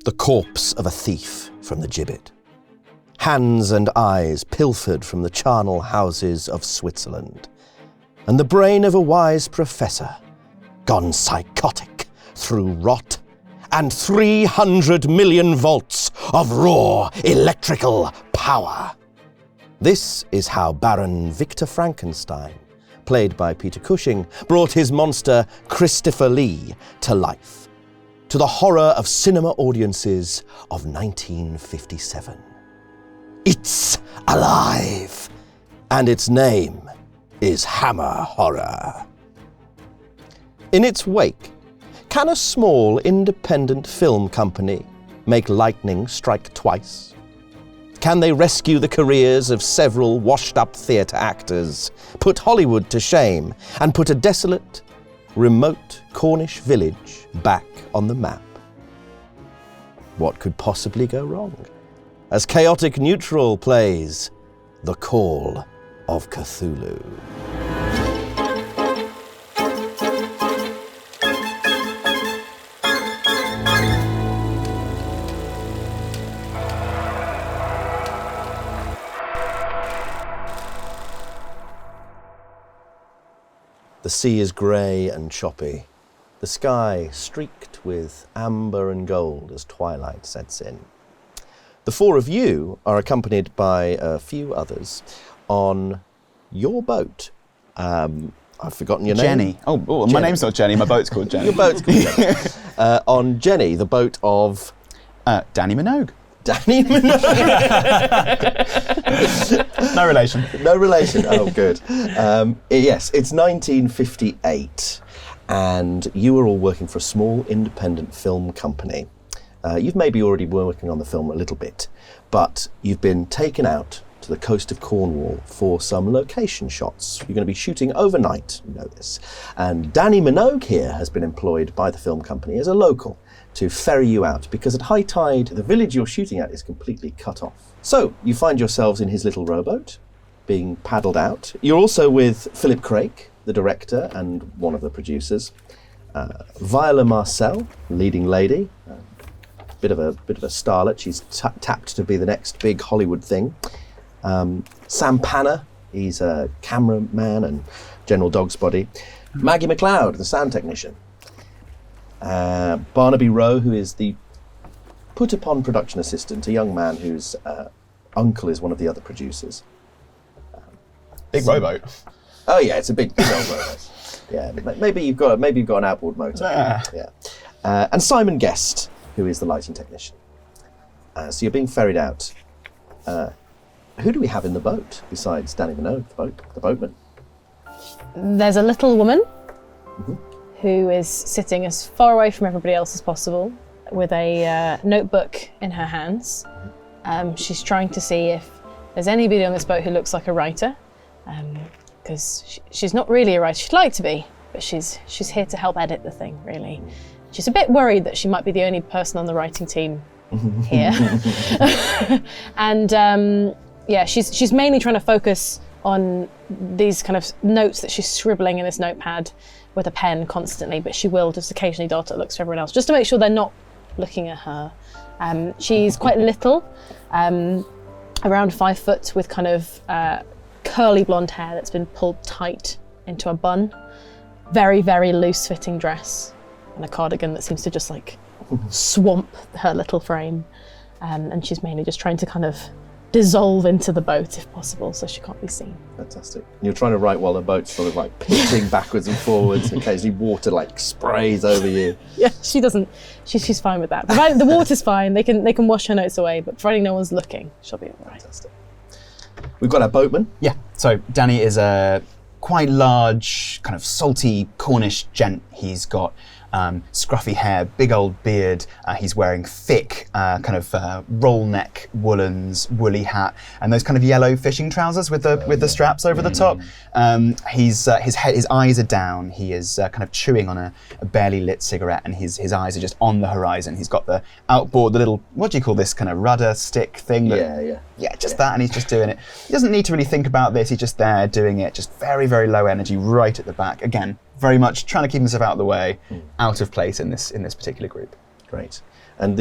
the corpse of a thief from the gibbet. Hands and eyes pilfered from the charnel houses of Switzerland. And the brain of a wise professor, gone psychotic through rot, and 300 million volts of raw electrical power. This is how Baron Victor Frankenstein, played by Peter Cushing, brought his monster Christopher Lee to life, to the horror of cinema audiences of 1957. It's alive, and its name is Hammer Horror. In its wake, can a small independent film company make lightning strike twice? Can they rescue the careers of several washed-up theatre actors, put Hollywood to shame, and put a desolate, remote Cornish village back on the map? What could possibly go wrong? As Chaotic Neutral plays The Call of Cthulhu. The sea is grey and choppy, the sky streaked with amber and gold as twilight sets in. The four of you are accompanied by a few others on your boat. I've forgotten your name. Jenny. Oh, Jenny. My name's not Jenny, my boat's called Jenny. Your boat's called Jenny. On Jenny, the boat of... Danny Minogue. Danny Minogue. No relation. No relation. Oh, good. Yes, it's 1958, and you are all working for a small independent film company. You've maybe already been working on the film a little bit, but you've been taken out to the coast of Cornwall for some location shots. You're going to be shooting overnight, you know this. And Danny Minogue here has been employed by the film company as a local to ferry you out, because at high tide, the village you're shooting at is completely cut off. So you find yourselves in his little rowboat, being paddled out. You're also with Philip Craik, the director and one of the producers. Viola Marcel, leading lady, bit of a starlet. She's tapped to be the next big Hollywood thing. Sam Panner, he's a cameraman and general dog's body. Maggie MacLeod, the sound technician. Barnaby Rowe, who is the put-upon production assistant, a young man whose uncle is one of the other producers. Big rowboat. Oh yeah, it's a big old rowboat. Yeah, maybe you've got an outboard motor. Yeah. And Simon Guest, who is the lighting technician. So you're being ferried out. Who do we have in the boat besides Danny Minogue, the boatman? There's a little woman who is sitting as far away from everybody else as possible with a notebook in her hands. She's trying to see if there's anybody on this boat who looks like a writer, because she's not really a writer. She'd like to be, but she's here to help edit the thing, really. She's a bit worried that she might be the only person on the writing team here. And she's mainly trying to focus on these kind of notes that she's scribbling in this notepad with a pen constantly, but she will just occasionally dart at looks for everyone else, just to make sure they're not looking at her. She's quite little, around 5 foot, with kind of curly blonde hair that's been pulled tight into a bun. Very, very loose-fitting dress, and a cardigan that seems to just like swamp her little frame. And she's mainly just trying to kind of dissolve into the boat if possible, so she can't be seen. Fantastic. And you're trying to write while the boat's sort of like pitching backwards and forwards, and occasionally water like sprays over you. Yeah, she doesn't. She's fine with that. Provided the water's fine, they can wash her notes away, but providing no one's looking, she'll be all right. Fantastic. We've got our boatman. Yeah. So Danny is a quite large, kind of salty Cornish gent. He's got scruffy hair, big old beard. He's wearing thick roll neck woolens, woolly hat, and those kind of yellow fishing trousers with the straps over the top. His eyes are down. He is kind of chewing on a barely lit cigarette, and his eyes are just on the horizon. He's got the outboard, the little, what do you call this kind of rudder stick thing? That and he's just doing it. He doesn't need to really think about this. He's just there doing it, just very, very low energy, right at the back. Again, very much trying to keep himself out of the way, out of place in this particular group. Great. and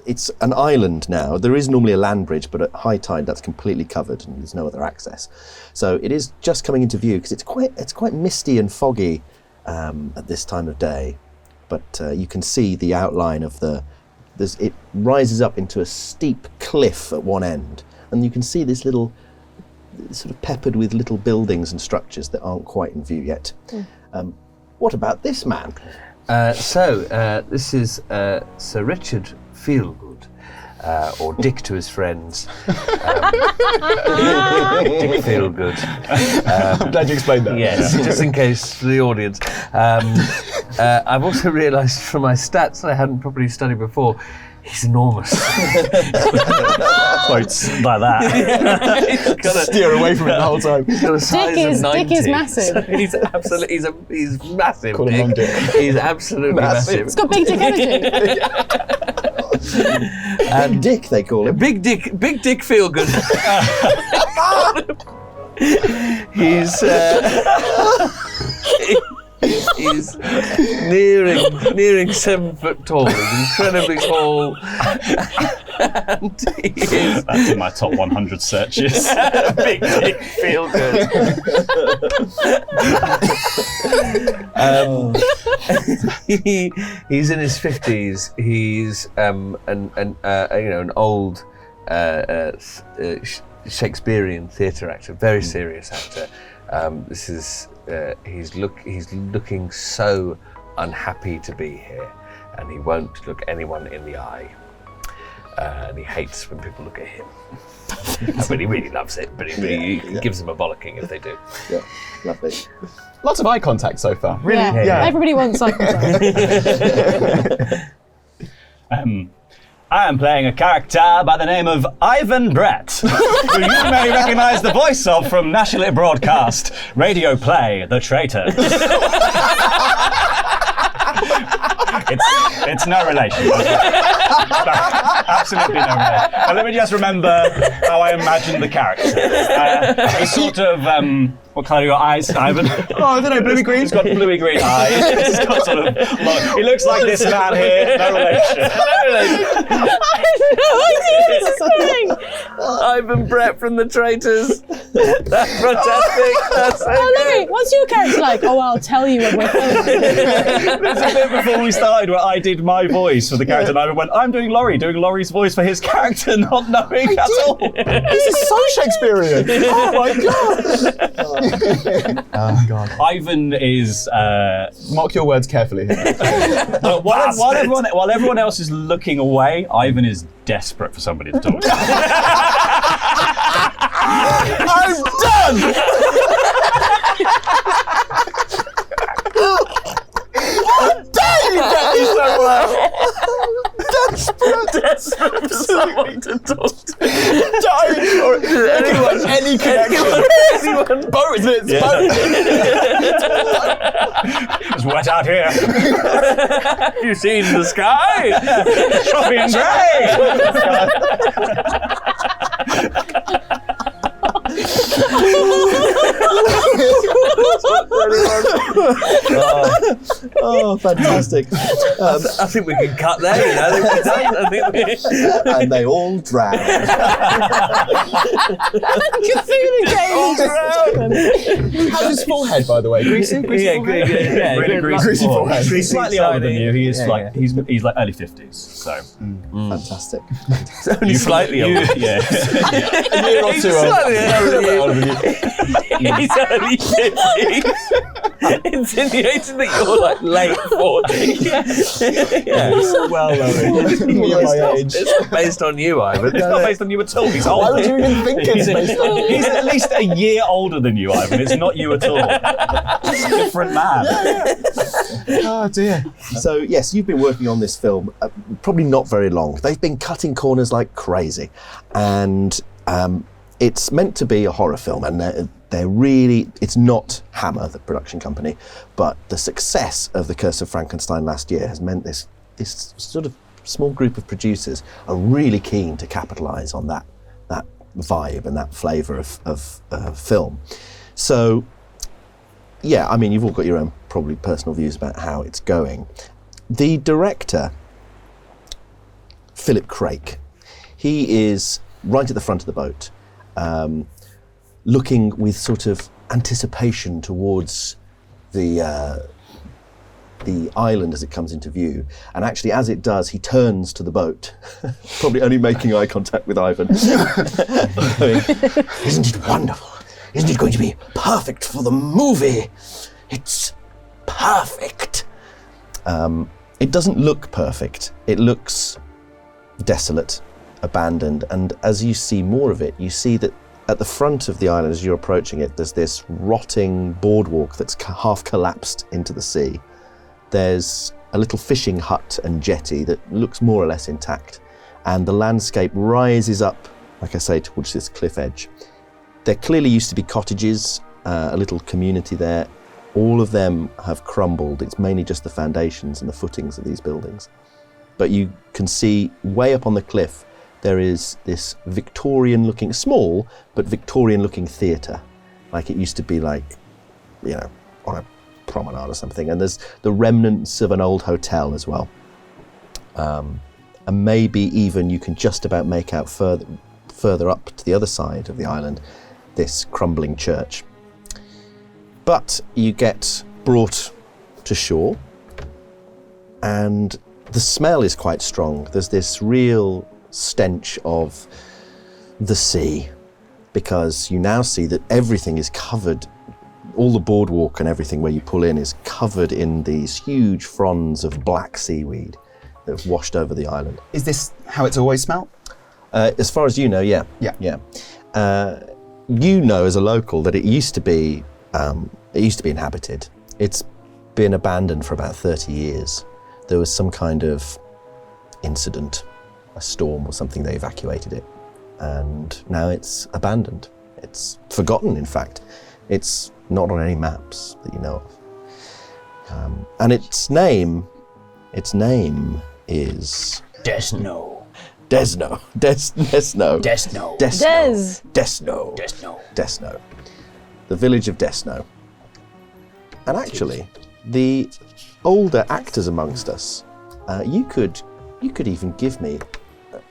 it's an island now. There is normally a land bridge, but at high tide that's completely covered and there's no other access. So it is just coming into view because it's quite misty and foggy at this time of day. But you can see the outline of it rises up into a steep cliff at one end, and you can see this little, sort of peppered with little buildings and structures that aren't quite in view yet. What about this man? This is Sir Richard Feelgood, or Dick to his friends. Dick Feelgood. I'm glad you explained that. Yes, just in case for the audience. I've also realised from my stats that I hadn't properly studied before, he's enormous. Quotes like that. Steer away from it the whole time. He's got a size of 90. Dick is massive. He's absolutely, he's massive. Call him Long Dick. He's absolutely massive. It's got big dick energy. And Dick, they call him. Big Dick Feelgood. He's nearing 7 foot tall. He's incredibly tall, and he is. That's in my top 100 searches. Big Dick Feelgood. He's in his 50s. He's an old Shakespearean theatre actor, very serious actor. He's looking so unhappy to be here, and he won't look anyone in the eye. And he hates when people look at him. But he really loves it. But he gives them a bollocking if they do. Yeah, lovely. Lots of eye contact so far. Really? Yeah. Everybody wants eye contact. I am playing a character by the name of Ivan Brett, who you may recognise the voice of from nationally broadcast radio play The Traitors. It's no relation. No, absolutely no relation. But let me just remember how I imagined the character. He's sort of, what colour are your eyes, Ivan? Oh, I don't know, bluey green? He's got bluey green eyes. He's got sort of, he looks like this man here. No relation. I have no idea this is happening. Ivan Brett from The Traitors. That's fantastic. That's so Oh, good. Louis, what's your character like? Oh, I'll tell you when we're filming. There's a bit before we started where I did my voice for the character, and I went, I'm doing Laurie's voice for his character, not knowing at all. This is so Shakespearean. Oh my god. Oh god. Ivan is. Mark your words carefully here. While everyone else is looking away, Ivan is desperate for somebody to talk to. I'm done! You get me so well. Desperate for someone to talk to. Or anyone, any connection. Anyone. Boat, it's boat. It's wet out here. You seen the sky? Choppy and Oh, fantastic. I think we can cut there, you know. I think we're done. And they all drowned. Cthulhu game. How's his forehead, by the way? Greasy? Yeah, forehead? yeah. Really greasy forehead. He's slightly older than you. He is Yeah, like he's like early 50s. So Fantastic. Only slightly older. yeah. A year or He's two slightly older than you. older. He's only 50s. Insinuating that you're like late 40s. Yeah. Well, me and my age. It's not based on you, Ivan. It's not based on you at all. He's Why older. would you even think it's based on me? He's at least a year older than you, Ivan. It's not you at all. He's a different man. Oh dear. So, yes, you've been working on this film probably not very long. They've been cutting corners like crazy. And it's meant to be a horror film, and they're really, it's not Hammer, the production company, but the success of The Curse of Frankenstein last year has meant this sort of small group of producers are really keen to capitalise on that vibe and that flavour of film. So, yeah, I mean, you've all got your own probably personal views about how it's going. The director Philip Crake. He is right at the front of the boat, looking with sort of anticipation towards the island as it comes into view. And actually, as it does, he turns to the boat, probably only making eye contact with Ivan. Isn't it wonderful? Isn't it going to be perfect for the movie? It's perfect. It doesn't look perfect. It looks desolate, abandoned. And as you see more of it, you see that at the front of the island, as you're approaching it, there's this rotting boardwalk that's half collapsed into the sea. There's a little fishing hut and jetty that looks more or less intact. And the landscape rises up, like I say, towards this cliff edge. There clearly used to be cottages, a little community there. All of them have crumbled. It's mainly just the foundations and the footings of these buildings. But you can see way up on the cliff, there is this Victorian-looking, small, but Victorian-looking theatre. Like it used to be like, you know, on a promenade or something. And there's the remnants of an old hotel as well. And maybe even you can just about make out further up to the other side of the island, this crumbling church. But you get brought to shore, and the smell is quite strong. There's this real stench of the sea, because you now see that everything is covered, all the boardwalk and everything where you pull in is covered in these huge fronds of black seaweed that have washed over the island. Is this how it's always smelled? As far as you know, yeah. Yeah. You know as a local that it used to be inhabited. It's been abandoned for about 30 years. There was some kind of incident, a storm or something, they evacuated it. And now it's abandoned. It's forgotten, in fact. It's not on any maps that you know of. And its name is... Desno. Desno. The village of Desno. And actually, the older actors amongst us, you could even give me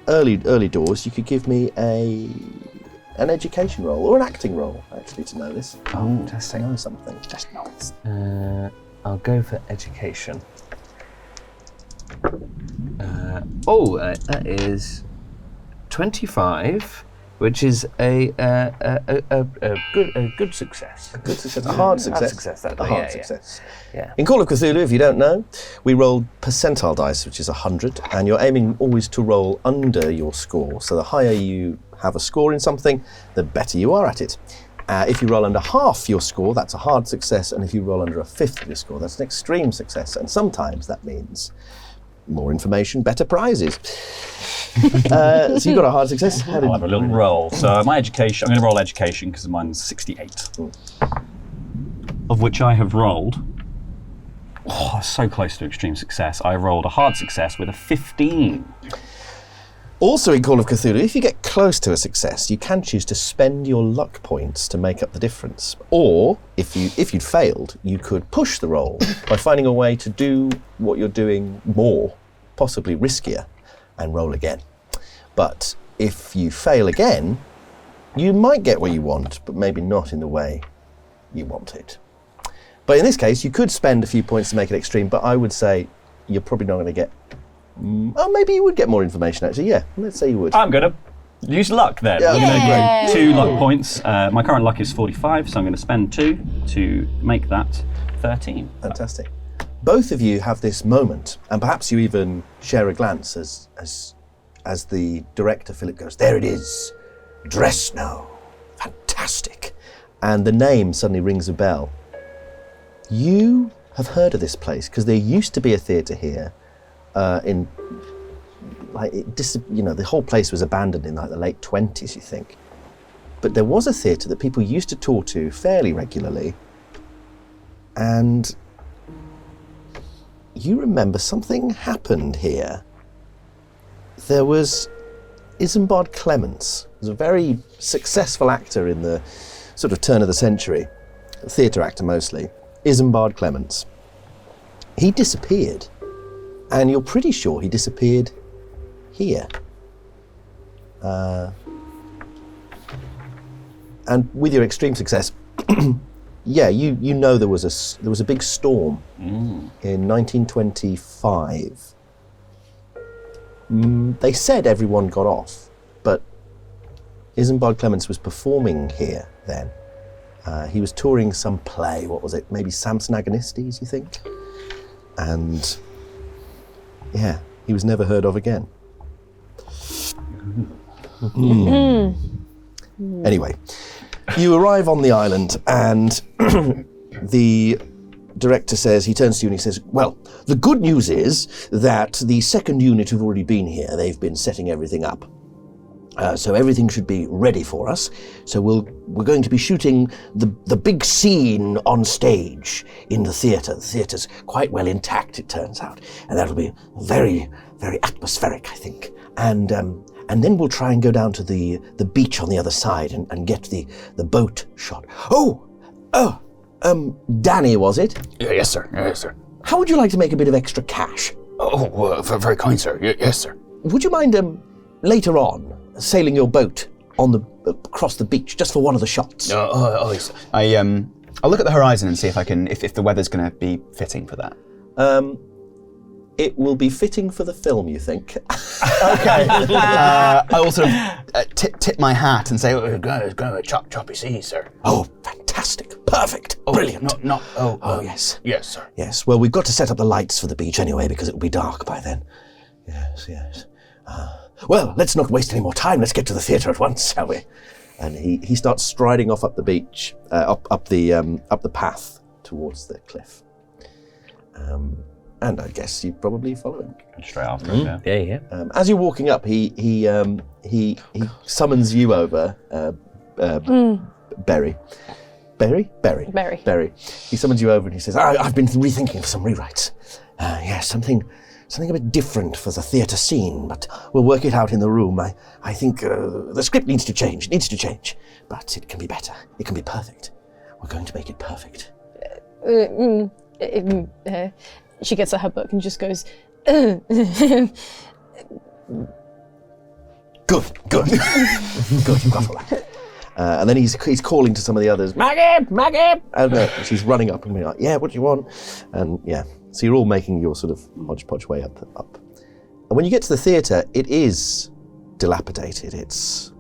early doors. You could give me an education role or an acting role, actually, to know this. Oh, fantastic. To know something. Just know this. I'll go for education. That is 25, which is a good success. A good success. A hard success. A hard success. Yeah. In Call of Cthulhu, if you don't know, we roll percentile dice, which is 100, and you're aiming always to roll under your score. So the higher you have a score in something, the better you are at it. If you roll under half your score, that's a hard success, and if you roll under a fifth of your score, that's an extreme success. And sometimes that means more information, better prizes. So you got a hard success. I'll have a little roll. So my education, I'm going to roll education because mine's 68. Of which I have rolled, so close to extreme success. I rolled a hard success with a 15. Also in Call of Cthulhu, if you get close to a success, you can choose to spend your luck points to make up the difference. Or, if you'd failed, you could push the roll by finding a way to do what you're doing more, possibly riskier, and roll again. But if you fail again, you might get what you want, but maybe not in the way you want it. But in this case, you could spend a few points to make it extreme, but I would say you're probably not going to get... Oh, maybe you would get more information, actually. Yeah, let's say you would. I'm going to use luck then. Yeah. I'm going to get 2 luck points. My current luck is 45, so I'm going to spend 2 to make that 13. Fantastic. Both of you have this moment, and perhaps you even share a glance as the director, Philip, goes, "There it is, Dresno. Fantastic." And the name suddenly rings a bell. You have heard of this place, because there used to be a theatre here. The whole place was abandoned in the late 20s, you think. But there was a theatre that people used to tour to fairly regularly, and you remember something happened here. There was Isambard Clements, who was a very successful actor in the sort of turn of the century, a theatre actor mostly. Isambard Clements. He disappeared. And you're pretty sure he disappeared here. And with your extreme success, yeah, you know there was a big storm in 1925. They said everyone got off, but Isambard Clements was performing here then. He was touring some play. What was it? Maybe Samson Agonistes, you think? And yeah, he was never heard of again. Anyway, you arrive on the island and the director says, he turns to you and he says, well, the good news is that the second unit have already been here. They've been setting everything up. So everything should be ready for us. So we're going to be shooting the big scene on stage in the theatre. The theatre's quite well intact, it turns out. And that'll be very, very atmospheric, I think. And then we'll try and go down to the beach on the other side and get the boat shot. Danny, was it? Yes, sir. Yes, sir. How would you like to make a bit of extra cash? Oh, very kind, sir. Yes, sir. Would you mind later on sailing your boat across the beach just for one of the shots? Yes. I'll look at the horizon and see if I can, if the weather's going to be fitting for that. It will be fitting for the film, you think? Okay. I will sort of tip my hat and say, It's going to be choppy seas, sir. Oh, fantastic. Perfect. Brilliant. Yes. Yes, sir. Yes, well, we've got to set up the lights for the beach anyway, because it will be dark by then. Yes. Well, let's not waste any more time. Let's get to the theatre at once, shall we? And he starts striding off up the beach, up the path towards the cliff. And I guess you probably follow him. Straight after him, yeah. Yeah. As you're walking up, he summons you over, Berry. Berry. He summons you over and he says, I've been rethinking of some rewrites. Something a bit different for the theatre scene, but we'll work it out in the room. I think the script needs to change. But it can be better. It can be perfect. We're going to make it perfect. She gets at her book and just goes, Good. Good, you've got all that. And then he's calling to some of the others, Maggie! And she's running up and being like, yeah, what do you want? And yeah, so you're all making your sort of hodgepodge way up. And when you get to the theatre, it is dilapidated. It's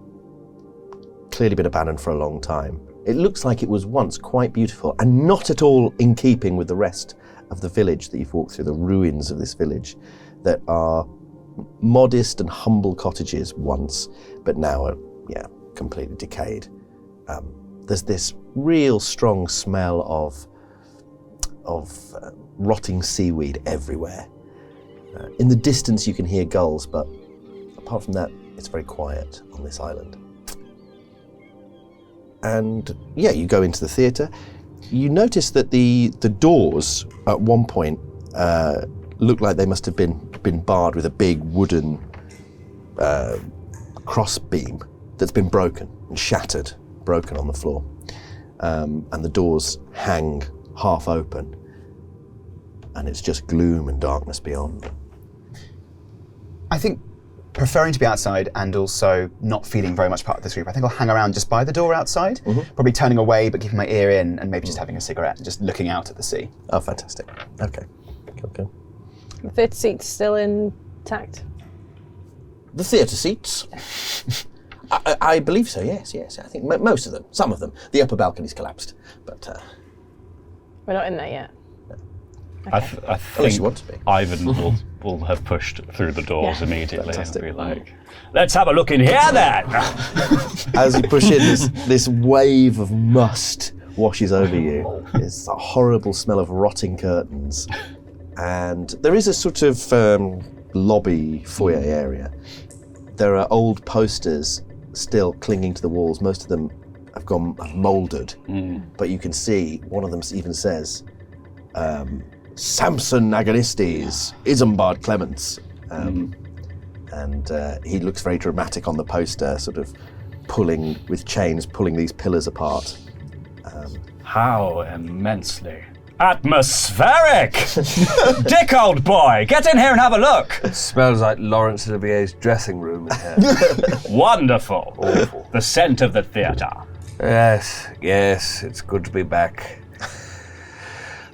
clearly been abandoned for a long time. It looks like it was once quite beautiful and not at all in keeping with the rest of the village that you've walked through, the ruins of this village that are modest and humble cottages once, but now are, completely decayed. There's this real strong smell of rotting seaweed everywhere. In the distance you can hear gulls, but apart from that, it's very quiet on this island. And you go into the theatre. You notice that the doors at one point look like they must have been barred with a big wooden cross beam that's been broken and shattered, broken on the floor. And the doors hang half open, and it's just gloom and darkness beyond. I think preferring to be outside and also not feeling very much part of this group, I think I'll hang around just by the door outside, probably turning away but keeping my ear in and maybe just having a cigarette and just looking out at the sea. Oh, fantastic. Okay. The theatre seat's still intact. The theatre seats? I believe so, yes. I think most of them, some of them. The upper balcony's collapsed, but... We're not in there yet. I Unless think you want to be. Ivan will have pushed through the doors immediately Fantastic. and be like, let's have a look in here then! As you push in, this wave of must washes over you. It's a horrible smell of rotting curtains. And there is a sort of lobby foyer area. There are old posters still clinging to the walls. Most of them have mouldered, but you can see one of them even says, Samson Agonistes, Isambard Clements. And he looks very dramatic on the poster, sort of pulling with chains, pulling these pillars apart. How immensely Atmospheric! Dick, old boy, get in here and have a look. It smells like Laurence Olivier's dressing room in here. Wonderful. Awful. The scent of the theatre. Yes, it's good to be back.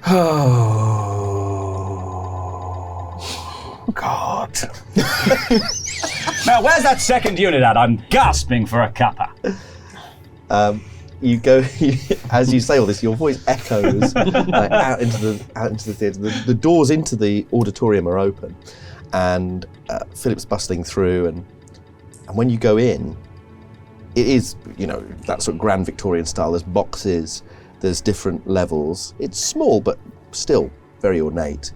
Oh, God. Now, where's that second unit at? I'm gasping for a cuppa. You go as you say all this. Your voice echoes out into the theatre. The doors into the auditorium are open, and Philip's bustling through. And when you go in, it is that sort of grand Victorian style. There's boxes. There's different levels. It's small, but still very ornate.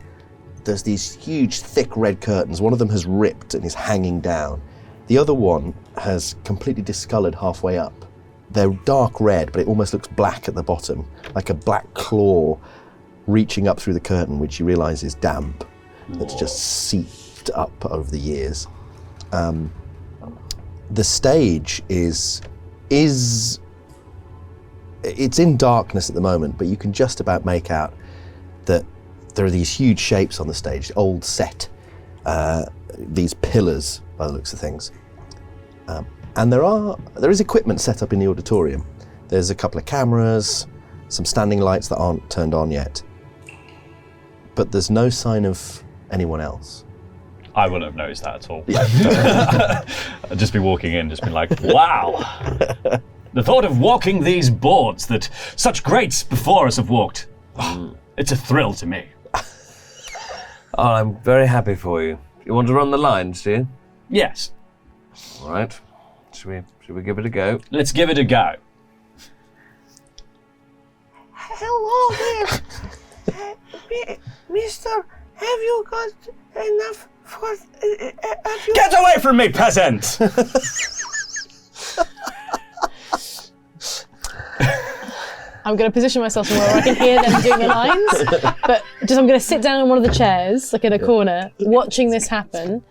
There's these huge, thick red curtains. One of them has ripped and is hanging down. The other one has completely discoloured halfway up. They're dark red, but it almost looks black at the bottom, like a black claw reaching up through the curtain, which you realise is damp. That's just seeped up over the years. The stage is it's in darkness at the moment, but you can just about make out that there are these huge shapes on the stage, old set, these pillars by the looks of things. And there is equipment set up in the auditorium. There's a couple of cameras, some standing lights that aren't turned on yet. But there's no sign of anyone else. I wouldn't have noticed that at all. Yeah. I'd just be walking in, just be like, wow. The thought of walking these boards that such greats before us have walked. It's a thrill to me. Oh, I'm very happy for you. You want to run the lines, do you? Yes. All right. Should we give it a go? Let's give it a go. Hello there. Mister, have you got enough for... Get away from me, peasant! I'm going to position myself somewhere where I can hear them doing the lines, but I'm going to sit down on one of the chairs, like in a corner, watching this happen,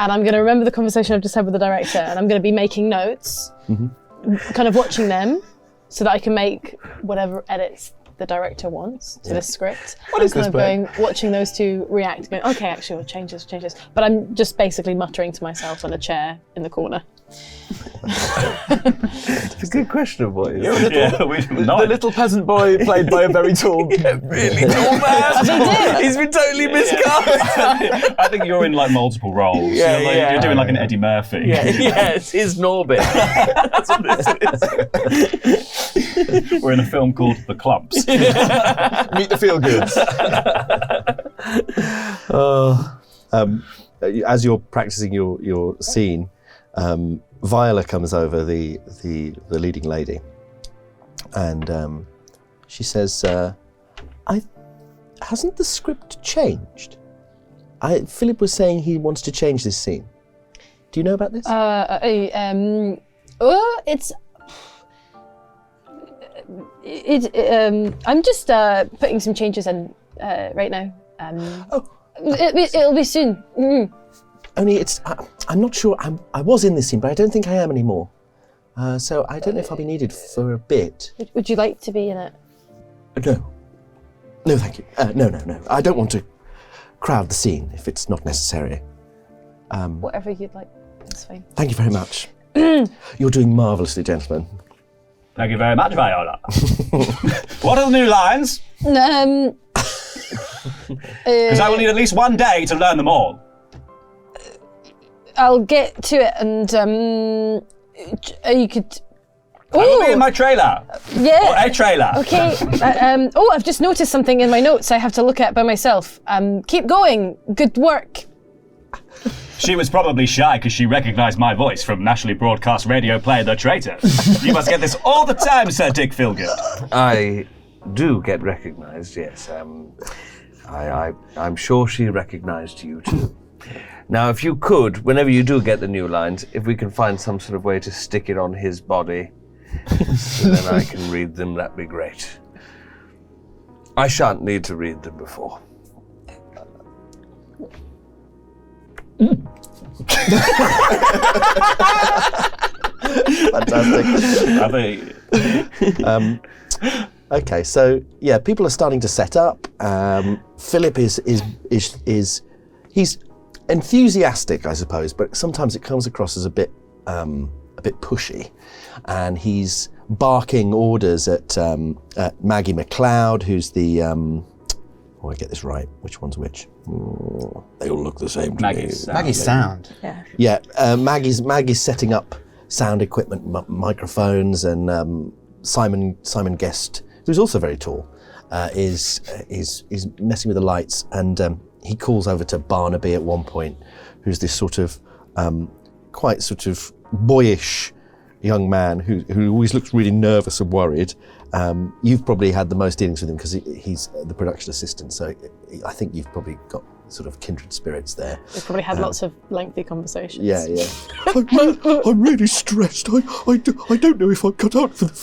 and I'm going to remember the conversation I've just had with the director, and I'm going to be making notes, kind of watching them, so that I can make whatever edits the director wants to the script. What is this play? Watching those two react, going, okay, actually, we'll change this. But I'm just basically muttering to myself on a chair in the corner. It's a good question, boys. The little peasant boy played by a very tall, Really tall man. He's been totally miscast. I think you're in like multiple roles. You're doing like an Eddie Murphy. Yes, he's Norbit. That's what this is. We're in a film called The Clumps. Meet the Feel-Goods. As you're practicing your scene, Viola comes over, the leading lady, and she says, hasn't the script changed? Philip was saying he wants to change this scene. Do you know about this? I'm just putting some changes in right now. It'll be soon. Mm. Only I'm not sure. I was in this scene, but I don't think I am anymore. So I don't know if I'll be needed for a bit. Would you like to be in it? No, thank you. No. I don't want to crowd the scene if it's not necessary. Whatever you'd like, that's fine. Thank you very much. You're doing marvellously, gentlemen. Thank you very much, Viola. What are the new lines? Because I will need at least one day to learn them all. I'll get to it, and you could. I will be in my trailer. Yeah. Or a trailer. Okay. I've just noticed something in my notes I have to look at by myself. Keep going. Good work. She was probably shy because she recognised my voice from nationally broadcast radio play The Traitors. You must get this all the time, Sir Dick Feelgood. I do get recognised, yes. I'm sure she recognised you too. Now, if you could, whenever you do get the new lines, if we can find some sort of way to stick it on his body, so then I can read them, that'd be great. I shan't need to read them before. Fantastic. I think. Okay, so yeah, people are starting to set up. Philip is he's enthusiastic, I suppose, but sometimes it comes across as a bit pushy, and he's barking orders at Maggie McLeod, who's the I get this right. Which one's which? They all look the same to Maggie's me. Maggie's sound. Yeah. Yeah, Maggie's setting up sound equipment, microphones, and Simon Guest, who's also very tall, is messing with the lights, and he calls over to Barnaby at one point, who's this sort of quite sort of boyish young man who always looks really nervous and worried. You've probably had the most dealings with him because he's the production assistant, so I think you've probably got sort of kindred spirits there. We've probably had lots of lengthy conversations. Yeah. I'm really stressed. I don't know if I'm cut out for the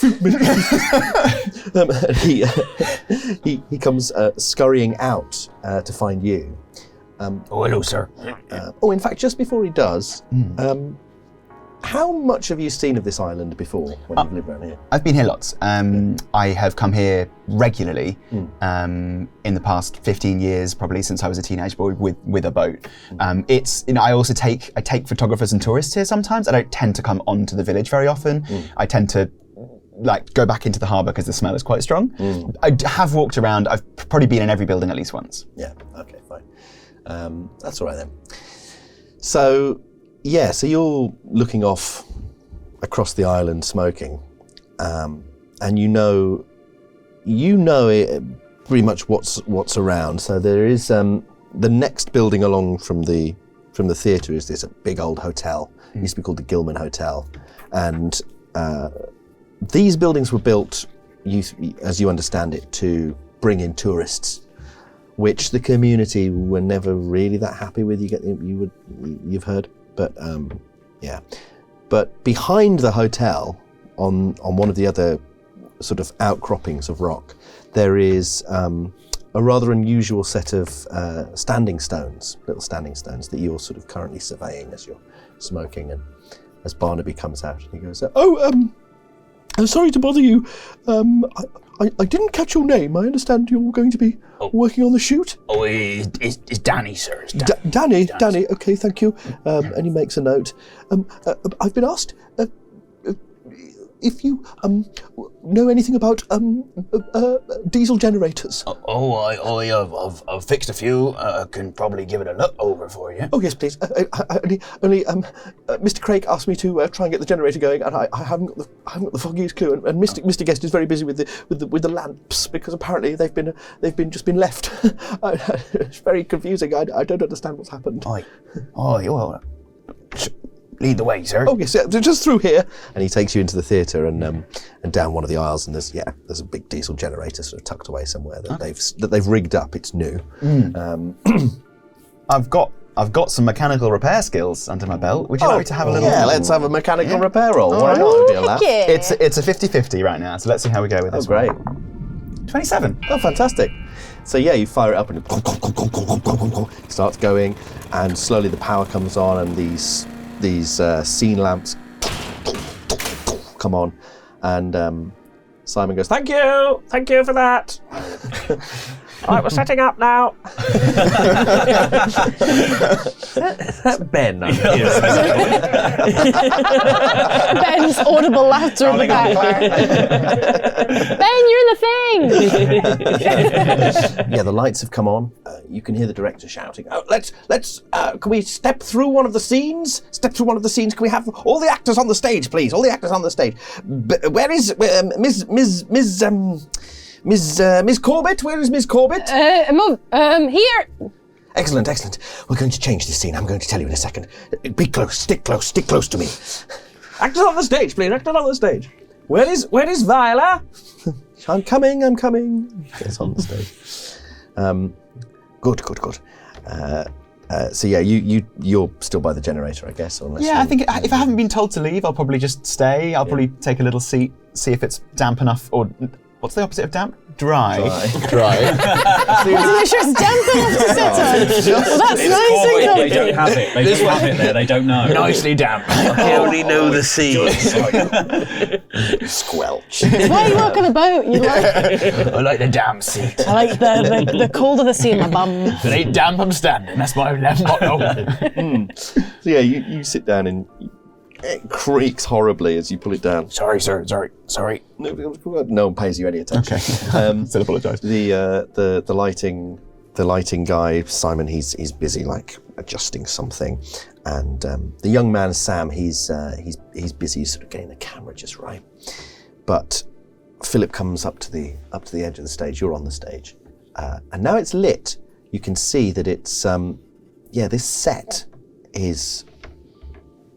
film. He comes scurrying out to find you. Oh, hello, sir. In fact, just before he does, how much have you seen of this island before when you've lived around here? I've been here lots. I have come here regularly in the past 15 years, probably since I was a teenage boy with a boat. I also take photographers and tourists here sometimes. I don't tend to come onto the village very often. I tend to go back into the harbour because the smell is quite strong. I have walked around. I've probably been in every building at least once. Yeah. Okay. Fine. That's all right then. So. Yeah, so you're looking off across the island smoking, and you know it, pretty much what's around. So there is the next building along from the theatre is this big old hotel. It used to be called the Gilman Hotel, and these buildings were built, as you understand it, to bring in tourists, which the community were never really that happy with. You've heard. But but behind the hotel, on one of the other sort of outcroppings of rock, there is a rather unusual set of little standing stones that you're sort of currently surveying as you're smoking. And as Barnaby comes out, he goes, I'm sorry to bother you. I didn't catch your name. I understand you're going to be working on the shoot. Oh, it's Danny, sir. It's Danny. Okay, thank you. And he makes a note. I've been asked if you know anything about diesel generators. I've fixed a few. Can probably give it a look over for you. Oh yes, please. Only Mr. Craig asked me to try and get the generator going, and I haven't got the foggiest clue. And Mr. Guest is very busy with the lamps because apparently they've been left. It's very confusing. I don't understand what's happened. Well, lead the way, sir. Oh yes, just through here. and he takes you into the theatre and down one of the aisles, and there's a big diesel generator sort of tucked away somewhere that they've rigged up. It's new. I've got some mechanical repair skills under my belt. Would you like to have a little? Yeah, let's have a mechanical repair roll. All Why right. not? It'd be a laugh. It's a 50-50 right now, so let's see how we go with this. Great. 27. Oh, fantastic. So yeah, you fire it up and it starts going, and slowly the power comes on, and these scene lamps come on, and Simon goes, "Thank you for that." Right, we're setting up now. That's Ben. Ben's audible laughter in the back. Ben, you're in the thing! Yeah, the lights have come on. You can hear the director shouting, let's can we step through one of the scenes? Can we have all the actors on the stage, please? All the actors on the stage. Where is Miss Corbett? Where is Miss Corbett? Here! Excellent. We're going to change this scene. I'm going to tell you in a second. Be close, stick close to me. Actors on the stage, please. Actors on the stage. Where is Viola? I'm coming. Gets on the stage. Good. So yeah, you're still by the generator, I guess. Yeah, I think if I haven't been told to leave, I'll probably just stay. I'll probably take a little seat, see if it's damp enough or What's the opposite of damp? Dry. Dry. To make sure it's damp enough to sit on. Well, that's nice and They comfy. don't have it. They don't have it there. They don't know. Nicely damp. I only know the sea. Squelch. That's why you work on a boat. You like, I like the damp seat. I like the cold of the sea in my bum. If it ain't damp, I'm standing. That's my motto. So yeah, you sit down and it creaks horribly as you pull it down. Sorry, sir. Sorry. No one pays you any attention. Still apologise. The lighting guy, Simon, he's busy like adjusting something, and the young man Sam, he's busy sort of getting the camera just right. But Philip comes up to the edge of the stage. You're on the stage, and now it's lit. You can see that it's this set is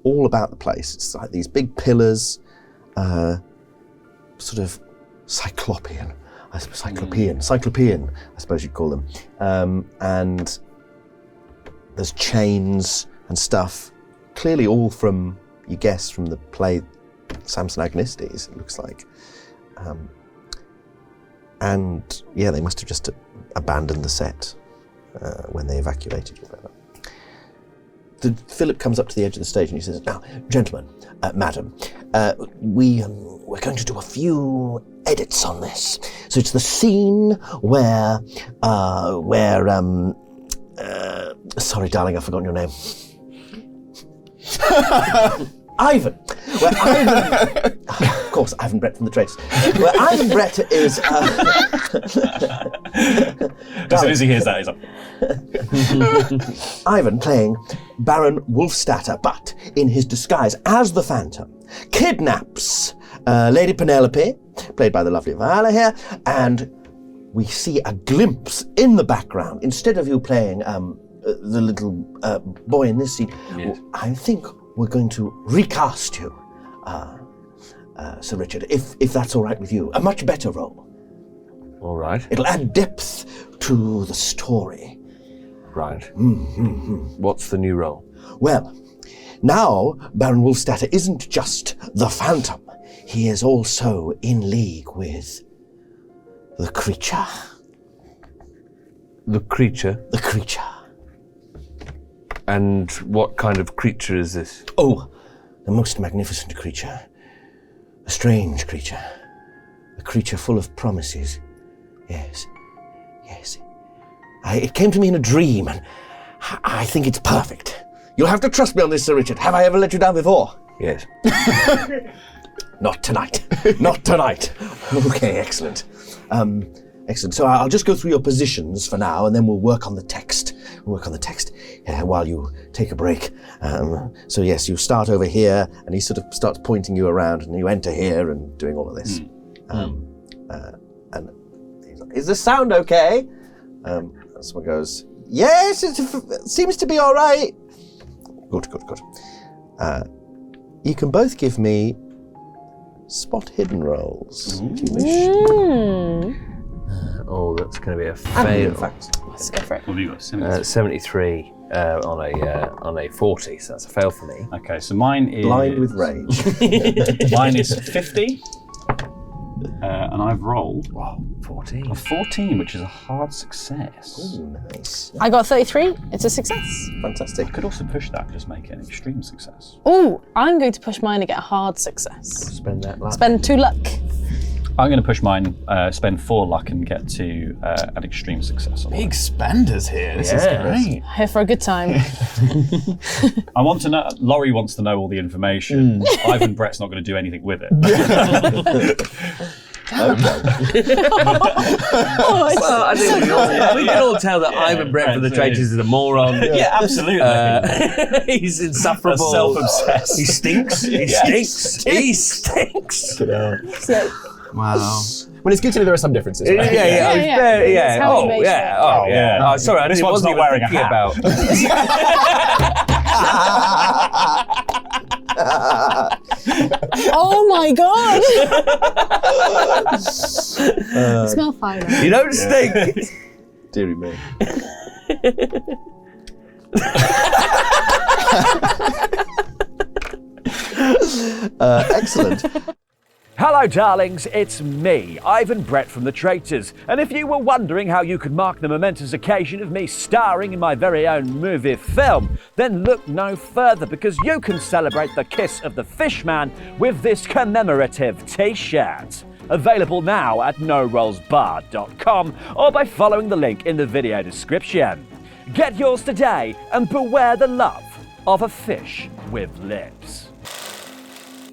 all about the place. It's like these big pillars, sort of cyclopean, I suppose you'd call them. And there's chains and stuff, clearly all from, you guess, from the play Samson Agnestes, it looks like. And yeah, they must have just abandoned the set when they evacuated. Philip comes up to the edge of the stage and he says, "Now, gentlemen, madam, we're going to do a few edits on this. So it's the scene where sorry, darling, I've forgotten your name. Ivan. Where Ivan, of course, Ivan Brett from the Traitors. Where Ivan Brett is. As soon as he hears that, he's like, Ivan playing Baron Wolfstatter, but in his disguise as the Phantom, kidnaps Lady Penelope, played by the lovely Viola here, and we see a glimpse in the background. Instead of you playing the little boy in this scene, Yes. I think we're going to recast you, Sir Richard, if that's all right with you. A much better role. All right. It'll add depth to the story. Right. What's the new role? Well, now Baron Wolfstatter isn't just the Phantom. He is also in league with the creature. The creature. The creature. And what kind of creature is this? Oh, the most magnificent creature. A strange creature. A creature full of promises. Yes. It came to me in a dream, and I think it's perfect. You'll have to trust me on this, Sir Richard. Have I ever let you down before? Yes. Not tonight. Not tonight. Okay, excellent. Excellent. So I'll just go through your positions for now, and then we'll work on the text. While you take a break. So yes, you start over here, and he sort of starts pointing you around, and you enter here and doing all of this. And he's like, "Is the sound okay?" And someone goes, "Yes, it seems to be all right." Good. You can both give me spot hidden rolls if you wish. Oh, that's going to be a And fail. in fact, Let's go for it. what have you got? 73 on a 40, so that's a fail for me. Okay, so mine is... blind with rage. Mine is 50. And I've rolled 14. a 14, which is a hard success. Ooh, nice. I got 33. It's a success. Fantastic. I could also push that and just make it an extreme success. Oh, I'm going to push mine to get a hard success. Spend that luck. Spend 2 luck. I'm going to push mine, spend 4 luck and get to an extreme success. On Big spenders here. This is great. Here for a good time. I want to know. Laurie wants to know all the information. Ivan Brett's not going to do anything with it. Oh, it's Well, I think we can all tell that Ivan Brett for the Traitors is a moron. Yeah, absolutely. He's insufferable. Self-obsessed. He stinks. He stinks. Wow. Well, it's good to know there are some differences. Right? Yeah. It's how he makes it. Oh, sorry, I This didn't one's wasn't not wearing thinking a hat. about. Oh my god! Smell fine. You don't stink. Deary me. Excellent. Hello darlings, it's me, Ivan Brett from the Traitors, and if you were wondering how you could mark the momentous occasion of me starring in my very own movie film, then look no further because you can celebrate the kiss of the Fishman with this commemorative t-shirt. Available now at norollsbar.com or by following the link in the video description. Get yours today and beware the love of a fish with lips.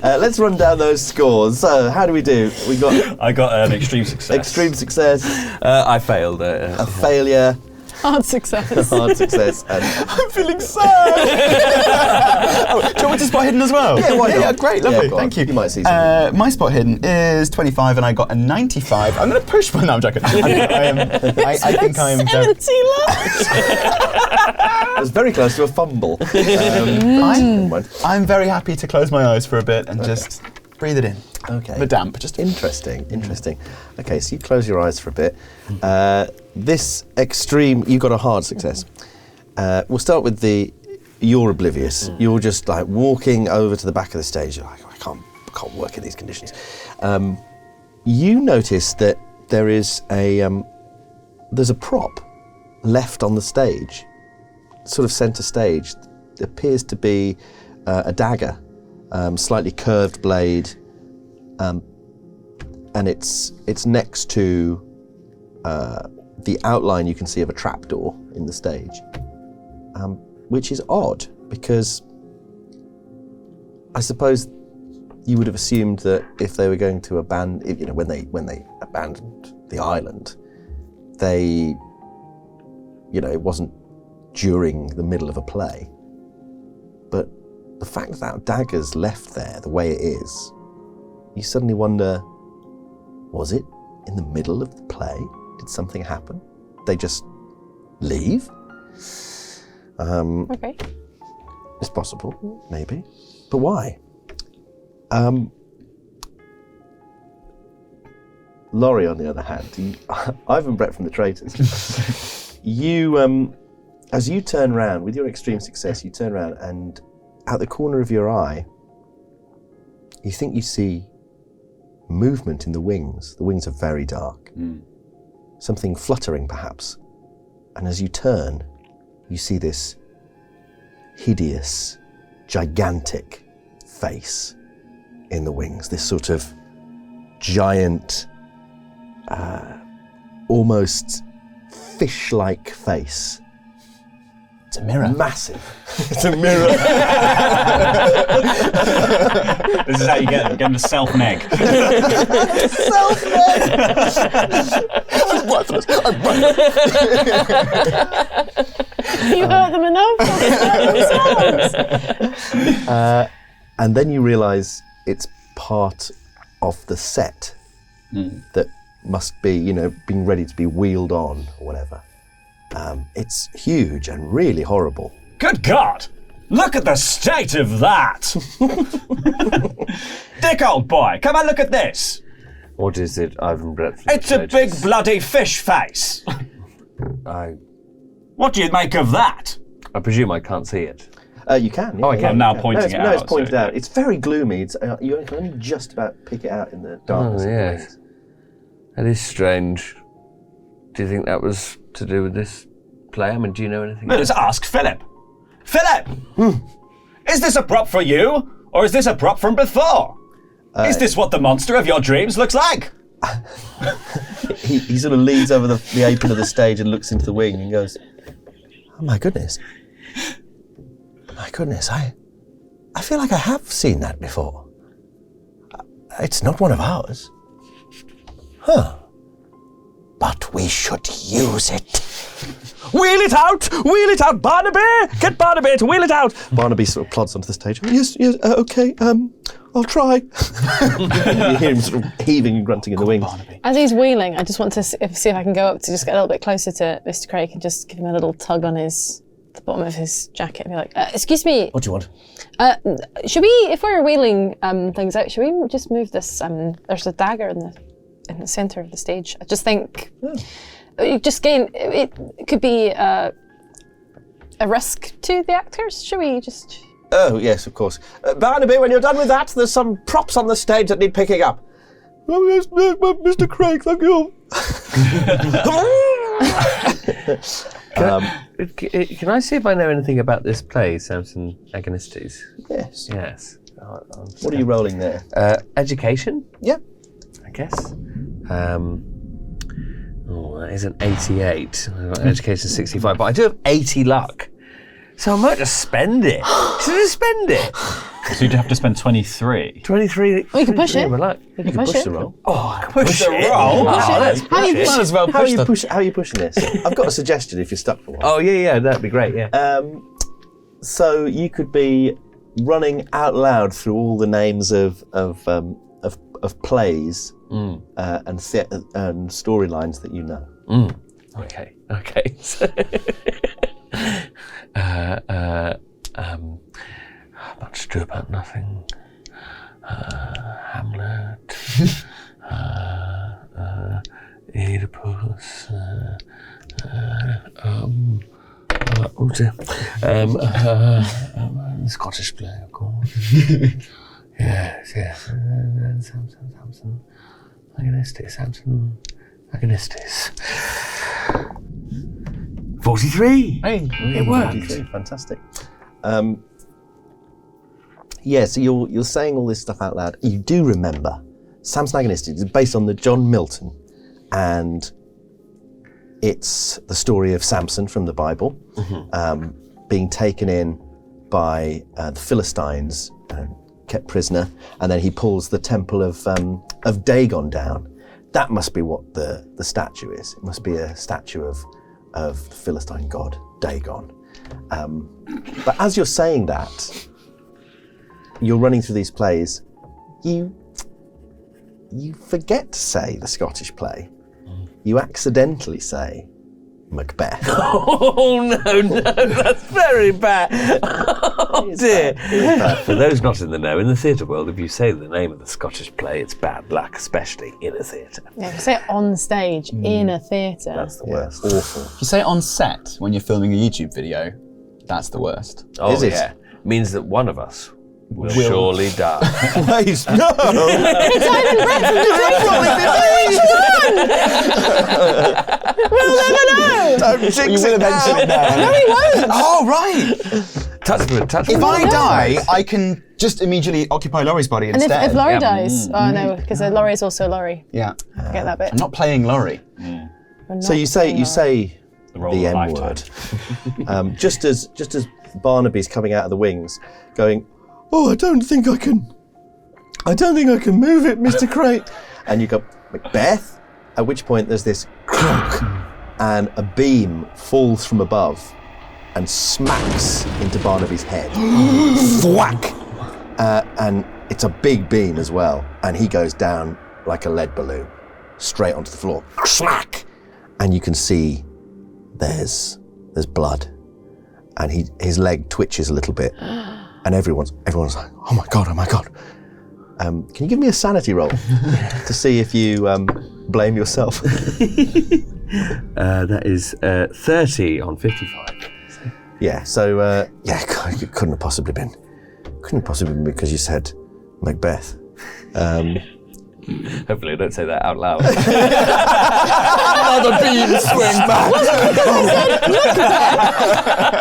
Let's run down those scores. So, how do we do? I got an extreme success. Extreme success, I failed. a failure, Hard success. hard success, and I'm feeling sad. Do you want me to spot hidden as well? Yeah, why not? Yeah, great, lovely, go on. thank you. You might see something. My spot hidden is 25 and I got a 95. I'm going to push my... No, I'm joking. I think I am... 70 left. I was very close to a fumble. I'm very happy to close my eyes for a bit and just breathe it in. Okay. The damp, just... Interesting. Okay, so you close your eyes for a bit. This extreme, you got a hard success. We'll start with you're oblivious. You're just like walking over to the back of the stage. You're like, I can't work in these conditions. You notice that there's a prop left on the stage, sort of centre stage. It appears to be a dagger, slightly curved blade, and it's next to the outline you can see of a trapdoor in the stage, which is odd because I suppose you would have assumed that if they were going to abandon, when they abandoned the island, it wasn't during the middle of a play. But the fact that dagger's left there the way it is, you suddenly wonder, was it in the middle of the play? Did something happen? They just leave? Okay. It's possible, maybe. But why? Laurie, on the other hand, Ivan Brett from the Traitors, as you turn around, with your extreme success, you turn around and out the corner of your eye, you think you see movement in the wings. The wings are very dark. Something fluttering, perhaps. And as you turn, you see this hideous, gigantic face in the wings. This sort of giant, almost fish-like face. It's a mirror. Massive. It's a mirror. This is how you get them to self-neg. I'm worthless. You hurt them enough. themselves. And then you realise it's part of the set that must be, being ready to be wheeled on or whatever. It's huge and really horrible. Good God! Look at the state of that! Dick, old boy, come and look at this! What is it, Ivan Brett? It's a big bloody fish face! What do you make of that? I presume I can't see it. You can. Yeah, I can. I'm now pointing it out. No, it's pointed so- out. It's very gloomy. You can only just about pick it out in the darkness. Oh, of the yes. wings. That is strange. Do you think that was to do with this play? I mean, do you know anything? Let us ask Philip. Philip! Is this a prop for you, or is this a prop from before? Is this what the monster of your dreams looks like? He sort of leans over the apron of the stage and looks into the wing and goes, "Oh my goodness. My goodness, I feel like I have seen that before. It's not one of ours. Huh. But we should use it. Wheel it out, Barnaby! Get Barnaby to wheel it out!" Barnaby sort of plods onto the stage. Yes, okay, I'll try. You hear him sort of heaving and grunting in the wings. As he's wheeling, I just want to see if I can go up to just get a little bit closer to Mr. Craig and just give him a little tug on the bottom of his jacket and be like, excuse me. What do you want? Should we, if we're wheeling things out, should we just move this? There's a dagger in the centre of the stage. I just think it could be a risk to the actors. Should we just? Oh, yes, of course. Barnaby, when you're done with that, there's some props on the stage that need picking up. Mr. Craig, thank you. Can I see if I know anything about this play, Samson Agonistes? Yes. Yes. What are you rolling there? Education, Yep. I guess. That is an 88. I've got education 65, but I do have 80 luck. So I might just spend it. Should I just spend it? So you'd have to spend 23. 23. Well, you can push it. Luck. You can push it. the roll. Oh, I can push the roll. How do you push Might it? as well How push are you pushing this? I've got a suggestion if you're stuck for one. Oh, yeah, that'd be great, yeah. So you could be running out loud through all the names of plays and storylines that you know. Okay. Much ado about nothing. Hamlet. Oedipus. Scottish play, of course. Yes. Samson. Agonistes. 43. Hey, It worked. Fantastic. So you're saying all this stuff out loud. You do remember Samson Agonistes is based on the John Milton, and it's the story of Samson from the Bible, being taken in by the Philistines, kept prisoner, and then he pulls the temple of Dagon down. That must be what the statue is. It must be a statue of the Philistine god Dagon. But as you're saying that, you're running through these plays, you forget to say the Scottish play. You accidentally say Macbeth. Oh no, that's very bad. Oh dear. For those not in the know, in the theatre world, if you say the name of the Scottish play, it's bad luck, especially in a theatre. Yeah, you say it on stage in a theatre. That's the worst. Awful. If you say it on set when you're filming a YouTube video, that's the worst. Oh Is it? yeah. Means that one of us will surely die. Please, no! It's Ivan Brett from the Traitors! We'll never know! Don't jinx You will it now. eventually know. No, he won't! Oh, right! Touch wood. If I die, I can just immediately occupy Laurie's body And instead. if Laurie Yep. dies, oh no, because Laurie is also Laurie. Yeah. Forget that bit. I'm not playing Laurie. We're So not you say playing Laurie. role the of a M word. Just as Barnaby's coming out of the wings, going, "Oh, I don't think I can move it, Mr. Crate." And you go, "Macbeth?" At which point there's this clunk, and a beam falls from above and smacks into Barnaby's head. Thwack! And it's a big beam as well, and he goes down like a lead balloon, straight onto the floor. Smack! And you can see there's blood, and his leg twitches a little bit, and everyone's like, "Oh my god! Can you give me a sanity roll to see if you blame yourself?" That is 30 on 55. Yeah. So it couldn't have possibly been because you said Macbeth. Hopefully I don't say that out loud. Another beam swing back.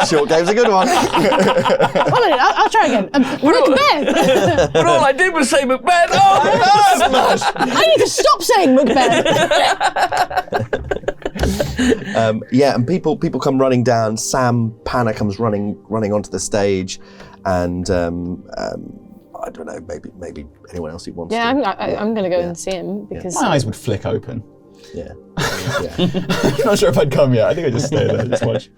Short game's a good one. Hold on, I'll try again. Macbeth! But all I did was say Macbeth. Oh, I need to stop saying Macbeth! And people come running down. Sam Panna comes running onto the stage, and I don't know, maybe anyone else who wants to. I'm going to go and see him because My eyes would flick open. Yeah. I'm not sure if I'd come yet. I think I'd just stay there, just watch.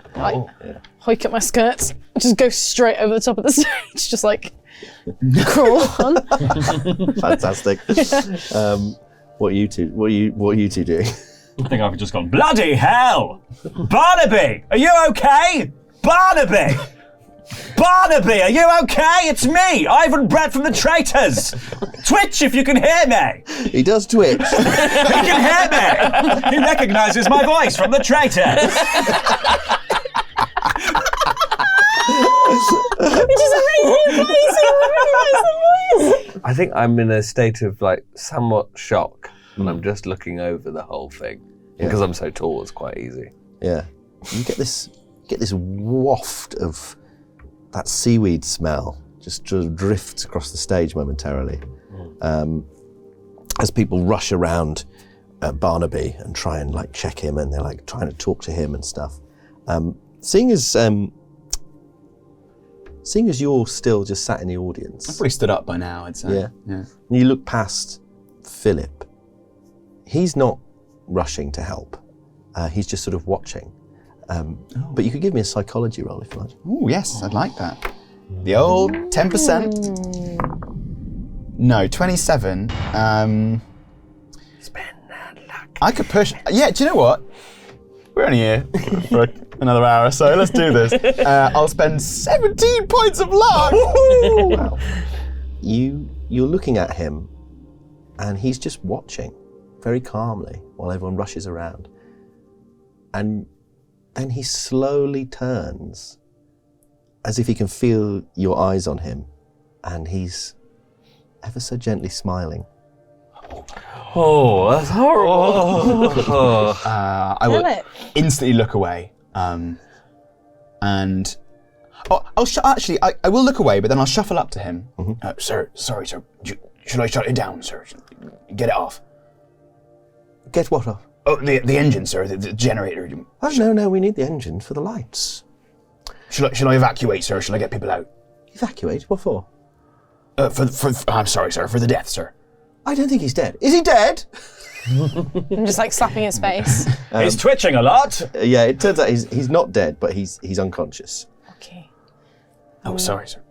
hike up my skirts, just go straight over the top of the stage, just like crawl on. Fantastic. What are you two doing? I think I've just gone, bloody hell! Barnaby, are you okay? Barnaby! Barnaby, are you okay? It's me, Ivan Brett from the Traitors! Twitch if you can hear me! He does twitch. He can hear me! He recognises my voice from the Traitors! Which is amazing voice! He recognised the voice! I think I'm in a state of like somewhat shock, and I'm just looking over the whole thing because I'm so tall. It's quite easy. Yeah, you get this waft of that seaweed smell just drifts across the stage momentarily, as people rush around Barnaby and try and like check him, and they're like trying to talk to him and stuff. Seeing as you're still just sat in the audience, I've probably stood up by now, I'd say. Yeah. And you look past Philip. He's not rushing to help. He's just sort of watching. But you could give me a psychology roll if you like. Ooh, yes, I'd like that. The old 10%. No, 27. Spend that luck. I could push. Yeah, do you know what? We're only here for another hour or so. Let's do this. I'll spend 17 points of luck. Wow. You're looking at him, and he's just watching very calmly while everyone rushes around. And then he slowly turns, as if he can feel your eyes on him, and he's ever so gently smiling. Oh, that's horrible. I will instantly look away, and actually, I will look away, but then I'll shuffle up to him. Sir, sorry, sir. Should I shut it down, sir? Get it off. Get what off? Oh, the engine, sir. The generator. Oh, no, we need the engine for the lights. Should I evacuate, sir? Should I get people out? Evacuate? What for? I'm sorry, sir. For the death, sir. I don't think he's dead. Is he dead? I'm just like slapping his face. He's twitching a lot. Yeah, it turns out he's not dead, but he's unconscious. Okay. Oh, sorry, sir.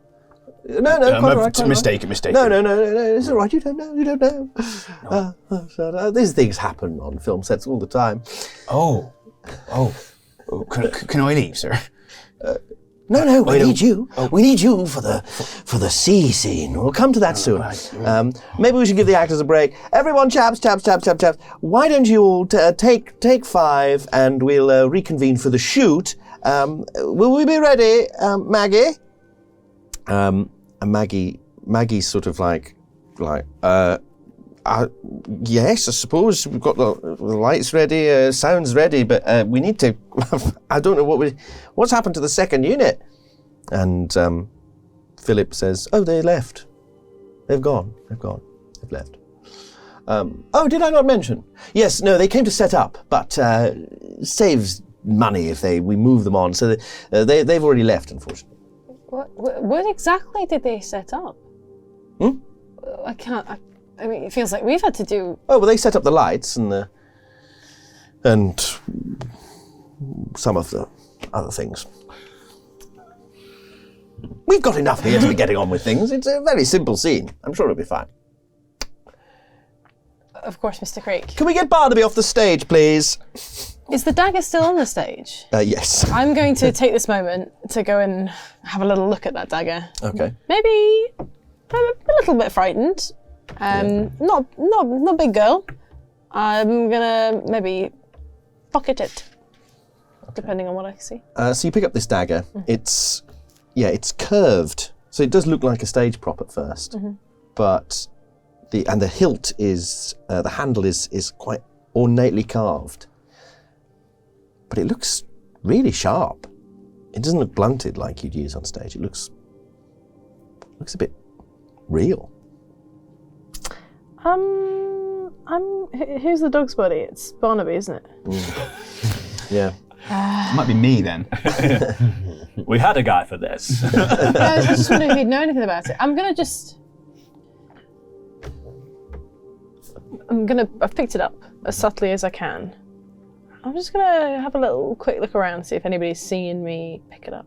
No, quite right. Mistaken. No, it's all right. You don't know. These things happen on film sets all the time. Oh. Can I leave, sir? No, we need you. We need you for the sea scene. We'll come to that soon. Maybe we should give the actors a break. Everyone, chaps. Why don't you all take 5, and we'll reconvene for the shoot. Will we be ready, Maggie? And Maggie's sort of like, yes, I suppose we've got the lights ready, sounds ready, but we need to. I don't know what's happened to the second unit. And Philip says, "Oh, they left. They've gone. They've left." Oh, did I not mention? Yes, no, they came to set up, but saves money if we move them on. So they've already left, unfortunately. What exactly did they set up? I can't. I mean, it feels like we've had to do. Oh, well, they set up the lights and some of the other things. We've got enough here to be getting on with things. It's a very simple scene. I'm sure it'll be fine. Of course, Mr. Craig. Can we get Barnaby off the stage, please? Is the dagger still on the stage? Yes. I'm going to take this moment to go and have a little look at that dagger. Okay. Maybe a little bit frightened. Not big girl. I'm gonna maybe pocket it, depending on what I see. So you pick up this dagger. It's curved, so it does look like a stage prop at first, but the hilt is the handle is quite ornately carved, but it looks really sharp. It doesn't look blunted like you'd use on stage. It looks a bit real. Who's the dog's buddy? It's Barnaby, isn't it? Yeah. It might be me then. We had a guy for this. I was just wondering if he'd know anything about it. I've picked it up as subtly as I can. I'm just gonna have a little quick look around, see if anybody's seen me pick it up.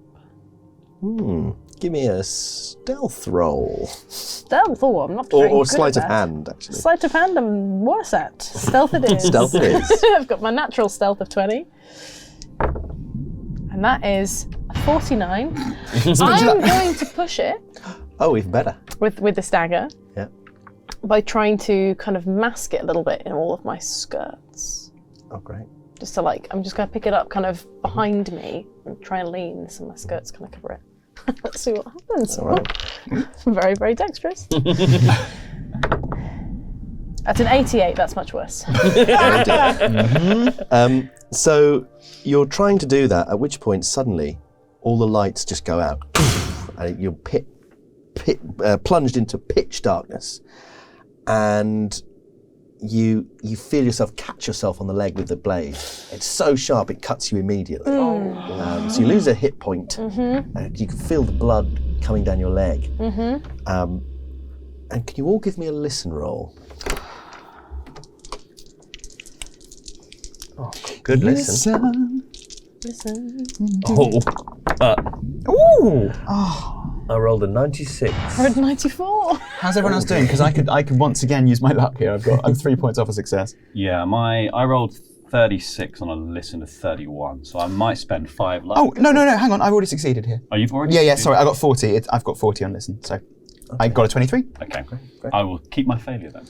Give me a stealth roll. Stealth? Oh, I'm not very Or good sleight at of that. hand, actually. Sleight of hand I'm worse at. Stealth it is. Stealth it is. I've got my natural stealth of 20. And that is a 49. I'm going to push it Oh, even better. with this dagger Yeah. by trying to kind of mask it a little bit in all of my skirts. Oh, great. Just to I'm just going to pick it up kind of behind me and try and lean so my skirts kind of cover it. Let's see what happens. All right. Very, very dexterous. At an 88, that's much worse. So you're trying to do that, at which point suddenly all the lights just go out, and you're plunged into pitch darkness, and you feel yourself catch yourself on the leg with the blade. It's so sharp it cuts you immediately. So you lose a hit point, and you can feel the blood coming down your leg. And can you all give me a listen roll? Oh, good listen. Listen. I rolled a 96. I rolled 94. How's everyone else doing? Because I could once again use my luck here. I'm 3 points off a success. Yeah, I rolled 36 on a listen to 31, so I might spend 5 luck. Oh, no, hang on. I've already succeeded here. Oh, you've already? Yeah, sorry. I got 40. I've got 40 on listen, so I got a 23. Okay, I will keep my failure then.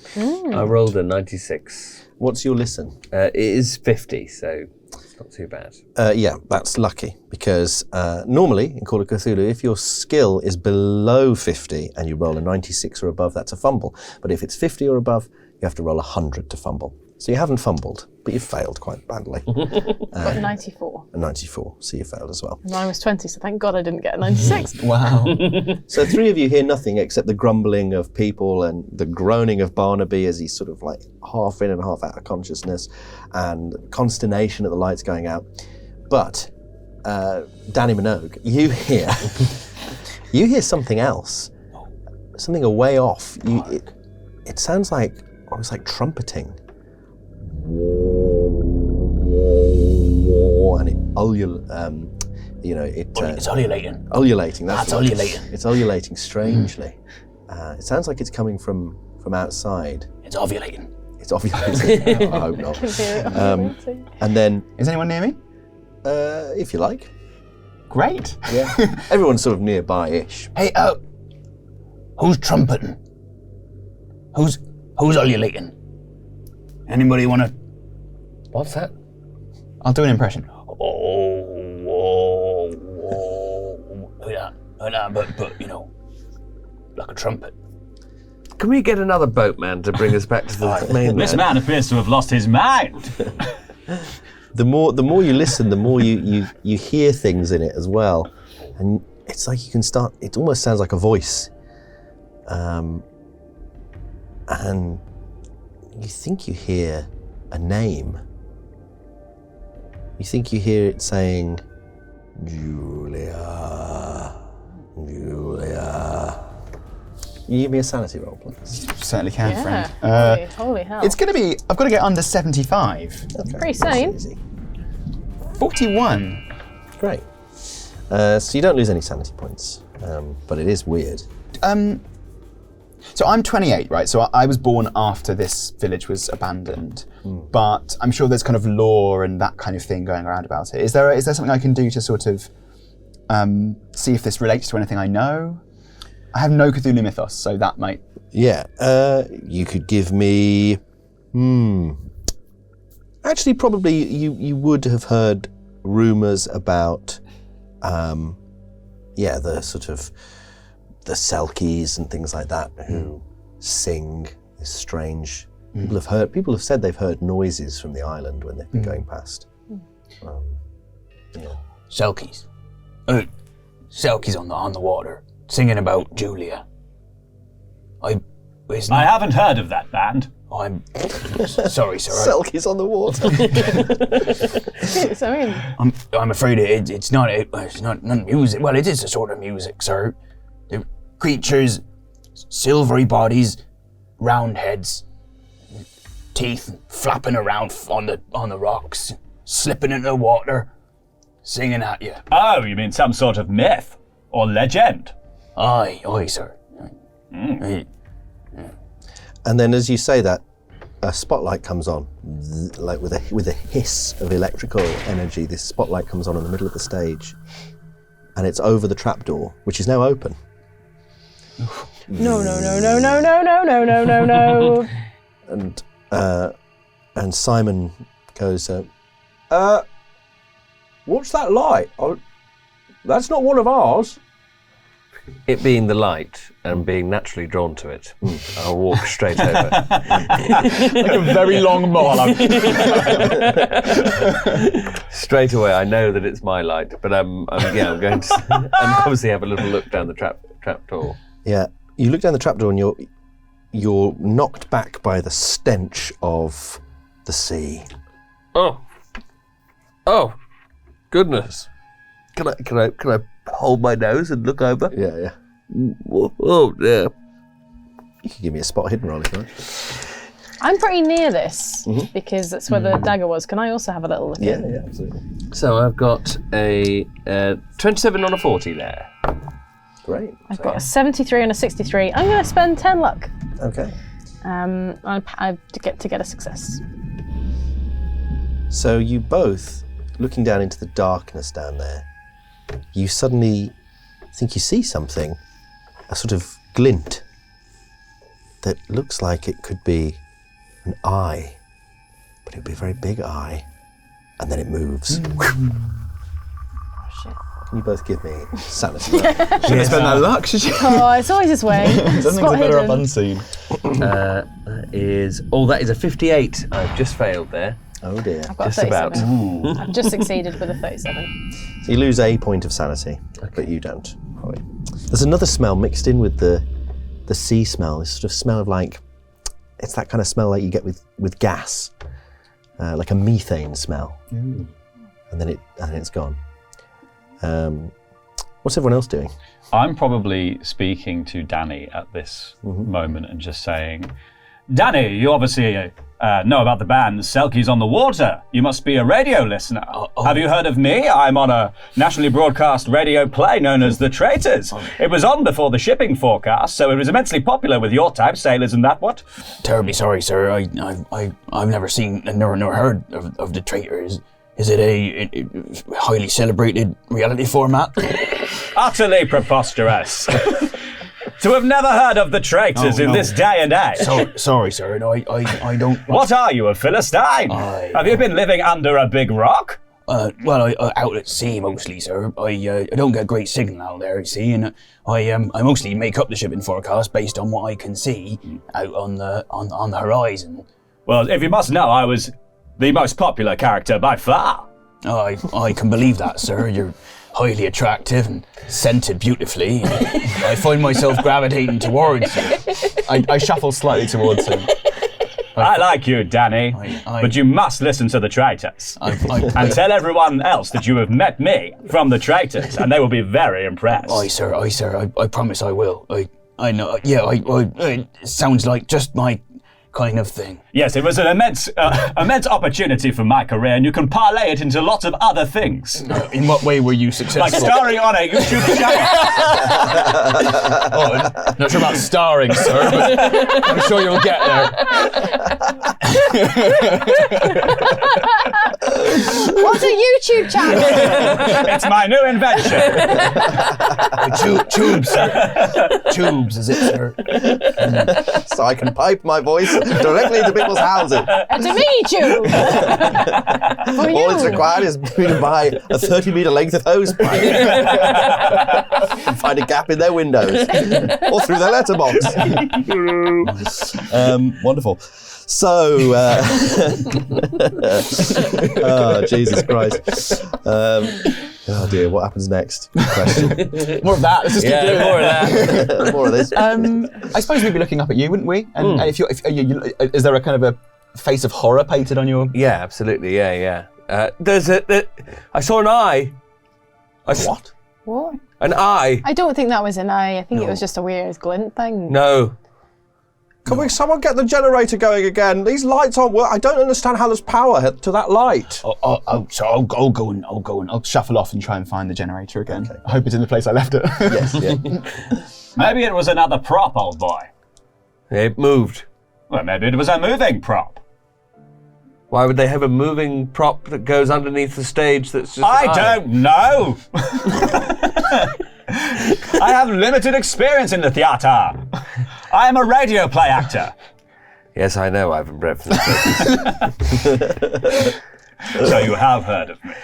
I rolled a 96. What's your listen? It is 50, so it's not too bad. Yeah, that's lucky, because normally in Call of Cthulhu, if your skill is below 50 and you roll a 96 or above, that's a fumble. But if it's 50 or above, you have to roll 100 to fumble. So you haven't fumbled, but you failed quite badly. Got 94. A 94, so you failed as well. Mine was 20, so thank God I didn't get a 96. Wow. So 3 of you hear nothing except the grumbling of people and the groaning of Barnaby as he's sort of like half in and half out of consciousness, and consternation at the lights going out. But Danny Minogue, you hear something else, something a way off. It sounds like almost like trumpeting. And It's ululating. Ululating. That's ululating. It's ululating strangely. It sounds like it's coming from outside. It's ovulating. It's ovulating. I hope not. I can hear it ovulating. And then, Is anyone near me? if you like, Great. yeah, everyone's sort of nearby-ish. Hey, who's trumpeting? Who's ululating? Anybody want to? What's that? I'll do an impression. But like a trumpet. Can we get another boatman to bring us back to the mainland? This man appears to have lost his mind. The more you listen, the more you hear things in it as well, and it's like you can start. It almost sounds like a voice, and you think you hear a name. You think you hear it saying, Julia. You give me a sanity roll, please. Certainly can, Yeah. friend. Holy hell. It's going to be, I've got to get under 75. That's pretty sane. Easy. 41. Great. So you don't lose any sanity points, but it is weird. So I'm 28, right? So I was born after this village was abandoned, but I'm sure there's kind of lore and that kind of thing going around about it. Is there something I can do to sort of see if this relates to anything I know? I have no Cthulhu mythos, so that might... Yeah, you could give me... Actually, probably you would have heard rumours about, the sort of the Selkies and things like that who sing this strange... People have said they've heard noises from the island when they've been going past. Selkies. Selkies on the water, singing about Julia. I haven't heard of that band. I'm sorry, sir. Selkies on the water. I'm afraid it's not music. Well, it is a sort of music, sir. The creatures, silvery bodies, round heads, teeth flapping around on the rocks, slipping into the water, singing at you. Oh, you mean some sort of myth or legend? Aye, sir. And then as you say that, a spotlight comes on, like with a hiss of electrical energy. This spotlight comes on in the middle of the stage, and it's over the trapdoor, which is now open. No. And Simon goes, what's that light? Oh, that's not one of ours. it being the light and being naturally drawn to it, I'll walk straight over. Like a very long monologue. Straight away, I know that it's my light, but I'm going to obviously have a little look down the trap door. Yeah, you look down the trapdoor and you're knocked back by the stench of the sea. Oh, goodness! Can I hold my nose and look over? Yeah. Oh dear. You can give me a spot hidden roll if you want. I'm pretty near this because that's where the dagger was. Can I also have a little look? Yeah, absolutely. So I've got a 27 on a 40 there. Great. I've got a 73 and a 63. I'm going to spend 10 luck. Okay. I get a success. So you both, looking down into the darkness down there, you suddenly think you see something, a sort of glint that looks like it could be an eye, but it would be a very big eye, and then it moves. Can you both give me sanity? Shouldn't have spent that luck, should you? Oh, it's always his way. Something's better up unseen. That is a 58. I've just failed there. Oh dear. I've got Just a about. 37. I've just succeeded with a 37. So you lose a point of sanity, but you don't. Right. There's another smell mixed in with the sea smell. This sort of smell of it's that kind of smell like you get with gas, like a methane smell. And then it's gone. What's everyone else doing? I'm probably speaking to Danny at this moment and just saying, Danny, you obviously know about the band Selkies on the Water. You must be a radio listener. Have you heard of me? I'm on a nationally broadcast radio play known as The Traitors. It was on before the shipping forecast, so it was immensely popular with your type sailors and that what? Terribly sorry, sir. I've never seen and never heard of The Traitors. Is it a highly celebrated reality format? Utterly preposterous. To have never heard of The Traitors in this day and age. Sorry, sir. No, I don't... What are you, a Philistine? Have you been living under a big rock? Well, out at sea mostly, sir. I don't get great signal out there, you see, and I mostly make up the shipping forecast based on what I can see out on the horizon. Well, if you must know, I was the most popular character by far. I can believe that, sir. You're highly attractive and scented beautifully. I find myself gravitating towards you. I shuffle slightly towards him. I like you, Danny, but you must listen to The Traitors. And tell everyone else that you have met me from The Traitors, and they will be very impressed. Aye, sir. I promise I will. I know. Yeah, it sounds like just my kind of thing. Yes, it was an immense opportunity for my career, and you can parlay it into lots of other things. In what way were you successful? Like starring on a YouTube channel. Not sure about starring, sir, but I'm sure you'll get there. What's a YouTube channel? It's my new invention. Tubes, sir. Tubes, is it, sir? So I can pipe my voice directly into people's houses. And to meet you. All it's required is me to buy a 30-metre length of hose pipe and find a gap in their windows or through their letterbox. Wonderful. So, oh, Jesus Christ. Oh dear, what happens next? Good question. More of that. Let's just keep doing more of that. More of this. I suppose we'd be looking up at you, wouldn't we? And if is there a kind of a face of horror painted on your? Yeah, absolutely. Yeah. I saw an eye. What? What? An eye. I don't think that was an eye. I think it was just a weird glint thing. No. Can someone get the generator going again? These lights aren't working. I don't understand how there's power to that light. So I'll go and I'll shuffle off and try and find the generator again. Okay. I hope it's in the place I left it. Yes, yeah. Maybe it was another prop, old boy. It moved. Well, maybe it was a moving prop. Why would they have a moving prop that goes underneath the stage that's just I don't know. I have limited experience in the theatre. I am a radio play actor. Yes, I know, Ivan Brett from the So you have heard of me.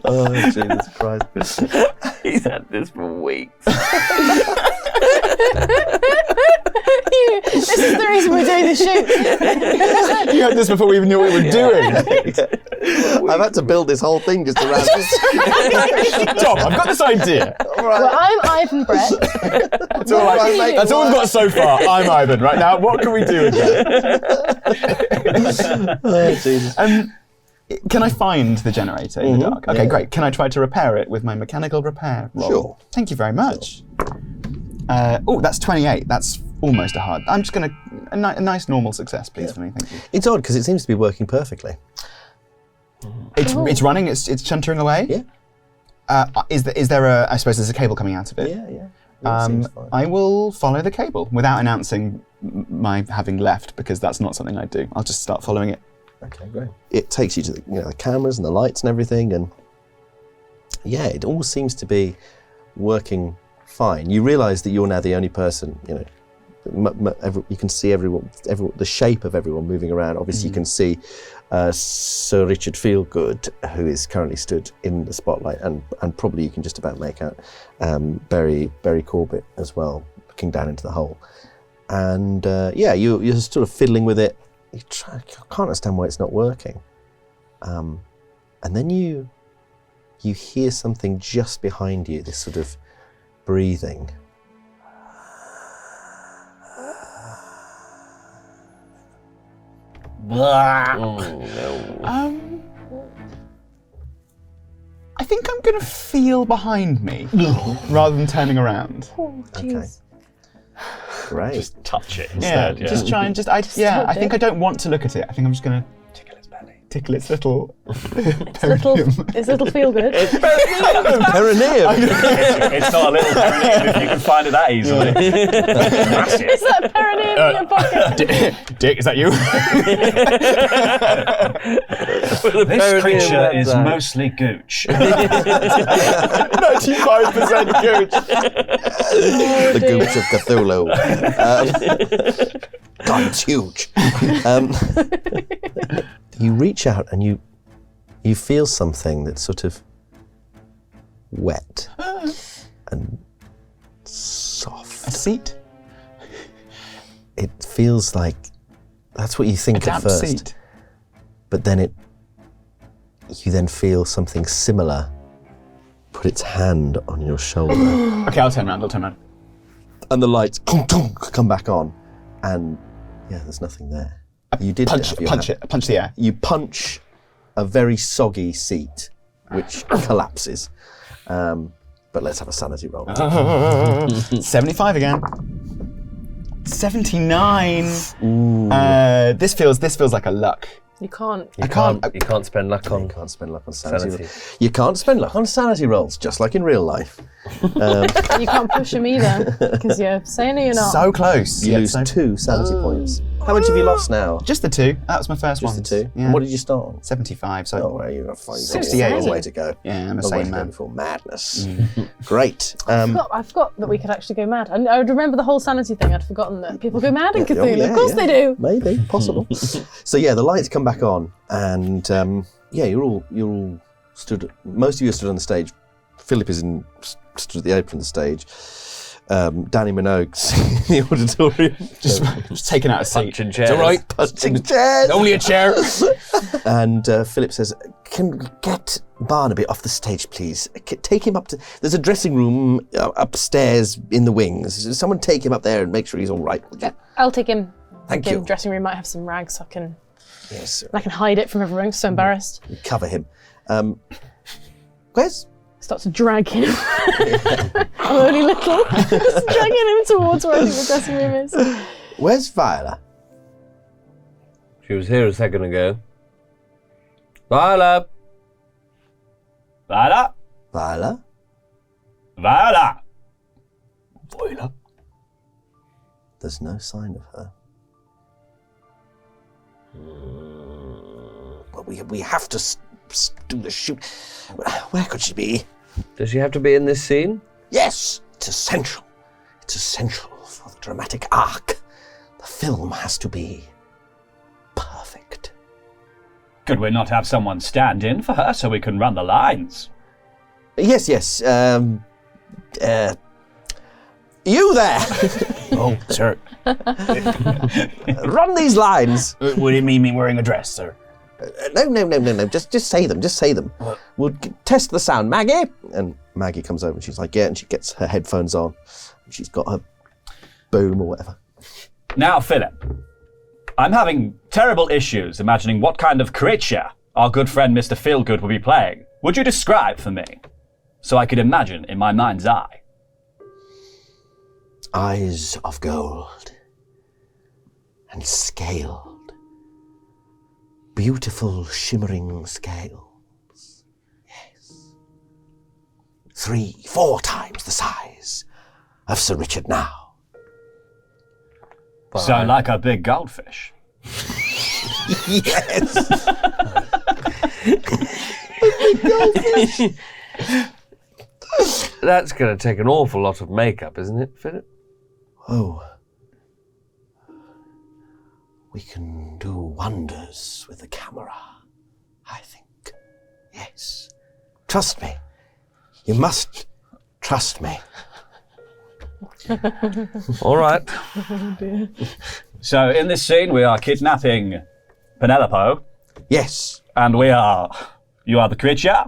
Oh, Jesus Christ. He's had this for weeks. This is the reason we're doing the shoot. You heard this before we even knew what we were doing. I've had to build this whole thing just around this. Tom, I've got this idea. Well, I'm Ivan Brett. That's all we've got so far. I'm Ivan. Right now, what can we do with that? Oh, Jesus. Can I find the generator in the dark? Okay, great. Can I try to repair it with my mechanical repair roll? Sure. Thank you very much. That's 28. That's almost a hard. I'm just going to... A nice normal success, please, for me. Thank you. It's odd because it seems to be working perfectly. It's running. It's chuntering away. Yeah. Is there a? I suppose there's a cable coming out of it. Yeah. It seems fine. I will follow the cable without announcing my having left because that's not something I do. I'll just start following it. Okay, great. It takes you to the cameras and the lights and everything, and yeah, it all seems to be working fine. You realise that you're now the only person. You can see everyone, the shape of everyone moving around. Obviously, you can see Sir Richard Feelgood, who is currently stood in the spotlight, and probably you can just about make out Barry Corbett as well, looking down into the hole. And you're sort of fiddling with it. I can't understand why it's not working. And then you hear something just behind you, this sort of breathing. I think I'm going to feel behind me rather than turning around. Oh, jeez. Great. Just touch it instead. Yeah. Just try and I think I don't want to look at it. I think I'm just going to tickle its little It's little feel good. Perineum. It's not a little perineum if you can find it that easily. Massive. Is that perineum in your pocket? Dick, is that you? This creature is mostly gooch. 95% gooch. The gooch of Cthulhu. God, it's huge. You reach out and you feel something that's sort of wet and soft. A seat? It feels like that's what you think at first. Seat. But then you then feel something similar put its hand on your shoulder. Okay, I'll turn around. And the lights come back on, and there's nothing there. You did punch the air. You punch a very soggy seat, which collapses. But let's have a sanity roll. 75 again. 79. Ooh. This feels like a luck. You can't. You can't spend luck on. You can't spend luck on sanity. You can't spend luck on sanity rolls, just like in real life. You can't push them either because you're saying you're not. So close. You lose 2 sanity points. How much have you lost now? Just the 2. That was my first one. Just the 2. Yeah. And what did you start on? 75. So. Oh, well, you've got 68. A long way to go. Yeah, I'm a long way sane to go man. before madness. Great. I forgot that we could actually go mad. I would remember the whole sanity thing. I'd forgotten that people go mad in Cthulhu. Of course they do. Maybe, possible. So the lights come back on, and you're all stood. Most of you are stood on the stage. Philip is stood at the apron of the stage. Danny Minogue's in the auditorium. Just taking out a seat. Punching chairs. It's all right. Punching chairs. Only a chair. And Philip says, "Can we get Barnaby off the stage, please? Take him up to... There's a dressing room upstairs in the wings. Someone take him up there and make sure he's all right, would you?" Yeah, I'll take him. Thank The you. dressing room might have some rags so I can Yes. hide it from everyone. I'm so embarrassed. Cover him. Where's... Start to drag him. I'm only little. Just dragging him towards where I think the dressing room is. Where's Viola? She was here a second ago. Viola! Viola? Viola? Viola! Viola? There's no sign of her. But we have to do the shoot. Where could she be? Does she have to be in this scene? Yes, it's essential. It's essential for the dramatic arc. The film has to be perfect. Could we not have someone stand in for her so we can run the lines? Yes. You there! Oh, sir. Run these lines! Would it mean me wearing a dress, sir? No. Just say them. We'll test the sound. Maggie? And Maggie comes over and she's like, yeah, and she gets her headphones on. She's got her boom or whatever. Now, Philip, I'm having terrible issues imagining what kind of creature our good friend Mr. Feelgood will be playing. Would you describe for me, so I could imagine in my mind's eye? Eyes of gold and scaled. Beautiful shimmering scales. Yes. 3-4 times the size of Sir Richard now. So like a big goldfish. Yes. That's going to take an awful lot of makeup, isn't it, Philip? Oh. We can do wonders with the camera, I think. Yes. Trust me. You must trust me. All right. So in this scene, we are kidnapping Penelope, Yes. and you are the creature,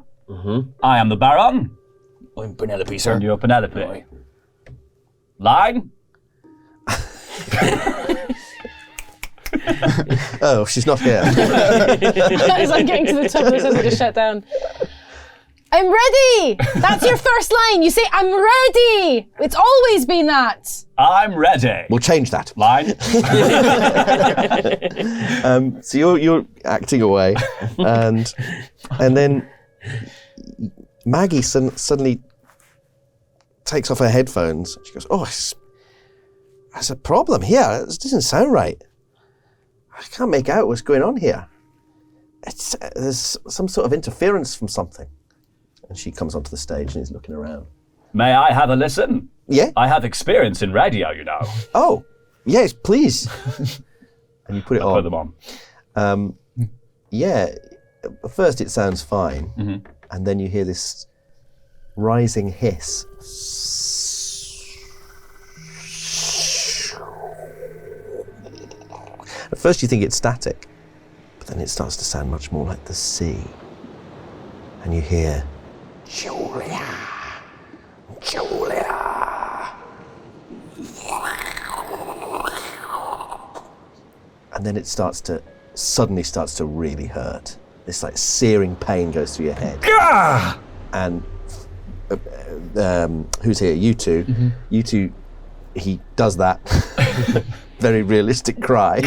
I am the Baron, I'm Penelope, sir. and you're Penelope. Line? Oh, she's not here. As I'm getting to the top of this, I just shut down. I'm ready! That's your first line. You say, I'm ready! It's always been that. I'm ready. We'll change that. Line? So you're acting away, and then Maggie suddenly takes off her headphones. She goes, "Oh, there's a problem here. This doesn't sound right. I can't make out what's going on here. There's some sort of interference from something." And she comes onto the stage and is looking around. May I have a listen? Yeah? I have experience in radio, you know. Oh, yes, please. And you put it on. Put them on. Yeah, at first it sounds fine, and then you hear this rising hiss. At first you think it's static, but then it starts to sound much more like the sea. And you hear, Julia. And then it suddenly starts to really hurt. This like searing pain goes through your head. Gah! And who's here? You two. You two, he does that very realistic cry.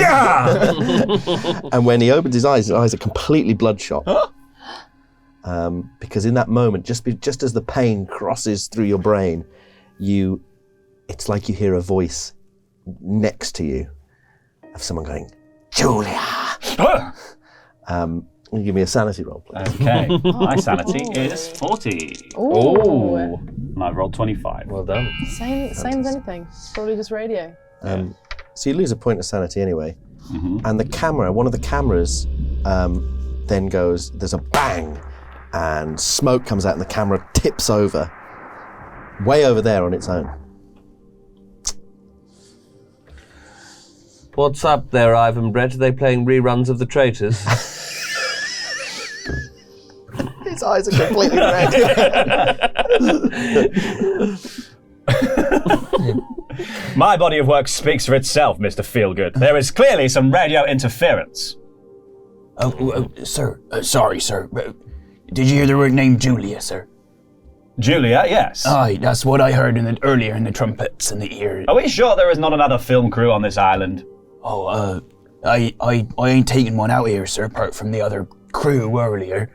And when he opens his eyes are completely bloodshot. Because in that moment, just as the pain crosses through your brain, it's like you hear a voice next to you of someone going, Julia! Give me a sanity roll, please. Okay, my sanity is 40. Ooh. And I've rolled 25. Well done. Same as anything. Probably just radio. So you lose a point of sanity anyway. And one of the cameras then goes, there's a bang, and smoke comes out and the camera tips over, way over there on its own. What's up there, Ivan Brett? Are they playing reruns of the Traitors? His eyes are completely red. My body of work speaks for itself, Mr. Feelgood. There is clearly some radio interference. Sir, sorry, sir. Did you hear the word name Julia, sir? Julia, yes. Aye, that's what I heard earlier in the trumpets in the ear. Are we sure there is not another film crew on this island? Oh, I ain't taking one out here, sir, apart from the other crew earlier.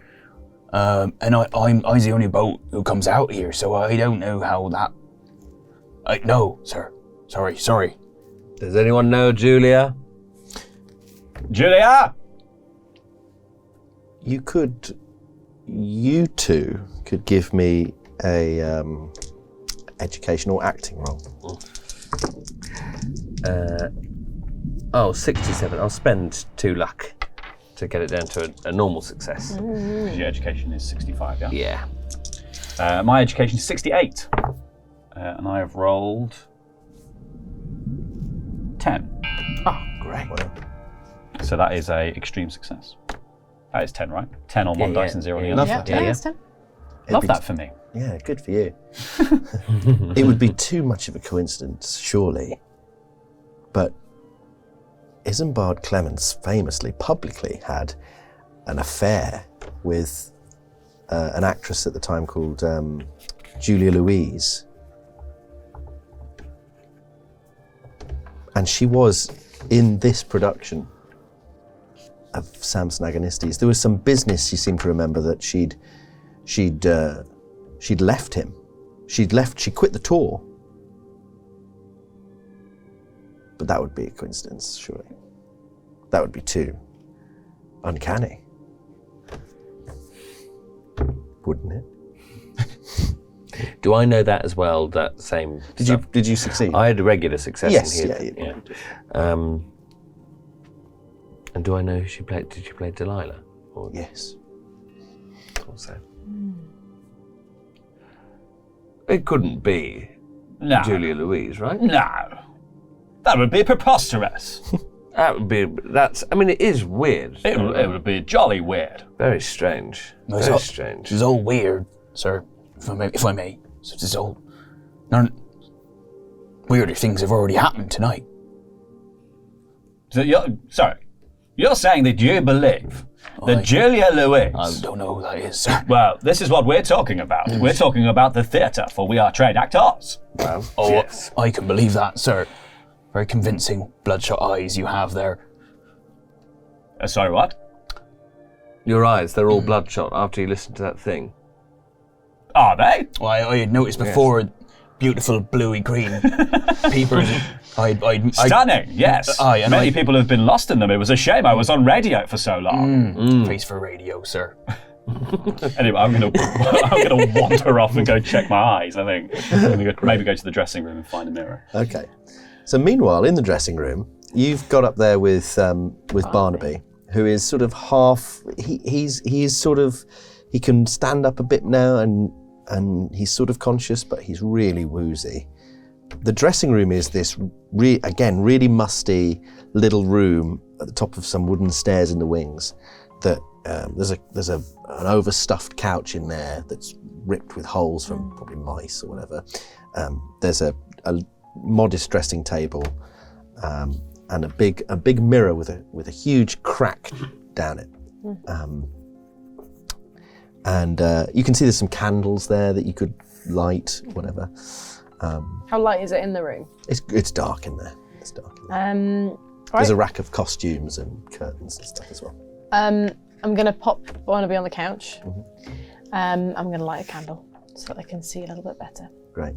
And I'm the only boat who comes out here, so I don't know how that... No, sir. Sorry. Does anyone know Julia? Julia? You two could give me a educational acting roll. Oh, 67. I'll spend 2 luck to get it down to a normal success. Because your education is 65, yeah? Yeah. My education is 68. And I have rolled 10. Oh, great. So that is a extreme success. That is 10, right? 10 on one dice and 0 on the Love other. that. Yeah, it's 10. Love that for me. Yeah, good for you. It would be too much of a coincidence, surely. But Isambard Clements famously, publicly had an affair with an actress at the time called Julia Louise. And she was in this production of Samson Agonistes. There was some business, you seem to remember, that she'd left him. She quit the tour. But that would be a coincidence, surely. That would be too uncanny. Wouldn't it? Do I know that as well? That same. Did you succeed? I had a regular success. Yes, in here. yeah. And do I know who she played? Did she play Delilah? Or Yes. also? It couldn't be No. Julia Louise, right? No. That would be preposterous. That would be. That's. I mean, it is weird. It would be jolly weird. Very strange. It's Very all- strange. It's all weird, sir, if I may. So it's all... None... Weirder things have already happened tonight. So you're saying that you believe that Julia Louise... I don't know who that is, sir. Well, this is what we're talking about. We're talking about the theatre, for we are trained actors. Well, Oh, yes. I can believe that, sir. Very convincing bloodshot eyes you have there. Sorry, what? Your eyes, they're all bloodshot after you listen to that thing. Are they? Well, I had noticed before beautiful bluey green peepers. Stunning, yes. Many people have been lost in them. It was a shame I was on radio for so long. Face for radio, sir. Anyway, I'm gonna wander off and go check my eyes, I think. Maybe go to the dressing room and find a mirror. Okay. So meanwhile, in the dressing room, you've got up there with Barnaby, who is sort of half. He can stand up a bit now, and he's sort of conscious, but he's really woozy. The dressing room is this really musty little room at the top of some wooden stairs in the wings. That there's an overstuffed couch in there that's ripped with holes from probably mice or whatever. There's a modest dressing table and a big mirror with a huge crack down it. And you can see there's some candles there that you could light, whatever. How light is it in the room? It's dark in there. There's a rack of costumes and curtains and stuff as well. I'm going to pop Barnaby on the couch. I'm going to light a candle so that I can see a little bit better. Great.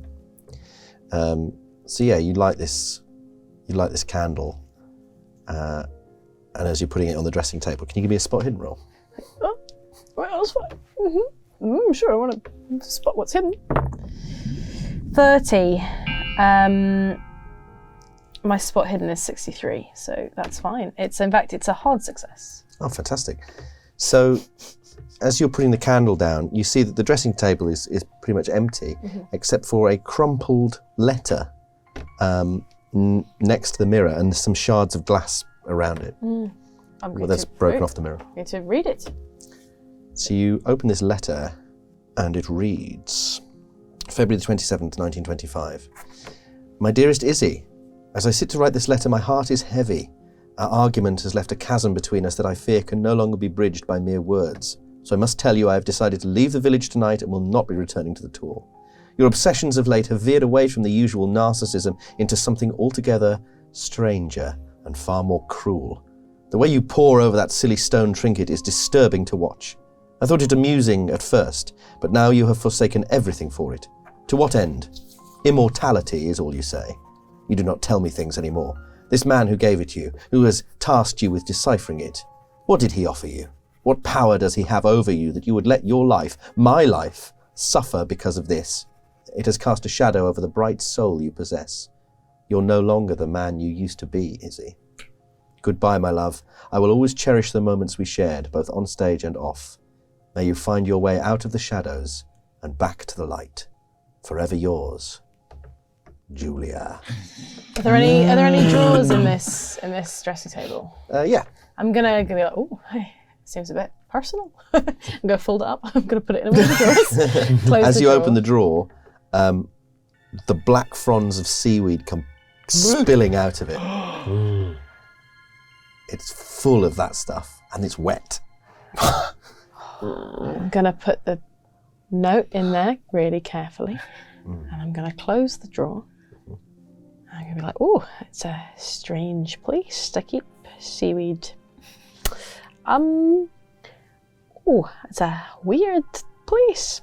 So yeah, you light this candle, and as you're putting it on the dressing table, can you give me a spot hidden roll? Oh, right, that's fine. Sure, I want to spot what's hidden. 30. My spot hidden is 63, so that's fine. In fact, it's a hard success. Oh, fantastic. So as you're putting the candle down, you see that the dressing table is pretty much empty, except for a crumpled letter next to the mirror, and there's some shards of glass around it. That's broken off the mirror. I'm going to read it. So you open this letter, and it reads, February the 27th, 1925. My dearest Izzy, as I sit to write this letter, my heart is heavy. Our argument has left a chasm between us that I fear can no longer be bridged by mere words. So I must tell you I have decided to leave the village tonight and will not be returning to the tour. Your obsessions of late have veered away from the usual narcissism into something altogether stranger and far more cruel. The way you pore over that silly stone trinket is disturbing to watch. I thought it amusing at first, but now you have forsaken everything for it. To what end? Immortality is all you say. You do not tell me things anymore. This man who gave it you, who has tasked you with deciphering it, what did he offer you? What power does he have over you that you would let your life, my life, suffer because of this? It has cast a shadow over the bright soul you possess. You're no longer the man you used to be, Izzy. Goodbye, my love. I will always cherish the moments we shared, both on stage and off. May you find your way out of the shadows and back to the light. Forever yours, Julia. Are there any drawers in this dressing table? Yeah. I'm gonna be like, oh, hey, seems a bit personal. I'm gonna fold it up. I'm gonna put it in one of the drawers. Close As the you drawer. open the drawer, the black fronds of seaweed come spilling out of it. It's full of that stuff, and it's wet. I'm gonna put the note in there really carefully, and I'm gonna close the drawer. I'm gonna be like, oh, it's a strange place to keep seaweed. Oh, it's a weird place.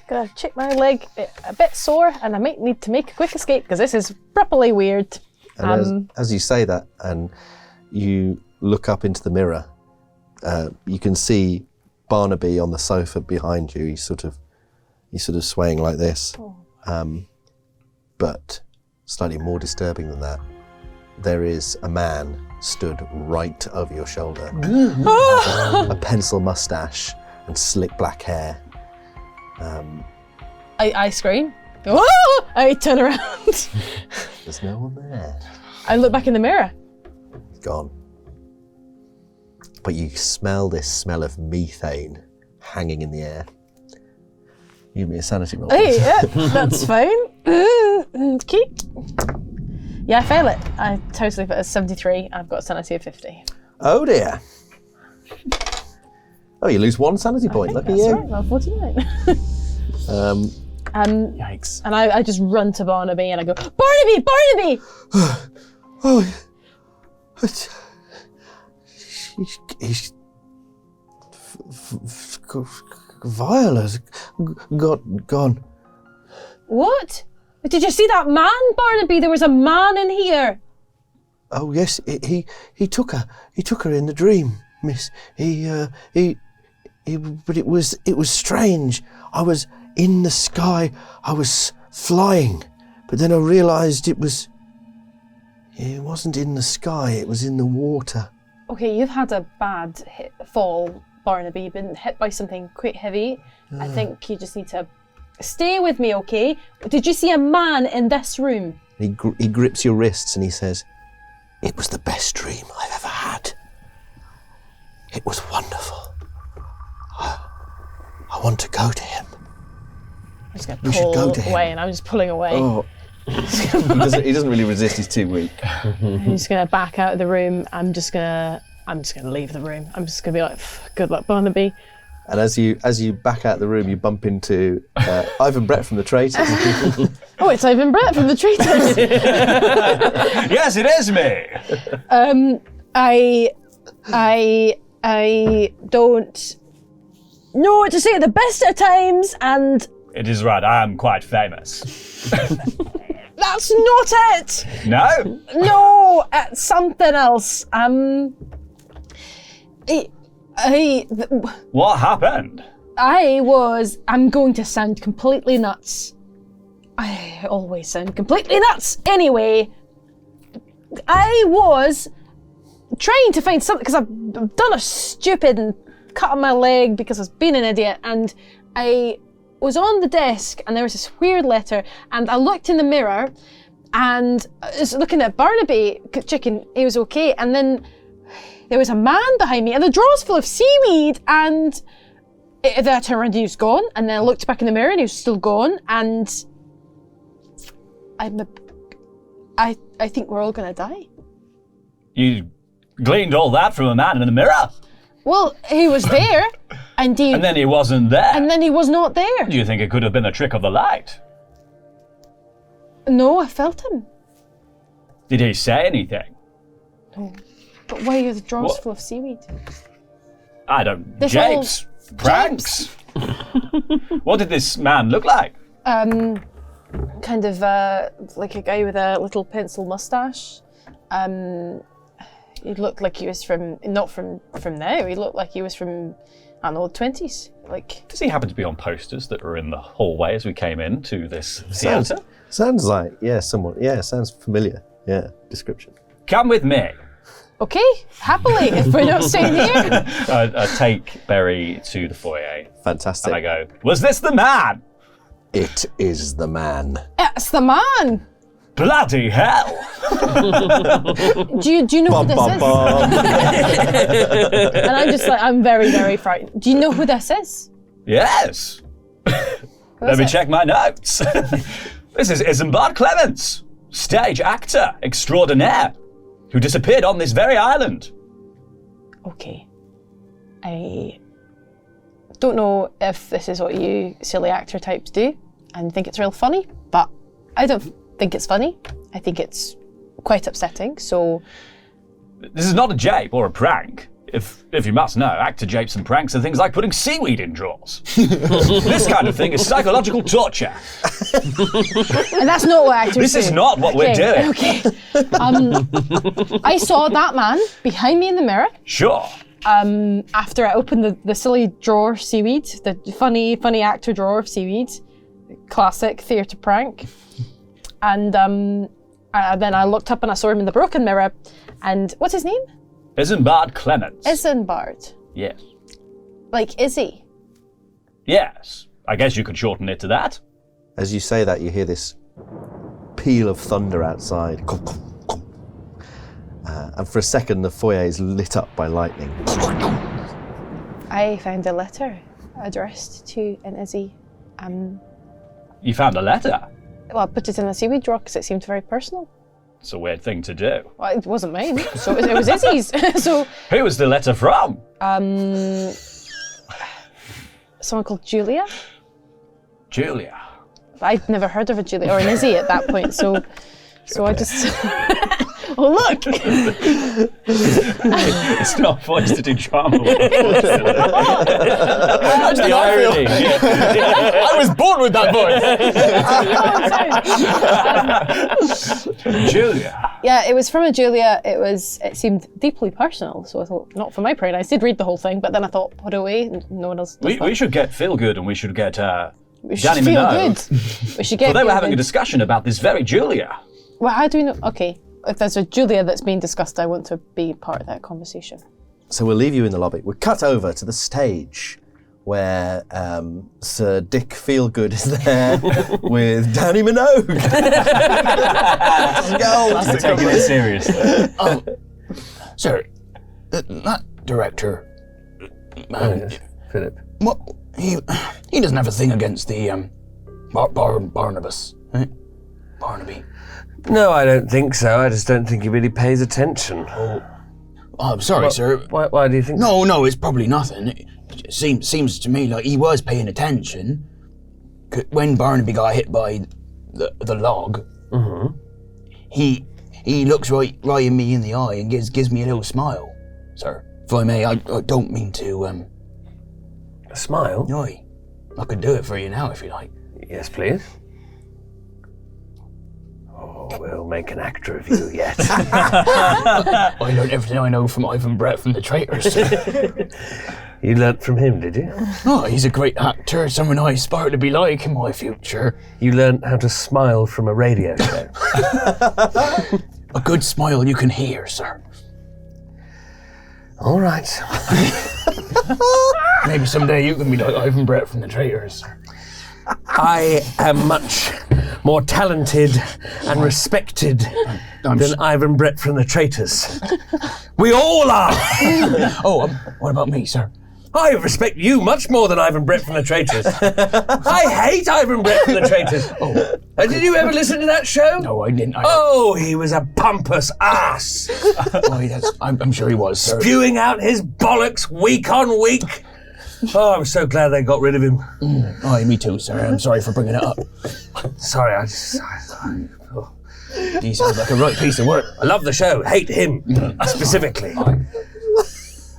Gonna check my leg, a bit sore, and I might need to make a quick escape because this is properly weird. And as you say that, and you look up into the mirror, you can see Barnaby on the sofa behind you. He's sort of swaying like this. But slightly more disturbing than that, there is a man stood right over your shoulder. A pencil mustache and slick black hair. I scream. Oh! I turn around. There's no one there. I look back in the mirror. He's gone. But you smell this smell of methane hanging in the air. Give me a sanity roll. Hey, yeah, that's fine. Okay. Yeah, I fail it. I totally fail. It's 73. I've got a sanity of 50. Oh dear. Oh, you lose one sanity point. Lucky That's you. right. Well, 49. Yikes. And I just run to Barnaby and I go, Barnaby! Oh, he's Viola's gone. What? Did you see that man, Barnaby? There was a man in here. Oh yes, he took her in the dream, miss. But it was strange. I was in the sky. I was flying, but then I realised it wasn't in the sky. It was in the water. Okay, you've had a bad fall, Barnaby. You've been hit by something quite heavy. I think you just need to stay with me, okay? Did you see a man in this room? He grips your wrists and he says, "It was the best dream I've ever had. It was wonderful. I want to go to him." I'm just going We to should pull go to him. away, and I'm just pulling away. Oh. He doesn't really resist. He's too weak. I'm just going to back out of the room. I'm just going to leave the room. I'm just going to be like, good luck, Barnaby. And as you back out the room, you bump into Ivan Brett from the Traitors. Oh, it's Ivan Brett from the Traitors. Yes, it is me. I don't know what to say at the best of times, and It is right, I am quite famous. that's not it. No? No, it's something else. What happened? I'm going to sound completely nuts. I always sound completely nuts. Anyway, I was trying to find something, because I've done a stupid and cut on my leg because I've been an idiot, and I was on the desk and there was this weird letter, and I looked in the mirror and I was looking at Barnaby, checking he was okay, and then there was a man behind me and the drawer's full of seaweed, and then I turned around and he was gone, and then I looked back in the mirror and he was still gone, and I think we're all gonna die. You gleaned all that from a man in the mirror? Well, he was there, and then he wasn't there? And then he was not there. Do you think it could have been a trick of the light? No, I felt him. Did he say anything? No. But why are the drawers What? full of seaweed? I don't... This Japes? whole- Pranks? What did this man look like? Kind of like a guy with a little pencil mustache. He looked like he was not from now. He looked like he was from, I don't know, 20s. Like, Does he happen to be on posters that were in the hallway as we came into this theatre? Sounds like, somewhat. Yeah, sounds familiar. Yeah, description. Come with me. okay, happily, if we're not staying here. I take Berry to the foyer. Fantastic. And I go, was this the man? It is the man. It's the man. Bloody hell! Do you know who this is? And I'm just like, I'm very, very frightened. Do you know who this is? Yes. Let me check my notes. This is Isambard Clements, stage actor extraordinaire, who disappeared on this very island. Okay. I don't know if this is what you silly actor types do and think it's real funny, but I don't think it's funny. I think it's quite upsetting, so... This is not a jape or a prank. If you must know, actor japes and pranks are things like putting seaweed in drawers. This kind of thing is psychological torture. And that's not what actors do. This is not what we're doing. Okay. I saw that man behind me in the mirror. Sure. After I opened the silly drawer of seaweed, the funny actor drawer of seaweed, classic theatre prank. And then I looked up and I saw him in the broken mirror. And what's his name? Isambard Clements. Isambard. Yes. Like Izzy. Yes. I guess you could shorten it to that. As you say that, you hear this peal of thunder outside. And for a second, the foyer is lit up by lightning. I found a letter addressed to an Izzy. You found a letter? Well, I put it in the seaweed drawer because it seemed very personal. It's a weird thing to do. Well, it wasn't mine, so it was Izzy's. So, Who was the letter from? someone called Julia. Julia. I'd never heard of a Julia or an Izzy at that point, so I just. Oh look! It's not voice to do drama with. That's the irony. I was born with that voice. Julia. Yeah, it was from a Julia. It seemed deeply personal, so I thought, not for my pride. I did read the whole thing, but then I thought, put it away. No one else. We should get Feel Good and we should get We should Danny feel Minogue. good. We should get. Well, they were feel having a good. discussion about this very Julia. Well, how do we know? Okay, if there's a Julia that's being discussed, I want to be part of that conversation. So we'll leave you in the lobby. We'll cut over to the stage where Sir Dick Feelgood is there with Danny Minogue. Let's go. I'm taking it seriously. Sir, that director, Philip. what, he doesn't have a thing against the Barnabas, right? Barnaby. No, I don't think so. I just don't think he really pays attention. Oh, I'm sorry, sir. Why do you think? No, it's probably nothing. It seems to me like he was paying attention. When Barnaby got hit by the log, he looks right in me in the eye and gives me a little smile, sir. If I may, I don't mean to. A smile? Aye, I could do it for you now if you like. Yes, please. Oh, we'll make an actor of you yet. I learned everything I know from Ivan Brett from the Traitors. You learnt from him, did you? Oh, he's a great actor, someone I aspire to be like in my future. You learnt how to smile from a radio show. A good smile you can hear, sir. All right. Maybe someday you can be like Ivan Brett from the Traitors. I am much more talented and respected than Ivan Brett from the Traitors. We all are! What about me, sir? I respect you much more than Ivan Brett from the Traitors. I hate Ivan Brett from the Traitors. Did you ever listen to that show? No, I didn't. He was a pompous ass. I'm sure he was, sir. Spewing out his bollocks week on week. Oh, I'm so glad they got rid of him. Me too, sir. I'm sorry for bringing it up. Sorry, He sounds like a right piece of work. I love the show. Hate him specifically.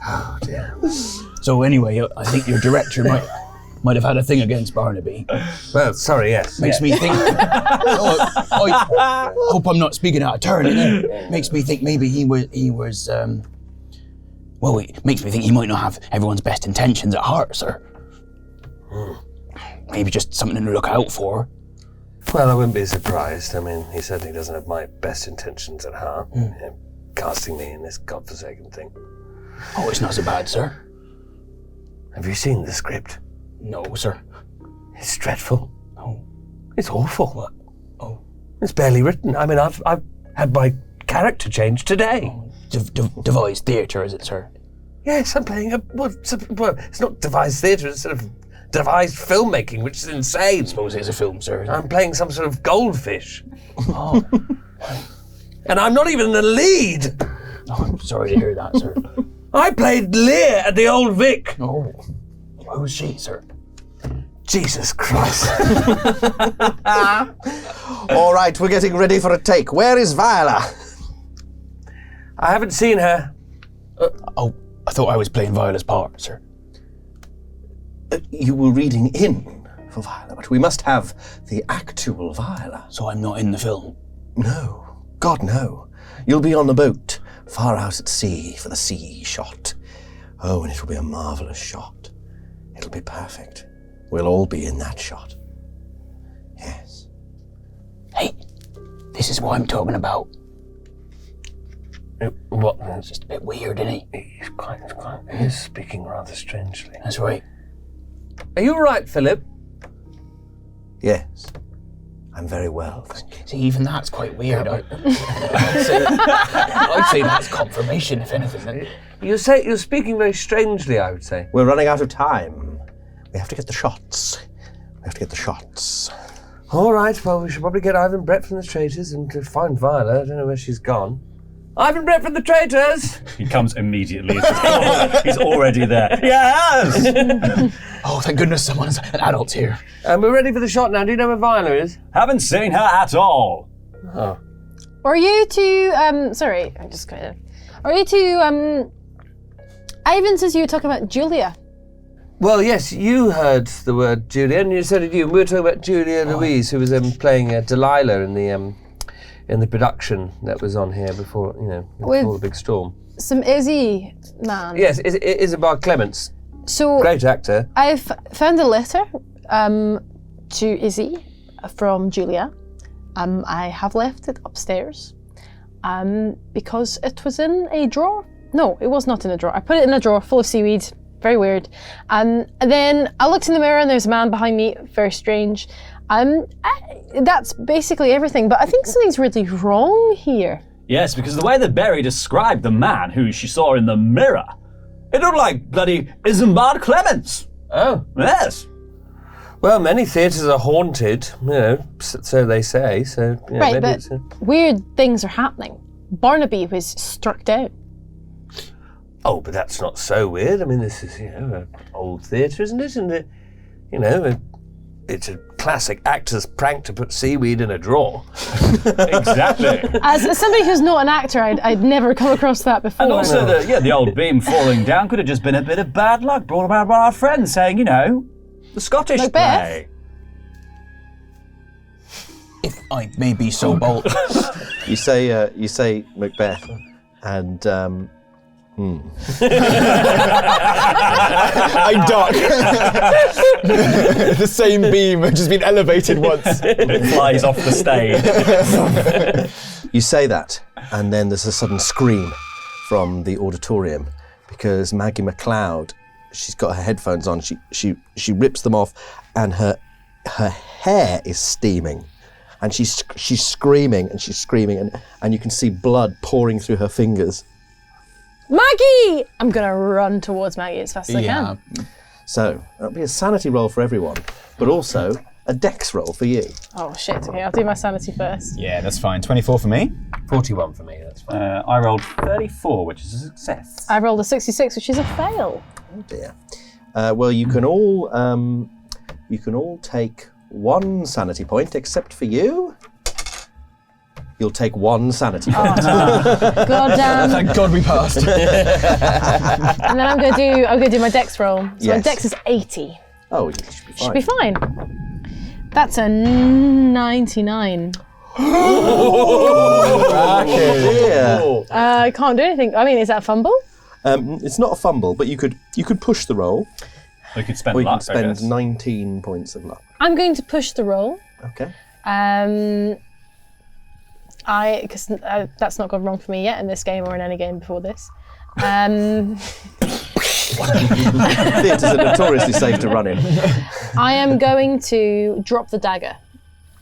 Oh dear. So anyway, I think your director might have had a thing against Barnaby. Well, sorry, yes. Makes me think. I hope I'm not speaking out of turn. It makes me think maybe he was Well, it makes me think he might not have everyone's best intentions at heart, sir. Maybe just something to look out for. Well, I wouldn't be surprised. I mean, he certainly doesn't have my best intentions at heart. You know, casting me in this godforsaken thing. Oh, it's not so bad, sir. Have you seen the script? No, sir. It's dreadful. Oh. It's awful. What? Oh. It's barely written. I mean, I've had my character changed today. Oh. Devised theatre, is it, sir? Yes, I'm playing it's not devised theatre, it's sort of devised filmmaking, which is insane. I suppose it is a film, sir. I'm playing some sort of goldfish. Oh. And I'm not even the lead. Oh, I'm sorry to hear that, sir. I played Lear at the Old Vic. Oh. Who's she, sir? Jesus Christ. All right, we're getting ready for a take. Where is Viola? I haven't seen her. I thought I was playing Viola's part, sir. You were reading in for Viola, but we must have the actual Viola. So I'm not in the film? No. God, no. You'll be on the boat, far out at sea, for the sea shot. Oh, and it'll be a marvellous shot. It'll be perfect. We'll all be in that shot. Yes. Hey, this is what I'm talking about. What? It's just a bit weird, isn't he? He is speaking rather strangely. That's right. Are you all right, Philip? Yes. I'm very well, thank you. See, even that's quite weird. I'd say that's confirmation, if anything. You're speaking very strangely, I would say. We're running out of time. We have to get the shots. All right, well, we should probably get Ivan Brett from the Traitors and to find Viola. I don't know where she's gone. Ivan Brett from the Traitors! He comes immediately. He's already there. Yes! Oh, thank goodness someone's an adult here. And we're ready for the shot now. Do you know where Viola is? Haven't seen her at all. Oh. Are you two, sorry, I'm just kind of. Are you two, Ivan says you were talking about Julia. Well, yes, you heard the word Julia, and so did you. We were talking about Julia Louise, who was playing Delilah in the production that was on here before the big storm. Some Izzy man. Yes, Isabel Clements. So great actor. I've found a letter to Izzy from Julia. I have left it upstairs because it was in a drawer. No, it was not in a drawer. I put it in a drawer full of seaweed. Very weird. And then I looked in the mirror and there's a man behind me. Very strange. That's basically everything, but I think something's really wrong here. Yes, because the way that Berry described the man who she saw in the mirror, it looked like bloody Isambard Clements. Oh. Yes. Well, many theatres are haunted, so they say. So right, maybe but weird things are happening. Barnaby was struck down. Oh, but that's not so weird. I mean, this is, an old theatre, isn't it? And, it's a classic actor's prank to put seaweed in a drawer. Exactly. As somebody who's not an actor, I'd never come across that before. And also, the old beam falling down could have just been a bit of bad luck brought about by our friends saying, the Scottish Macbeth. play. If I may be so bold. You say Macbeth, and I duck. The same beam had just been elevated once. It flies off the stage. You say that, and then there's a sudden scream from the auditorium because Maggie MacLeod, she's got her headphones on. She rips them off, and her hair is steaming, and she's screaming and you can see blood pouring through her fingers. Maggie! I'm gonna run towards Maggie as fast as I can. So that'll be a sanity roll for everyone, but also a dex roll for you. Oh shit, okay, I'll do my sanity first. Yeah, that's fine. 24 for me. 41 for me, that's fine. I rolled 34, which is a success. I rolled a 66, which is a fail. Oh dear. Well, you can all take one sanity point, except for you. You'll take one sanity point. God damn. Thank God we passed. And then I'm gonna do my dex roll. So my Yes. dex is 80. Oh, you should be fine. Should be fine. That's a 99. Oh dear. I can't do anything. I mean, is that a fumble? It's not a fumble, but you could push the roll, We could spend or you luck, can I spend guess. 19 points of luck. I'm going to push the roll. Okay. Because that's not gone wrong for me yet in this game or in any game before this. Theatres are notoriously safe to run in. I am going to drop the dagger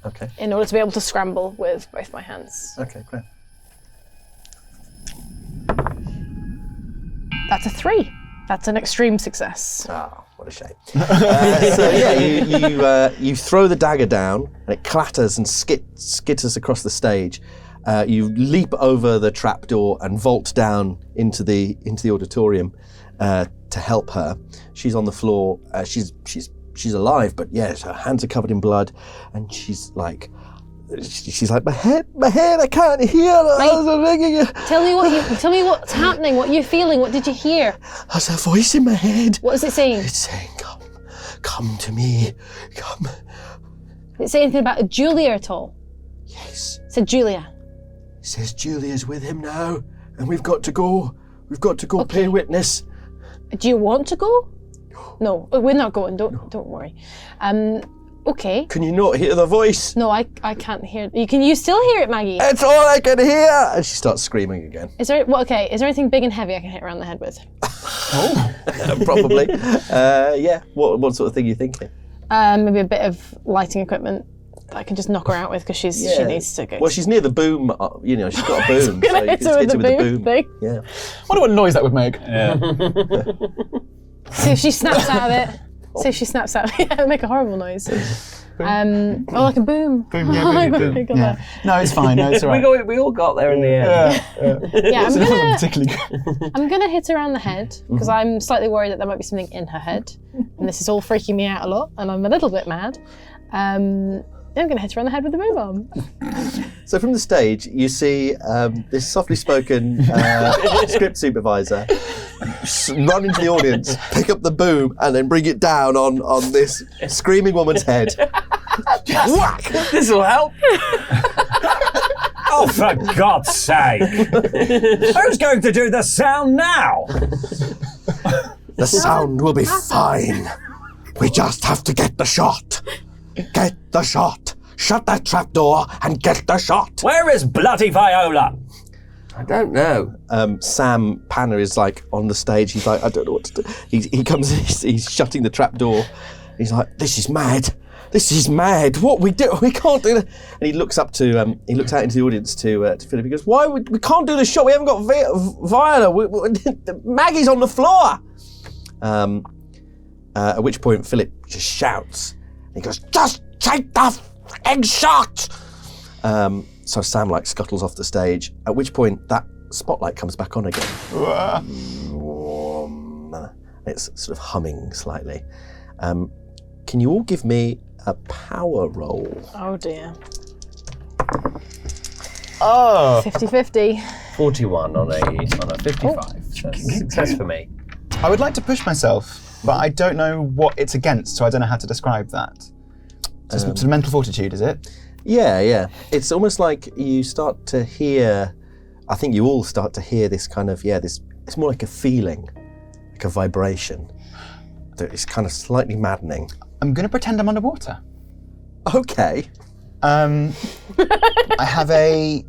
Okay. in order to be able to scramble with both my hands. Okay, great. That's a 3. That's an extreme success. Ah, what a shame. You throw the dagger down, and it clatters and skitters across the stage. You leap over the trapdoor and vault down into the auditorium to help her. She's on the floor. She's alive, but yes, her hands are covered in blood, and she's like, my head, I can't hear. Tell me what's happening. What are you feeling? What did you hear? There's a voice in my head. What is it saying? It's saying, come to me, come. Did it say anything about Julia at all? Yes. It said Julia. It says Julia's with him now, and we've got to go. We've got to go pay witness. Do you want to go? No, we're not going. Don't worry. Okay. Can you not hear the voice? No, I can't hear. Can you still hear it, Maggie? It's all I can hear! And she starts screaming again. Is there is there anything big and heavy I can hit around the head with? Probably. Yeah. What sort of thing are you thinking? Maybe a bit of lighting equipment that I can just knock her out with because she needs to go. Well, she's near the boom. She's got a boom. I'm gonna hit her with the boom thing. Yeah. I wonder what noise that would make. Yeah. See if she snaps out of it. See if she snaps out. Yeah, it'll make a horrible noise. Like a boom. Boom, yeah, boom. Yeah. No, it's fine. No, it's all right. We all got there in the end. Yeah, It wasn't particularly good. I'm gonna hit her around the head because I'm slightly worried that there might be something in her head, and this is all freaking me out a lot, and I'm a little bit mad. I'm gonna hit her on the head with the boom bomb. So from the stage, you see this softly spoken script supervisor run into the audience, pick up the boom, and then bring it down on this screaming woman's head. Whack! This will help. Oh, for God's sake! Who's going to do the sound now? The sound will be fine. We just have to get the shot. Get the shot. Shut that trapdoor and get the shot. Where is bloody Viola? I don't know. Sam Panner is like on the stage. He's like, I don't know what to do. He comes. He's shutting the trapdoor. He's like, this is mad. This is mad. What we do? We can't do that. And he looks up to. He looks out into the audience to Philip. He goes, why we can't do the shot? We haven't got Viola. Maggie's on the floor. At which point Philip just shouts. He goes, just take the f***ing shot! So Sam scuttles off the stage, at which point that spotlight comes back on again. It's sort of humming slightly. Can you all give me a power roll? Oh dear. Oh. 50-50. 41 on a 55. That's success for me. I would like to push myself, but I don't know what it's against, so I don't know how to describe that. So it's sort of mental fortitude, is it? Yeah. It's almost like you start to hear, I think you all start to hear this kind of, it's more like a feeling, like a vibration. That is kind of slightly maddening. I'm going to pretend I'm underwater. Okay. I have a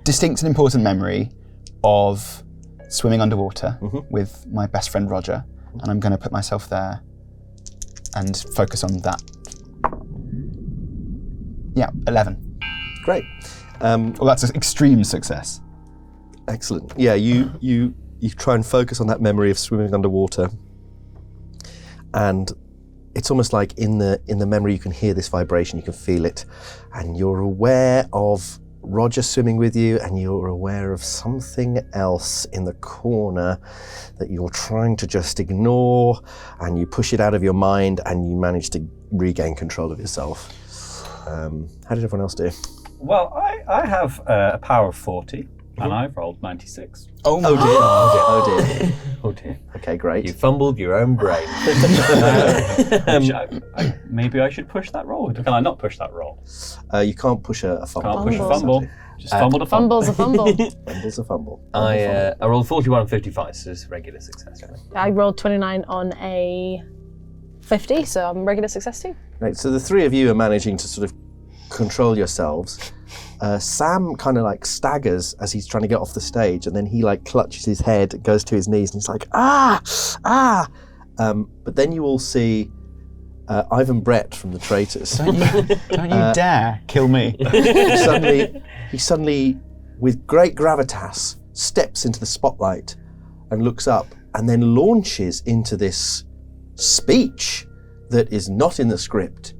distinct and important memory of swimming underwater with my best friend Roger, and I'm going to put myself there and focus on that. Yeah, 11. Great. Well, that's an extreme success. Excellent. Yeah, you try and focus on that memory of swimming underwater, and it's almost like in the memory you can hear this vibration, you can feel it, and you're aware of Roger swimming with you, and you're aware of something else in the corner that you're trying to just ignore, and you push it out of your mind, and you manage to regain control of yourself. How did everyone else do? Well, I have a power of 40, and I've rolled 96. Oh dear. Oh dear. Okay, great. You fumbled your own brain. Maybe I should push that roll. Can I not push that roll? You can't push a fumble. Can't push a fumble. Just fumbled a fumble. Fumble's a fumble. Fumble's a fumble. I rolled 41 and 55, so it's a regular success. I rolled 29 on a 50, so I'm regular success too. Right, so the three of you are managing to sort of control yourselves. Sam kind of like staggers as he's trying to get off the stage, and then he like clutches his head, goes to his knees, and he's like, ah. But then you all see Ivan Brett from the Traitors. Don't you dare kill me. He suddenly, with great gravitas, steps into the spotlight and looks up, and then launches into this speech that is not in the script,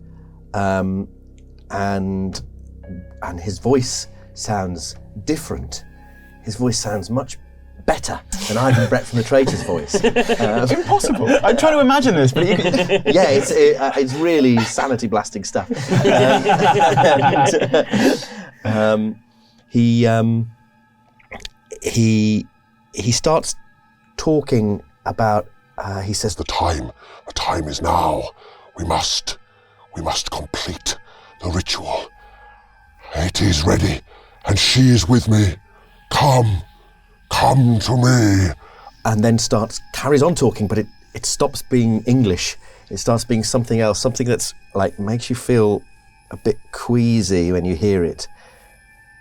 and his voice sounds different. His voice sounds much better than Ivan Brett from the Traitors' voice. Impossible. I'm trying to imagine this, but you can... Yeah, it's really sanity blasting stuff. He starts talking about. He says, The time is now. We must complete the ritual. It is ready, and she is with me. Come to me. And then carries on talking, but it stops being English. It starts being something else, something that's like makes you feel a bit queasy when you hear it.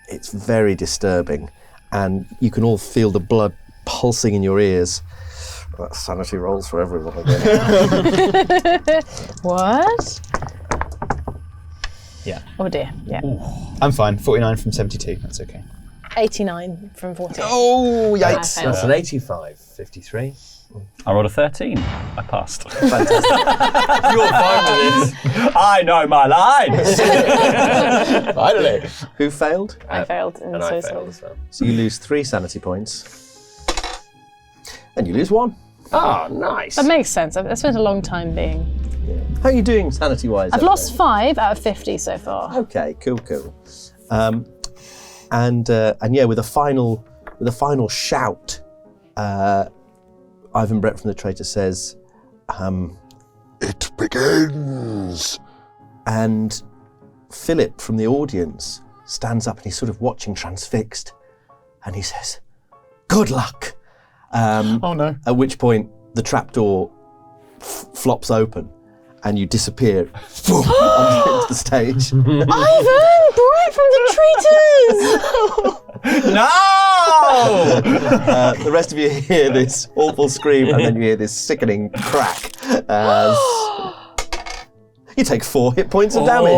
It's very disturbing, and you can all feel the blood pulsing in your ears. That sanity rolls for everyone again. What? Yeah. Oh dear, yeah. I'm fine. 49 from 72. That's okay. 89 from 40. Oh, yikes. I failed. That's an 85, 53. I rolled a 13. I passed. Fantastic. You're fine with this. I know my lines. Finally. Who failed? I failed, and And so I sorry. failed as well. So you lose 3 sanity points. And you lose 1. Oh, nice. That makes sense. I've spent a long time being... How are you doing sanity-wise? I've lost 5 out of 50 so far. Okay, cool. And yeah, with a final shout, Ivan Brett from the Traitor says, It begins. and Philip from the audience stands up and he's sort of watching transfixed, and he says, "Good luck." Oh no. At which point the trapdoor flops open, and you disappear onto the stage. Ivan! Brett from the Traitors! No! The rest of you hear this awful scream, and then you hear this sickening crack as you take 4 hit points of damage.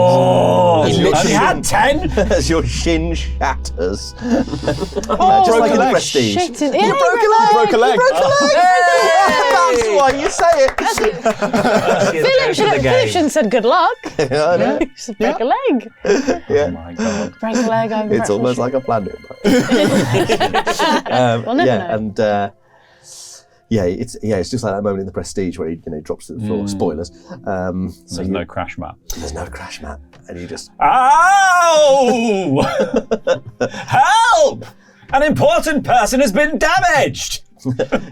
As your I had 10. as your shin shatters. Just broke like a in the leg. Prestige. Shit in- You yeah, broke a leg! broke a leg. You broke a leg! That's why you say it! Philip shouldn't have said good luck. I know. You should break a leg. Oh my god. Break a leg over It's almost like a plan. We'll never know. And it's just like that moment in the Prestige where he drops to the floor. Spoilers. There's no crash map. There's no crash mat, and you just Ow! Help! An important person has been damaged!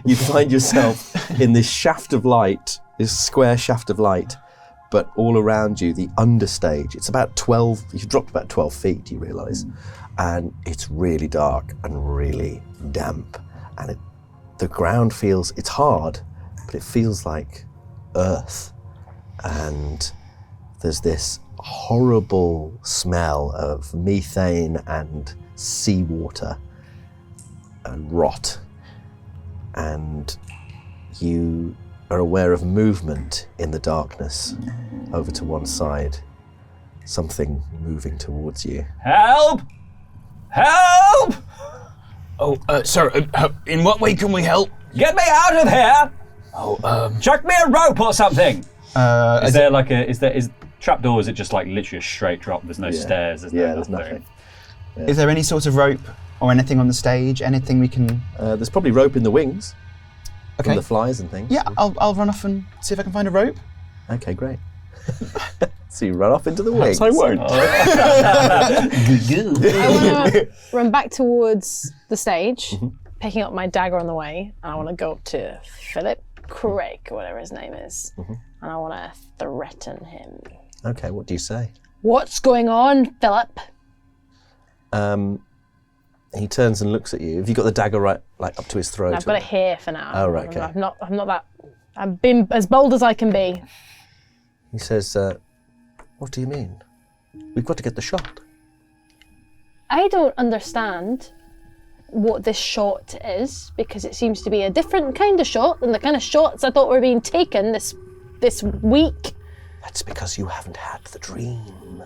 you find yourself in this shaft of light, this square shaft of light, but all around you, the understage. It's about 12. You've dropped about 12 feet. You realise, and it's really dark and really damp, and the ground it's hard, but it feels like earth, and there's this horrible smell of methane and seawater and rot, and you are aware of movement in the darkness over to one side, something moving towards you. Help! Help! Oh, sir, in what way can we help? Get me out of here! Oh, Chuck me a rope or something! Is Is there like is trapdoor? Is it just like literally a straight drop? There's no stairs. There's nothing. Is there any sort of rope or anything on the stage? Anything we can... There's probably rope in the wings Okay. from the flies and things. Yeah, I'll run off and see if I can find a rope. Okay, great. So you run off into the wings. Perhaps I won't. I want to run back towards the stage, picking up my dagger on the way, and I want to go up to Philip Craig, whatever his name is, and I want to threaten him. Okay, what do you say? What's going on, Philip? He turns and looks at you. Have you got the dagger right, like up to his throat? I've got it here for now. Oh, right, okay. I'm not that. I've been as bold as I can be. He says, what do you mean? We've got to get the shot. I don't understand what this shot is, because it seems to be a different kind of shot than the kind of shots I thought were being taken this week. That's because you haven't had the dream.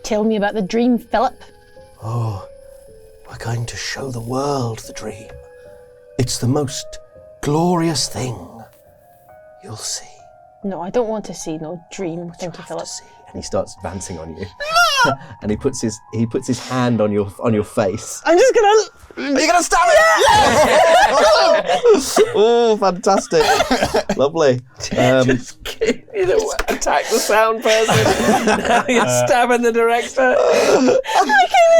Tell me about the dream, Philip. Oh, we're going to show the world the dream. It's the most glorious thing. You'll see. No, I don't want to see no dream. Thank you, Philip. And he starts advancing on you. And he puts his hand on your face. I'm just gonna. Are you gonna stab it? Oh, fantastic! Lovely. You know, attack the sound person. Now you're stabbing the director.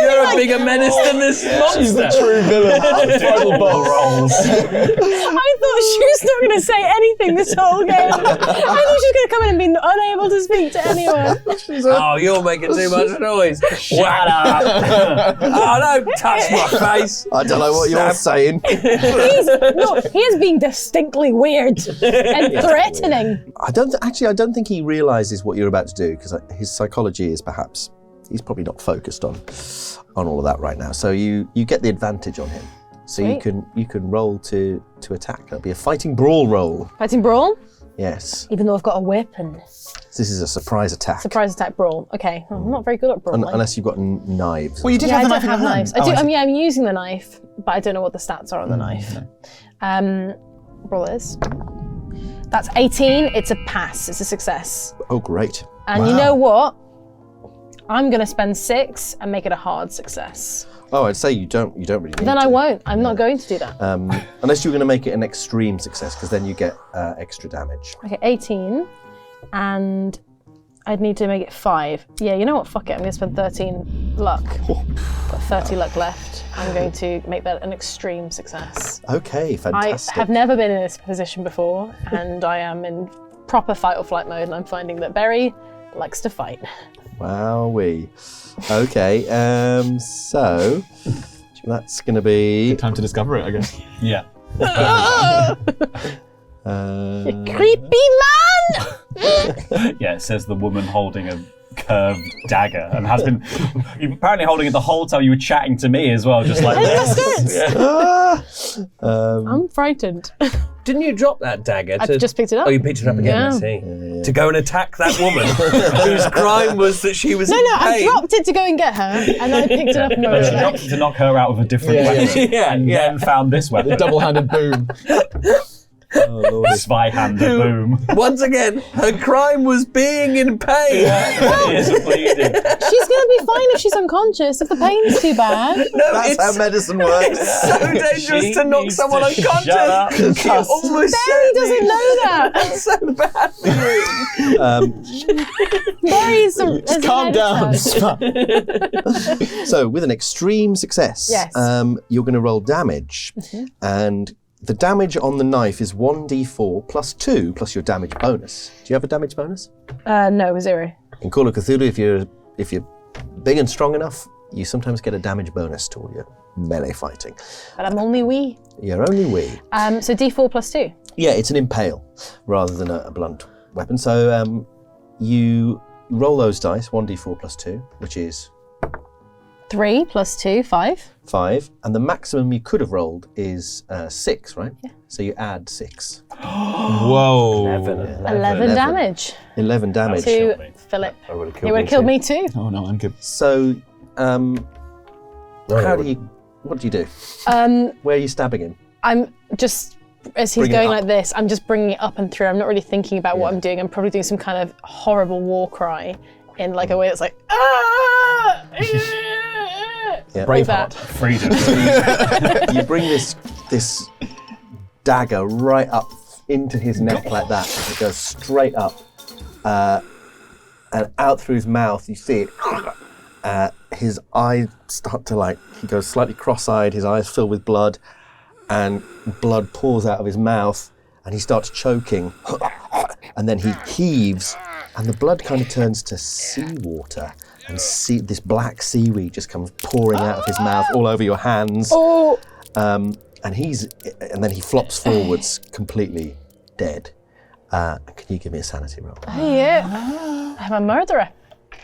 You're a bigger menace than this monster. She's the true villain. Total ball rolls. I thought she was not going to say anything this whole game. I thought she was going to come in and be unable to speak to anyone. Oh, you're making too much noise. Shut up. Oh, don't touch my face. I don't know what you're saying. He is being distinctly weird and threatening. I don't think he realises what you're about to do, because his psychology is perhaps, he's probably not focused on all of that right now. So you get the advantage on him. So Sweet. you can roll to attack. That'll be a fighting brawl roll. Fighting brawl? Yes. Even though I've got a weapon. This is a surprise attack. Surprise attack brawl. Okay, I'm not very good at brawling. Unless you've got knives. Well, you did Yeah, have the I knife don't in your have hand. knives. I'm using the knife, but I don't know what the stats are on the knife. Brawl is. That's 18. It's a pass. It's a success. Oh, great. And you know what? I'm going to spend 6 and make it a hard success. Oh, I'd say you don't really need Then to. I won't. I'm not going to do that. Unless you're going to make it an extreme success, because then you get extra damage. Okay, 18. And I'd need to make it 5. Yeah, you know what? Fuck it. I'm going to spend 13 luck. Got 30 luck left. I'm going to make that an extreme success. Okay, fantastic. I have never been in this position before, and I am in proper fight or flight mode, and I'm finding that Berry likes to fight. Wowee. Okay, so that's going to be... Time to discover it, I guess. Yeah. You creepy man! Yeah, it says the woman holding a curved dagger and has been apparently holding it the whole time you were chatting to me as well, just like this. I'm frightened. Didn't you drop that dagger? I've just picked it up. Oh, you picked it up again, Yeah. I see. To go and attack that woman whose crime was that she was No, in I pain. dropped it to go and get her, and I picked it up and But she went dropped it to knock her out with a different weapon, and then found this weapon. The double-handed boom. Oh, Lord. Zweihander boom. Once again, her crime was being in pain. It is bleeding. She's going to be fine if she's unconscious, if the pain's too bad. No, That's it's how medicine works. it's so dangerous She to knock needs someone to unconscious. shut up. You almost Barry doesn't know that. That's so bad for you. Barry's Just calm down. It's fine. So, with an extreme success, Yes. you're going to roll damage. And the damage on the knife is 1d4 plus 2 plus your damage bonus. Do you have a damage bonus? No, 0. In Call of Cthulhu, if you're big and strong enough, you sometimes get a damage bonus to all your melee fighting. But I'm only wee. You're only wee. So D4 plus 2. Yeah, it's an impale rather than a blunt weapon. So you roll those dice, 1d4 plus 2, which is 3 plus 2, 5. 5, and the maximum you could have rolled is 6, right? Yeah. So you add 6. Whoa. 11 damage 11 damage. to Philip. I would have He would have killed me too. Oh no, I'm good. So, what do you do? Where are you stabbing him? I'm just, as he's Bring it going up. like this, I'm just bringing it up and through. I'm not really thinking about what I'm doing. I'm probably doing some kind of horrible war cry in like a way that's like, ah! Yeah. Like that. Freedom. You bring this dagger right up into his neck like that. It goes straight up, and out through his mouth. You see it, his eyes start to he goes slightly cross-eyed, his eyes fill with blood, and blood pours out of his mouth, and he starts choking, and then he heaves, and the blood kind of turns to seawater, and this black seaweed just comes pouring out of his mouth all over your hands. Oh! And then he flops forwards, completely dead. Can you give me a sanity roll? Yeah. I'm a murderer.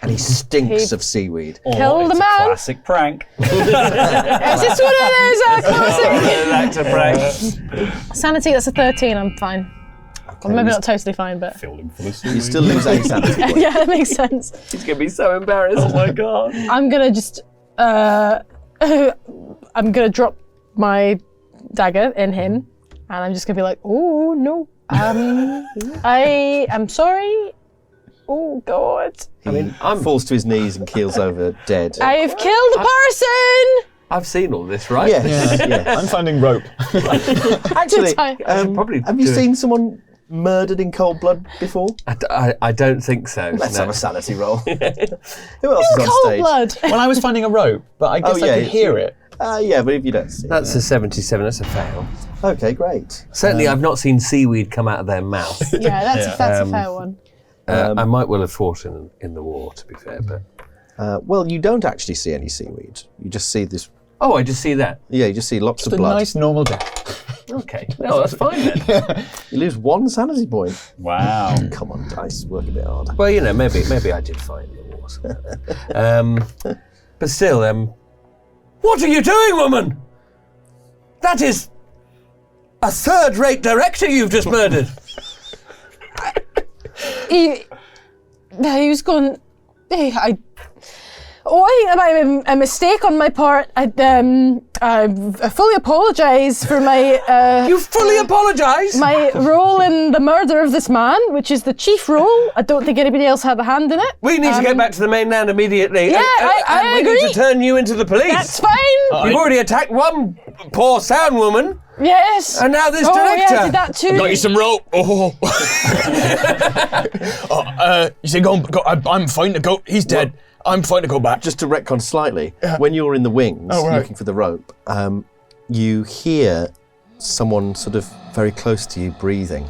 And he stinks of seaweed. Kill the man. Classic prank. Is this what it is? A classic. That's a prank. Sanity, that's a 13. I'm fine. Well, maybe not totally fine, but Filled him full of You still lose a sanity point. yeah, that makes sense. He's going to be so embarrassed. Oh my god. I'm gonna just I'm gonna drop my dagger in him, and I'm just gonna be like, oh no, I am sorry. Oh God. He falls to his knees and keels over dead. I've killed a person. I've seen all this, right? Yes, yes. I'm finding rope. Actually, probably have you do it. seen someone murdered in cold blood before? I don't think so. Let's no. have a sanity roll. Who else is on Cold stage? blood. Well, I was finding a rope, but I guess I could hear it. Yeah, but if you don't see That's a 77. That's a fail. Okay, great. Certainly, I've not seen seaweed come out of their mouth. Yeah, that's a fair one. I might well have fought in the war, to be fair, but Well, you don't actually see any seaweed. You just see this. oh, I just see that. Yeah, you just see lots Just of a blood. nice normal death. Okay, no, that's fine then. You lose 1 sanity point. Wow. Come on, dice, work a bit harder. Well, maybe I did fight in the war. So. But still, what are you doing, woman? That is a third-rate director you've just murdered. He was going. I think that might have been a mistake on my part. I fully apologise for my. You fully apologise? My role in the murder of this man, which is the chief role. I don't think anybody else had a hand in it. We need to get back to the mainland immediately. Yeah, and I we agree. need to turn you into the police. That's fine. You've already attacked one poor sound woman, Yes. and now this Oh, director. yeah, I did that too. Got you some rope. Oh. You say go. I'm fine to go. He's dead. I'm fine to go back. Just to retcon slightly, when you're in the wings looking for the rope, you hear someone sort of very close to you breathing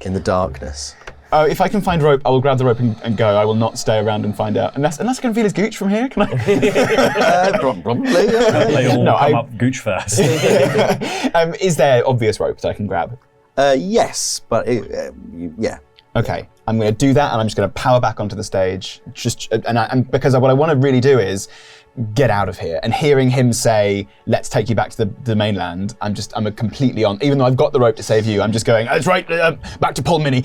in the darkness. If I can find rope, I will grab the rope and go. I will not stay around and find out. Unless I can feel his gooch from here, can I? Probably. They all No, come up gooch first. Is there obvious rope that I can grab? Yes, but yeah. Okay, I'm going to do that, and I'm just going to power back onto the stage. And because what I want to really do is get out of here. And hearing him say, "Let's take you back to the mainland," I'm completely on. Even though I've got the rope to save you, I'm just going. That's right. Back to Polmini.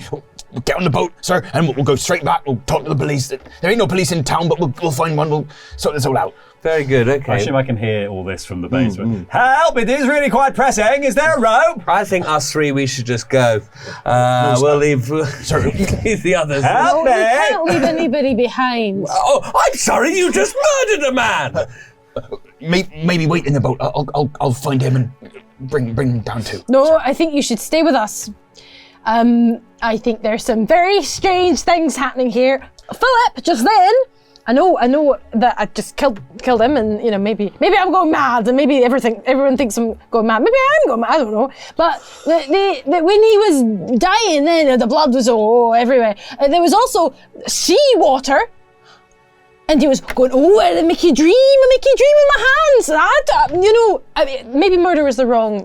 We'll get on the boat, sir, and we'll go straight back. We'll talk to the police. There ain't no police in town, but we'll find one. We'll sort this all out. Very good, okay. I assume I can hear all this from the basement. Help! It is really quite pressing. Is there a rope? I think us three, we should just go. We'll leave, leave the others. Help We me! can't leave anybody behind. Oh, I'm sorry, you just murdered a man! Maybe wait in the boat. I'll find him and bring him down too. No, I think you should stay with us. I think there's some very strange things happening here. Philip, just then, I know that I just killed him, and maybe I'm going mad, and maybe everyone thinks I'm going mad. Maybe I am going mad. I don't know. But when he was dying, then the blood was everywhere. There was also seawater, and he was going, and make you dream with my hands. Maybe murder is the wrong.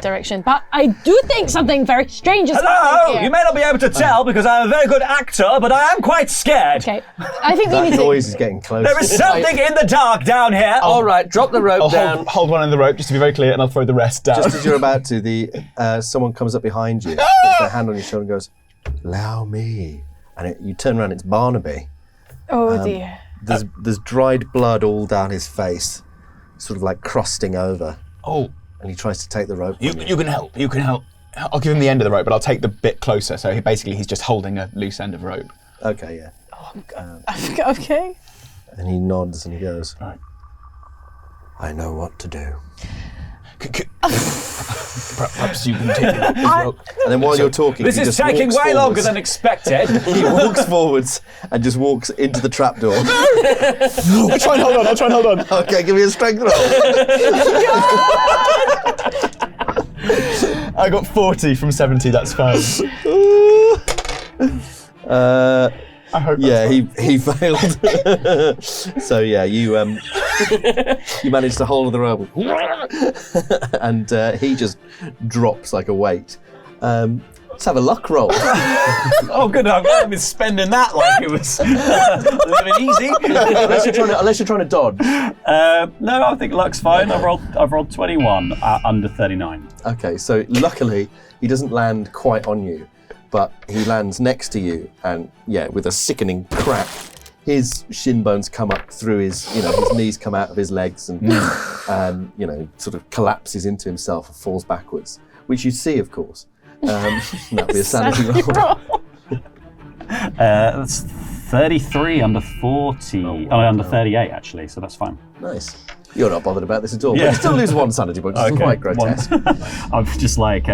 Direction. But I do think something very strange is happening Hello! here. You may not be able to tell because I'm a very good actor, but I am quite scared. Okay, I think we That need noise is getting closer. There is something in the dark down here. All right, drop the rope I'll down. hold one end of the rope just to be very clear, and I'll throw the rest down. Just as you're about to, someone comes up behind you, puts their hand on your shoulder and goes, "Allow me." And you turn around, it's Barnaby. Oh dear. There's dried blood all down his face, sort of like crusting over. Oh. And he tries to take the rope. You can help. You can help. I'll give him the end of the rope, but I'll take the bit closer. So he's just holding a loose end of rope. Okay, yeah. Okay. And he nods and he goes, Right. "I know what to do." Perhaps you can take it as well. And then while you're talking, This he is just taking walks way longer forwards. than expected. He walks forwards and just walks into the trapdoor. I'll try and hold on. Okay, give me a strength roll. I got 40 from 70, that's fine. I hope Yeah, he failed. So yeah, you you managed to hold the rope, and he just drops like a weight. Let's have a luck roll. Oh, good. I've been spending that like it was living easy. unless you're trying to dodge. No, I think luck's fine. I've rolled 21 under 39. Okay, so luckily he doesn't land quite on you, but he lands next to you, and yeah, with a sickening crack, his shin bones come up through his, his knees come out of his legs, and sort of collapses into himself and falls backwards, which you see, of course. That'd be a sanity roll. That's 33 under 40. Under 38 actually, so that's fine. Nice. You're not bothered about this at all. Yeah. But you still lose one sanity point, which is quite grotesque. I'm just like,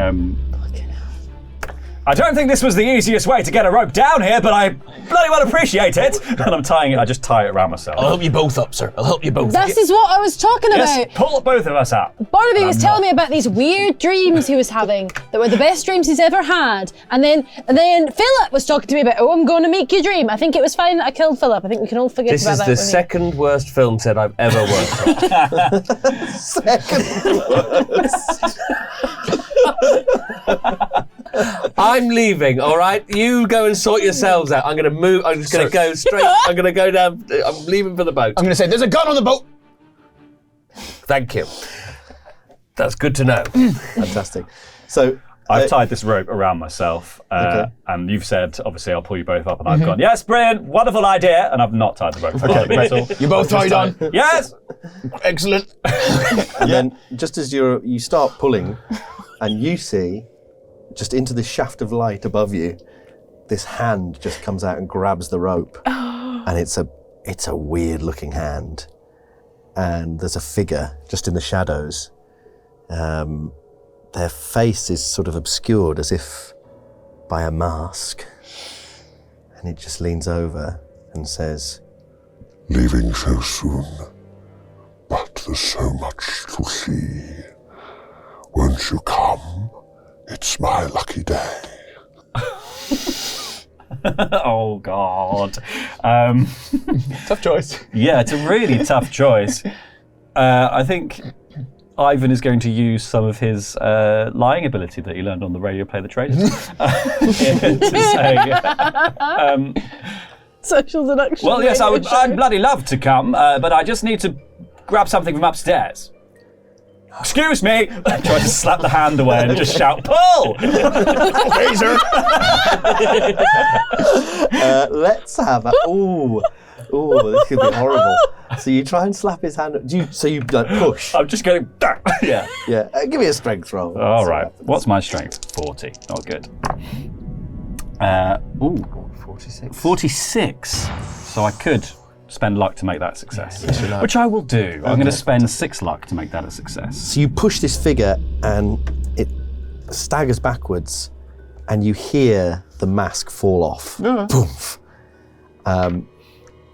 I don't think this was the easiest way to get a rope down here, but I bloody well appreciate it. and I'm tying it. I just tie it around myself. I'll help you both up, sir. I'll help you both. This is what I was talking Yes, about. pull both of us up. Barnaby was telling me about these weird dreams he was having that were the best dreams he's ever had. And then Philip was talking to me about, I'm going to make you dream. I think it was fine that I killed Philip. I think we can all forget This about is that. the second worst film set I've ever worked on. I'm leaving, all right? You go and sort yourselves out. I'm going to move. I'm just going to go straight. I'm going to go down. I'm leaving for the boat. I'm going to say, there's a gun on the boat. Thank you. That's good to know. Fantastic. So I've tied this rope around myself, Okay. and you've said, obviously, I'll pull you both up, and I've gone, yes, brilliant, wonderful idea, and I've not tied the rope. Okay, You both tied on. Yes! Excellent. And then just as you start pulling, and you see, just into this shaft of light above you, this hand just comes out and grabs the rope. And it's a weird looking hand. And there's a figure just in the shadows. Their face is sort of obscured as if by a mask. And it just leans over and says, Leaving so soon, but there's so much to see. Won't you come? It's my lucky day. Oh, God. Tough choice. Yeah, it's a really tough choice. I think Ivan is going to use some of his lying ability that he learned on the radio play The Traitors to say, Social deduction. well, yes, I'd bloody love to come, but I just need to grab something from upstairs. Excuse me! I try to slap the hand away and just shout, pull! Razor. let's have a... Ooh, this could be horrible. So you try and slap his hand... you like push? I'm just going, yeah. Yeah, give me a strength roll. All right. What's my strength? 40. Not good. 46. 46. So I could spend luck to make that a success. Which I will do. I'm going to spend 6 luck to make that a success. So you push this figure and it staggers backwards and you hear the mask fall off. Boom.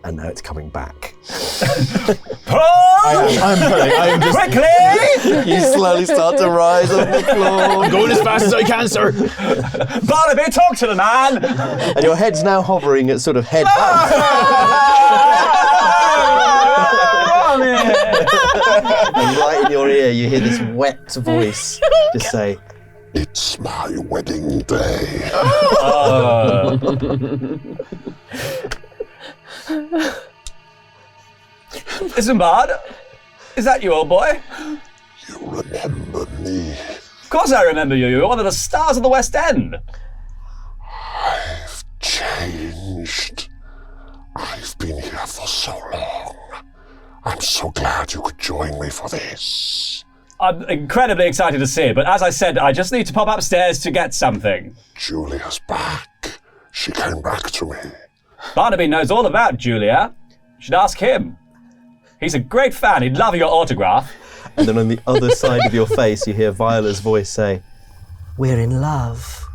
And now it's coming back. I'm pulling. I am just Quickly! You slowly start to rise on the floor. I'm going as fast as I can, sir. Barnaby, talk to the man! And your head's now hovering at sort of head up. And right in your ear you hear this wet voice just say, It's my wedding day. Isambard, is that you, old boy? You remember me. Of course I remember you. You're one of the stars of the West End. I've changed. I've been here for so long. I'm so glad you could join me for this. I'm incredibly excited to see it, but as I said, I just need to pop upstairs to get something. Julia's back. She came back to me. Barnaby knows all about Julia. You should ask him. He's a great fan. He'd love your autograph. And then on the other side of your face, you hear Viola's voice say, "We're in love."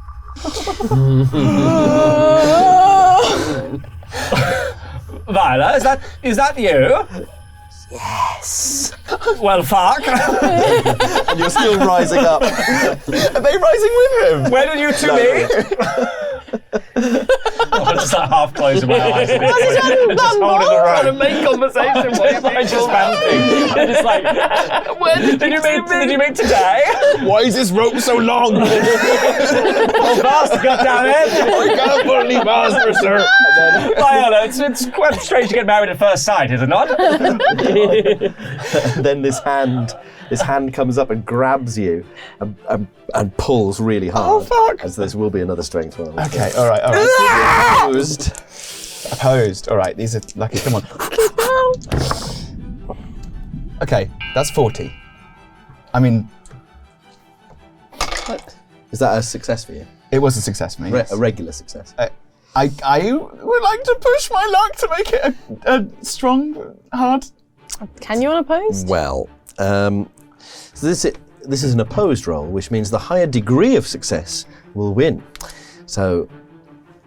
Viola, is that you? Yes. Well, fuck. And you're still rising up. Are they rising with him? Where did you two meet? I'm just like half closing my eyes. Just holding the rope. Trying to make conversation with me. Just panting. I'm just like, did you meet today? Why is this rope so long? Oh, faster, goddammit. I can't put any faster, sir. Viola, it's quite strange to get married at first sight, is it not? And then this hand comes up and grabs you and pulls really hard. Oh, fuck. As this will be another strength roll. Okay, all right. Opposed. All right, these are lucky. Come on. Okay, that's 40. I mean, Is that a success for you? it was a success for me. Yes. A regular success. I would like to push my luck to make it a strong, hard. Can you unopposed? Well, so this is an opposed roll, which means the higher degree of success will win. So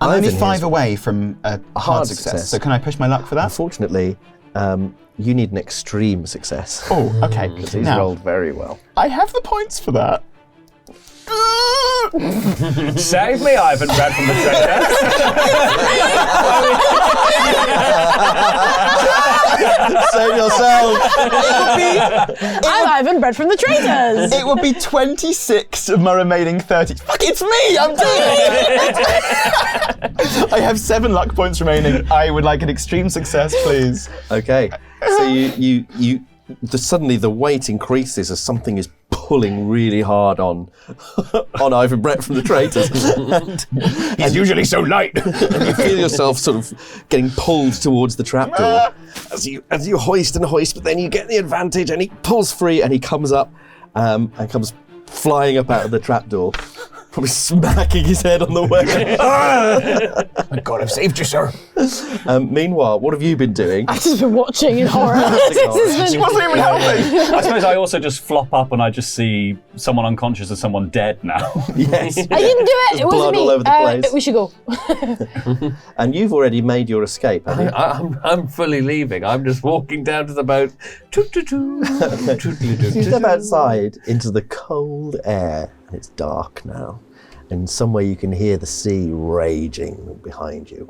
I'm Ivan only 5 here's away from a hard success. So can I push my luck for that? Unfortunately, you need an extreme success. Oh, okay. Because he's Now, rolled very well. I have the points for that. Save me, Ivan Brad from the Traitors. Save yourself. I'm Ivan, bred from the Traitors. It would be 26 of my remaining 30. Fuck, it's me! I'm doing it! I have 7 luck points remaining. I would like an extreme success, please. Okay. So suddenly the weight increases as something is pulling really hard on Ivan Brett from the Traitors. He's usually so light. And you feel yourself sort of getting pulled towards the trapdoor as you hoist and hoist, but then you get the advantage and he pulls free and he comes up and comes flying up out of the trapdoor, probably smacking his head on the way. My God, I've saved you, sir. Meanwhile, what have you been doing? I've just been watching in horror. She wasn't even helping. I suppose I also just flop up and I just see someone unconscious and someone dead now. Yes. I didn't do it. It wasn't blood me. all over the place. We should go. And you've already made your escape, haven't you? I'm fully leaving. I'm just walking down to the boat. You step outside into the cold air, and it's dark now. And somewhere you can hear the sea raging behind you.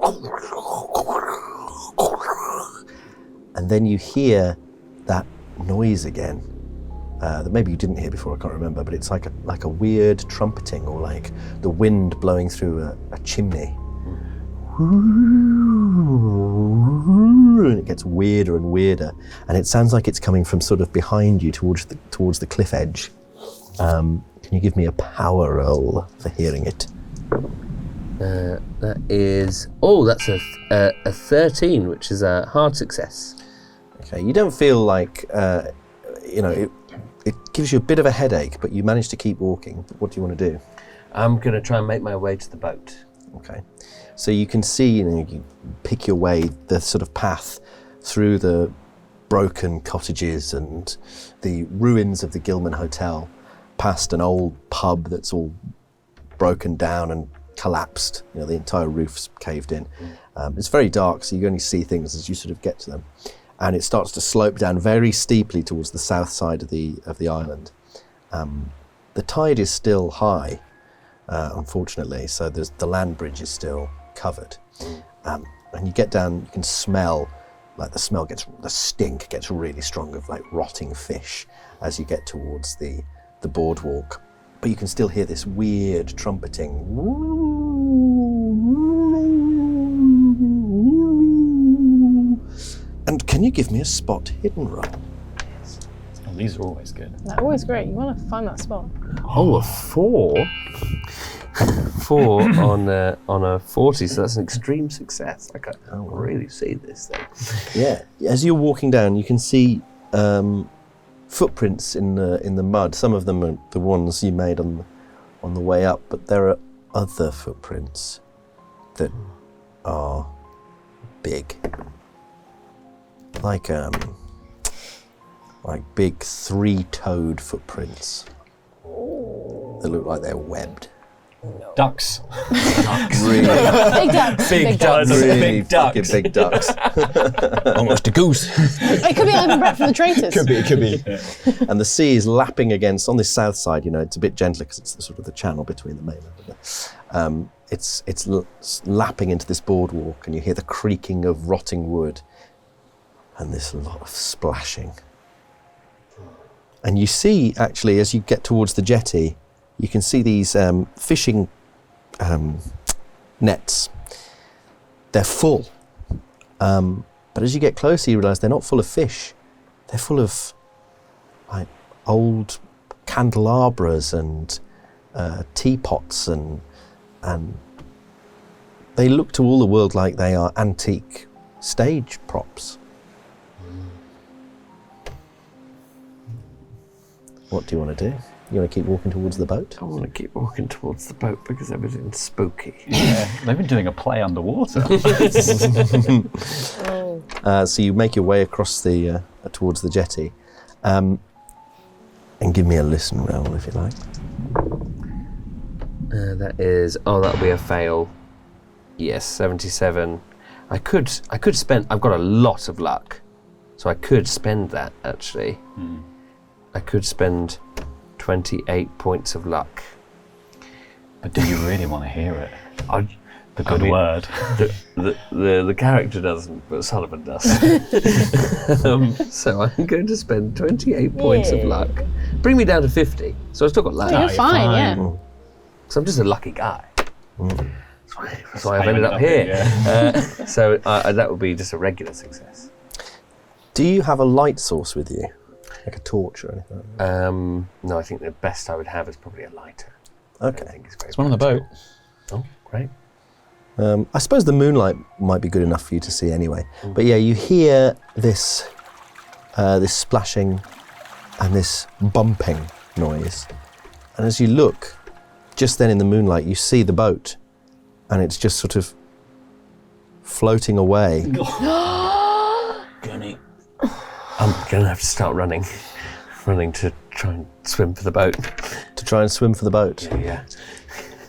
And then you hear that noise again that maybe you didn't hear before, I can't remember, but it's like a weird trumpeting or like the wind blowing through a chimney. And it gets weirder and weirder, and it sounds like it's coming from sort of behind you towards the cliff edge. Can you give me a power roll for hearing it? That is... Oh, that's a 13, which is a hard success. Okay, you don't feel like, it gives you a bit of a headache, but you manage to keep walking. What do you want to do? I'm going to try and make my way to the boat. Okay. So you can see, you pick your way, the sort of path through the broken cottages and the ruins of the Gilman Hotel, past an old pub that's all broken down and collapsed. The entire roof's caved in. It's very dark, so you only see things as you sort of get to them. And it starts to slope down very steeply towards the south side of the island. The tide is still high, unfortunately, so the land bridge is still covered. And you get down, you can smell, like the stink gets really strong of like rotting fish as you get towards the boardwalk. But you can still hear this weird trumpeting. And can you give me a spot hidden roll? Oh, these are always good. They're always great. You want to find that spot. Oh, a 4? 4 on a 40, so that's an extreme success. I can't really see this thing. Yeah, as you're walking down, you can see footprints in the mud. Some of them are the ones you made on the way up, but there are other footprints that are big, like like big 3-toed footprints that look like they're webbed. Ducks. Really, Big ducks. Big ducks. really Big ducks. fucking big ducks. Almost a goose. It could be Ivan Brett from the Traitors. It could be. And the sea is lapping against, on this south side, it's a bit gentler because it's the sort of the channel between the mainland. It's lapping into this boardwalk, and you hear the creaking of rotting wood and this lot of splashing. And you see, actually, as you get towards the jetty, you can see these fishing nets. They're full. But as you get closer, you realise they're not full of fish. They're full of like old candelabras and teapots, and they look to all the world like they are antique stage props. What do you want to do? You want to keep walking towards the boat? I want to keep walking towards the boat because everything's spooky. Yeah, they've been doing a play underwater. So you make your way across the towards the jetty, and give me a listen roll if you like. That'll be a fail. Yes, 77. I could spend. I've got a lot of luck, so I could spend that actually. I could spend 28 points of luck. But do you really want to hear it? The good mean, word. The character doesn't, but Sullivan does. So I'm going to spend 28 points of luck. Bring me down to 50. So I've still got luck. You're fine, yeah. So I'm just a lucky guy. That's why I've ended up here. So that would be just a regular success. Do you have a light source with you? Like a torch or anything like that? No, I think the best I would have is probably a lighter. Okay. There's one on the boat. Oh, great. I suppose the moonlight might be good enough for you to see anyway. But yeah, you hear this splashing and this bumping noise. And as you look, just then in the moonlight, you see the boat, and it's just sort of floating away. I'm going to have to start running to try and swim for the boat. To try and swim for the boat? Yeah.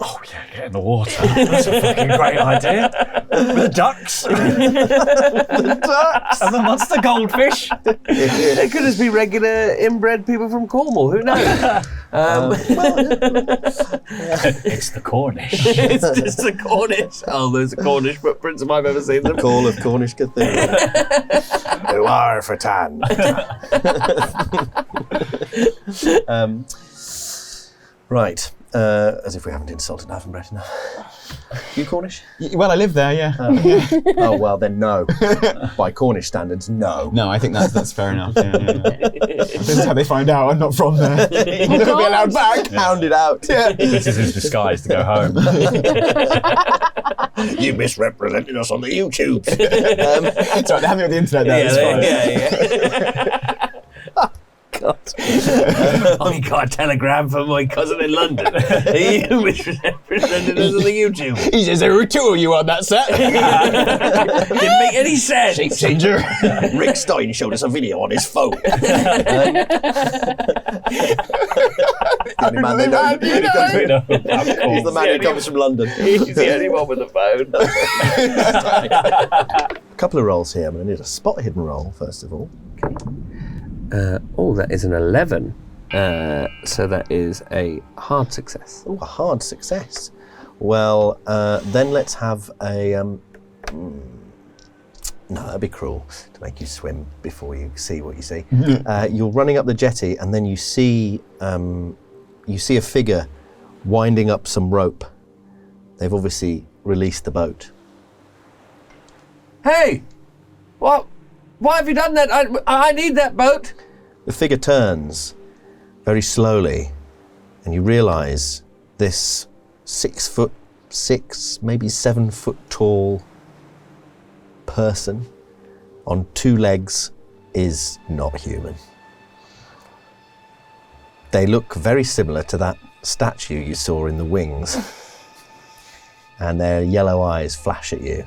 Oh yeah, get in the water. That's a fucking great idea. With the ducks. The ducks. And the monster goldfish. It could just be regular inbred people from Cornwall, who knows? It's the Cornish. It's just the Cornish. Oh, those are Cornish footprints if I've ever seen them. Call of Cornish Cthulhu. Who are for tan? Right. As if we haven't insulted Ivan Brett enough. You Cornish? Well, I live there, yeah. Oh, well, then no. By Cornish standards, no. No, I think that's fair enough. Yeah. This is how they find out I'm not from there. You'll never be allowed back. Hounded out. Yeah. This is his disguise to go home. You misrepresented us on the YouTube. It's right, they have me on the internet now. Yeah. God. I got a telegram from my cousin in London. You misrepresented us on the YouTube. He says there were two of you on that set. Didn't make any sense. Shape changer. Rick Stein showed us a video on his phone. The only man they know. He's the man who comes from London. He's the only one with a phone. A couple of rolls here. I'm going to need a spot hidden roll, first of all. That is an 11. So that is a hard success. Oh, a hard success. Well, then let's have a... No, that'd be cruel to make you swim before you see what you see. You're running up the jetty, and then you see a figure winding up some rope. They've obviously released the boat. Hey! What? Why have you done that? I need that boat. The figure turns very slowly, and you realise this 6'6", maybe 7 foot tall person on 2 legs is not human. They look very similar to that statue you saw in the wings, and their yellow eyes flash at you,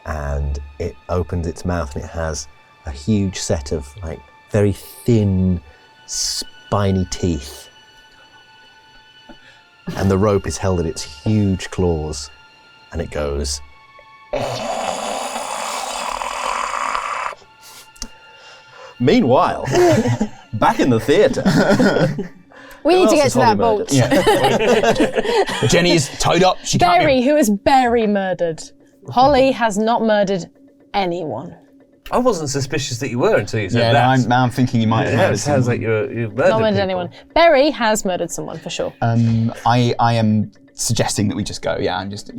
and it opens its mouth and it has a huge set of like very thin, spiny teeth. And the rope is held in its huge claws, and it goes. Meanwhile, back in the theatre. We need to get to that Holly boat. Yeah. Jenny is tied up. She can't Barry, who is Barry murdered? Holly has not murdered anyone. I wasn't suspicious that you were until you said Yeah, that. now I'm thinking you might have Yeah, murdered it sounds someone. like you've murdered Not murdered people. anyone. Barry has murdered someone for sure. I am suggesting that we just go. Yeah, I'm just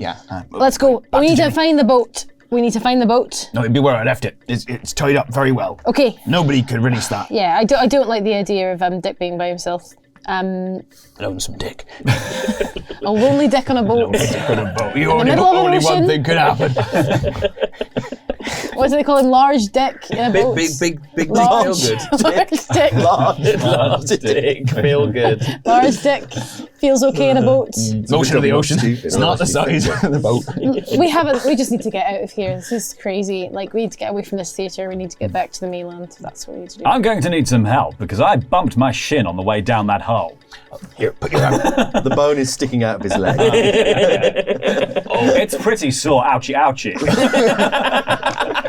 Let's go. We need to find the boat. We need to find the boat. No, it'd be where I left it. It's tied up very well. Okay. Nobody could release that. Yeah, I don't like the idea of Dick being by himself. Lonesome dick. A lonely dick on a boat. You In the middle of an only ocean. one thing could happen. What do they call him? Large dick in a boat. Big dick, Large. feel good. Large dick. Large dick, feel good. Large dick feels okay in a boat. Motion of the ocean. It's not the size of the boat. We just need to get out of here. This is crazy. Like, we need to get away from this theatre. We need to get back to the mainland. That's what we need to do. I'm going to need some help because I bumped my shin on the way down that hole. Here, put your hand. The bone is sticking out of his leg. Oh, it's pretty sore. Ouchie, ouchie.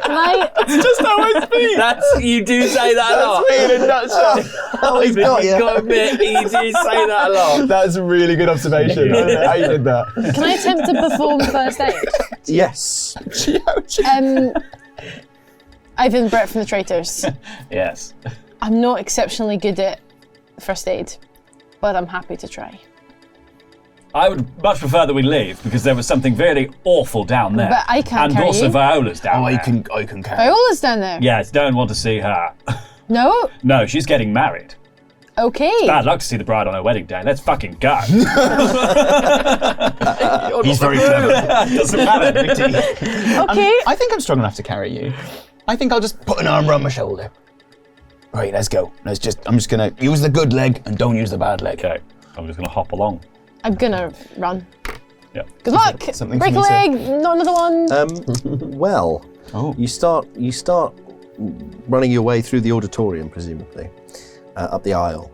Can I? Just how I speak. You do say that a lot. In a nutshell. Oh, he's got you. Got to admit, you do say that a lot. That's a really good observation. I don't know how you did that. Can I attempt to perform first aid? Yes. Ivan Brett from the Traitors. Yes. I'm not exceptionally good at first aid, but I'm happy to try. I would much prefer that we leave because there was something very awful down there. But I can't and carry also you. Viola's down there. I can carry. Viola's down there. Yes, don't want to see her. No? No, she's getting married. Okay. Bad luck to see the bride on her wedding day. Let's fucking go. He's very clever. Doesn't matter. Okay. I think I'm strong enough to carry you. I think I'll just put an arm around my shoulder. Right, let's go. I'm just gonna use the good leg and don't use the bad leg. Okay, I'm just going to hop along. I'm gonna run. Yeah. Good luck. something Break a for me leg. Not another one. Well, Oh. you start running your way through the auditorium, presumably, up the aisle,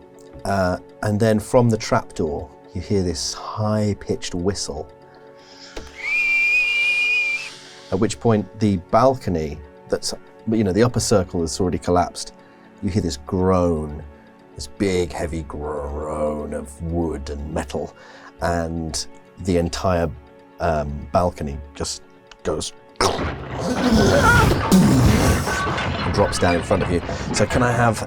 and then from the trapdoor you hear this high-pitched whistle. At which point the balcony, that's the upper circle has already collapsed. You hear this groan, this big, heavy groan of wood and metal, and the entire balcony just goes and drops down in front of you. So can I have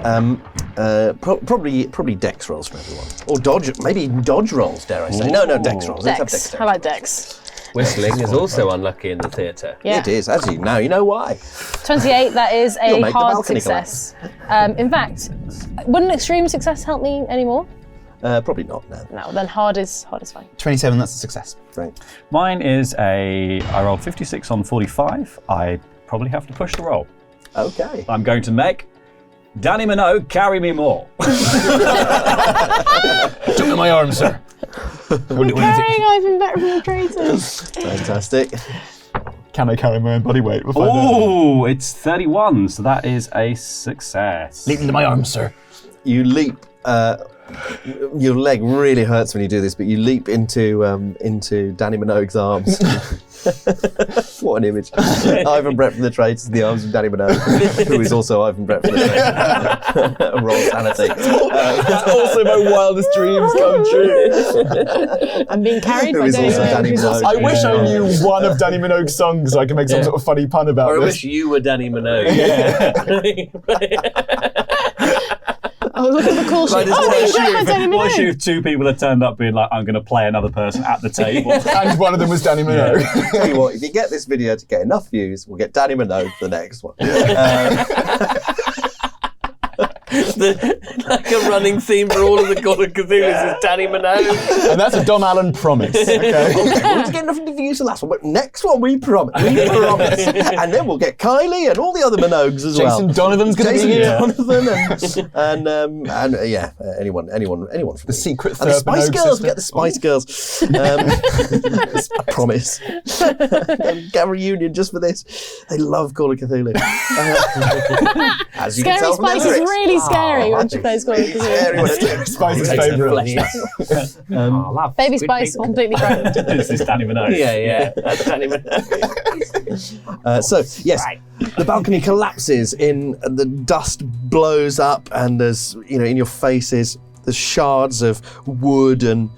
probably dex rolls for everyone, or maybe dodge rolls? Dare I say? No, dex rolls. Let's have Dex. dex. How about Dex? Whistling is also unlucky in the theatre. Yeah. It is, as you know why. 28, that is You'll a make the hard balcony success. In fact, wouldn't extreme success help me anymore? Probably not. No. No, then hard is fine. 27, that's a success. Right. Mine is I rolled 56 on 45. I probably have to push the roll. Okay. I'm going to make Danny Minogue carry me more. Jump in my arms, sir. Carrying Ivan back from the Traitors. Fantastic. Can I carry my own body weight? We'll find out. Oh, it's 31, so that is a success. Leap into my arms, sir. You leap. Your leg really hurts when you do this, but you leap into Danny Minogue's arms. What an image! Ivan Brett from the Traitors in the arms of Danny Minogue, who is also Ivan Brett from the Traitors. Roll sanity. That's also my wildest dreams come true. I'm being carried Who by is Danny also Minogue, Danny who's also Minogue. I wish I knew one of Danny Minogue's songs so I can make some sort of funny pun about Or I this. wish you were Danny Minogue. Oh, look at the call sheet. Oh, they shot at Danny What Minogue. if two people had turned up being like, I'm going to play another person at the table? And one of them was Danny Minogue. Tell you what, if you get this video to get enough views, we'll get Danny Minogue for the next one. like a running theme for all of the Call of Cthulhu is Danny Minogue. And that's a Dom Allen promise. Okay. We'll just get nothing to use the last one, but next one we promise. We promise. And then we'll get Kylie and all the other Minogues as well. Jason Donovan's going to be here. Donovan and anyone from The secret and the third Spice Minogue Girls. sister. We get the Spice Girls. I promise. Get a reunion just for this. They love Call of Cthulhu. As you can Scary tell from Spice their is lyrics. really scary when she plays Call of Cthulhu. Spice's favourite. Baby Spice, completely grown. This is Danny Minogue. Yeah, that's Danny Minogue. So, yes, the balcony collapses the dust blows up and there's, in your faces, there's shards of wood and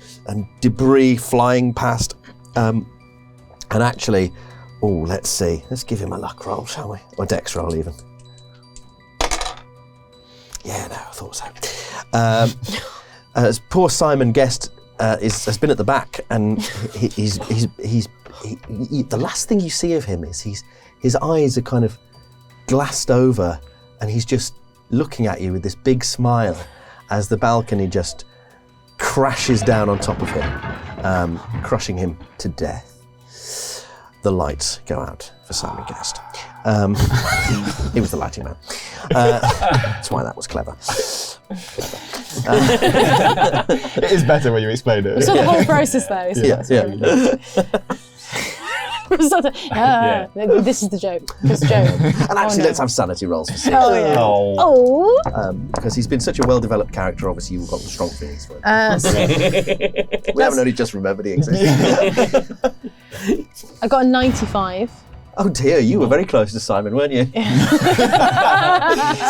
debris flying past. And actually, let's see. Let's give him a luck roll, shall we? Or dex roll, even. Yeah, no, I thought so. As poor Simon Guest has been at the back, and he's the last thing you see of him is his eyes are kind of glassed over, and he's just looking at you with this big smile as the balcony just crashes down on top of him, crushing him to death. The lights go out for Simon Guest. He was the lighting man. That's why that was clever. It is better when you explain it. We saw the whole process though. This is the joke. This joke. And actually, let's have sanity rolls for Sid. Oh yeah. Oh. Because he's been such a well-developed character, obviously you've got strong feelings for him. We haven't only just remembered he exists. I got a 95. Oh dear, you were very close to Simon, weren't you?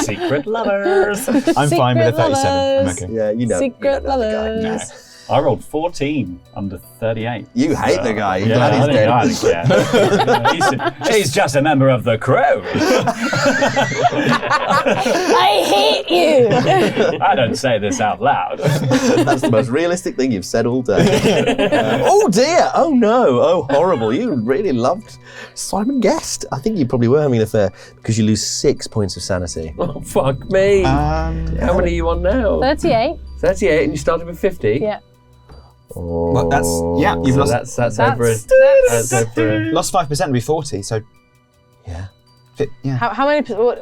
Secret lovers. I'm fine with a 37. I'm lovers. okay. Yeah, you know. Secret you know the guy. lovers. I rolled 14 under 38. You hate the guy. You're Yeah, glad he's dead. He's just a member of the crew. I hate you. I don't say this out loud. That's the most realistic thing you've said all day. Oh dear! Oh no! Oh horrible! You really loved Simon Guest. I think you probably were having an affair because you lose 6 points of sanity. Oh, fuck me. How many are you on now? 38. 38 and you started with 50? Yeah. Oh, Well, you've lost. That's over. That's over. Lost 5% would be 40, so. Yeah. Yeah. How many? What?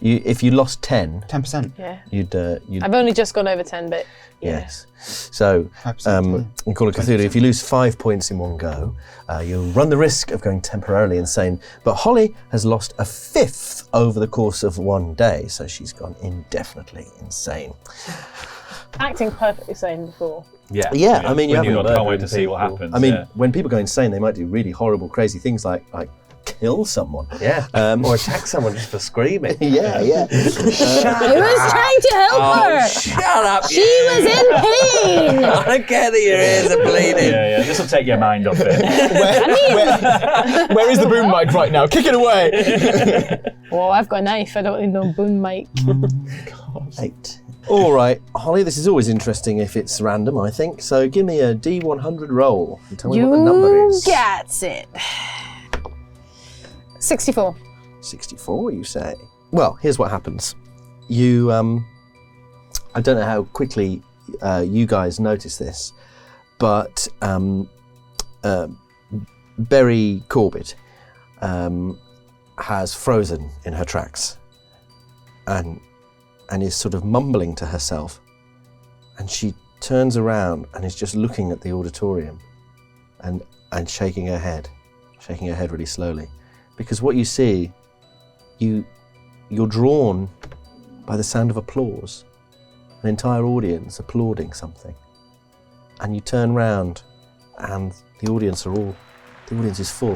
If you lost 10, 10%. Yeah. you'd I've only just gone over 10, but yeah. yes. So 5%, in Call of Cthulhu, if you lose 5 points in one go, you'll run the risk of going temporarily insane. But Holly has lost a 5th over the course of one day, so she's gone indefinitely insane. Acting perfectly sane before. Yeah. I mean, you haven't. can't wait to see what happens. I mean, when people go insane, they might do really horrible, crazy things like kill someone. Yeah. Or attack someone just for screaming. Yeah. I was trying to help her. Shut up. She was in pain. I don't care that your ears are bleeding. yeah. This will take your mind off it. Where is the boom mic right now? Kick it away! Well, I've got a knife. I don't need no boom mic. 8. All right, Holly, this is always interesting if it's random, I think. So give me a D100 roll and tell me what the number is. You got it. 64. 64, you say? Well, here's what happens. You, I don't know how quickly you guys notice this, but Berry Corbett has frozen in her tracks and is sort of mumbling to herself. And she turns around and is just looking at the auditorium and shaking her head really slowly. Because what you see, you're drawn by the sound of applause, an entire audience applauding something. And you turn round and the audience is full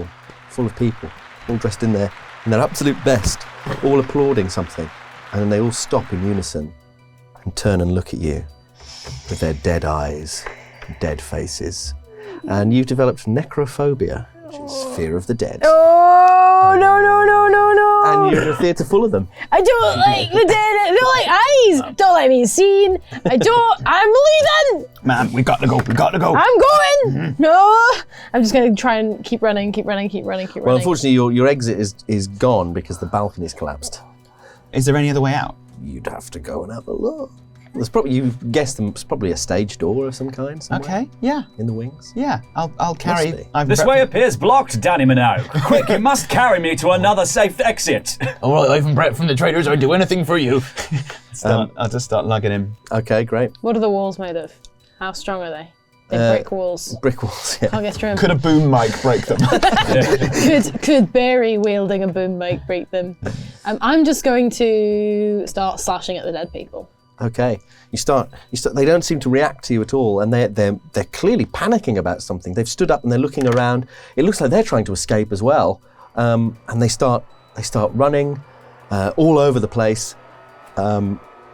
of people, all dressed in their absolute best, all applauding something. And then they all stop in unison and turn and look at you with their dead eyes, dead faces. And you've developed necrophobia, which is fear of the dead. Oh, no. And you're in a theatre full of them. I don't like the dead. I don't like eyes. Don't like being seen. I'm leaving. Man, we got to go. I'm going. No. I'm just going to try and keep running. Well, unfortunately, your exit is gone because the balcony's collapsed. Is there any other way out? you'd have to go and have a look. There's probably, you guessed them, it's probably a stage door of some kind somewhere. Okay, yeah. In the wings. Yeah, I'll carry... be. This way appears blocked, Danny Minogue. Quick, you must carry me to another safe exit. All right, Ivan Brett from the Traitors, I'd do anything for you. I'll just start lugging him. Okay, great. What are the walls made of? How strong are they? They're brick walls. Brick walls, yeah. Can't get through them. Could a boom mic break them? Could Barry wielding a boom mic break them? I'm just going to start slashing at the dead people. Okay, you start. They don't seem to react to you at all, and they're clearly panicking about something. They've stood up and they're looking around. It looks like they're trying to escape as well, and they start running all over the place,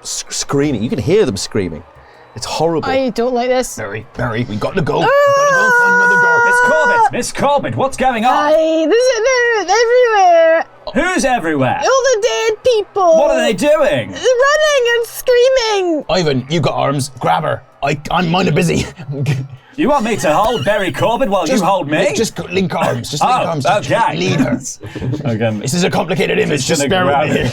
screaming. You can hear them screaming. It's horrible. I don't like this. Barry, we got to go. We got to go find another door. Miss Corbett, what's going on? They're everywhere. Who's everywhere? All the dead people. What are they doing? They're running and screaming. Ivan, you got arms. Grab her. I'm mind of busy. You want me to hold Barry Corbett while you hold me? Just link arms. Just link arms. Just okay. Lead her. Okay. This is a complicated image. Just bear with me.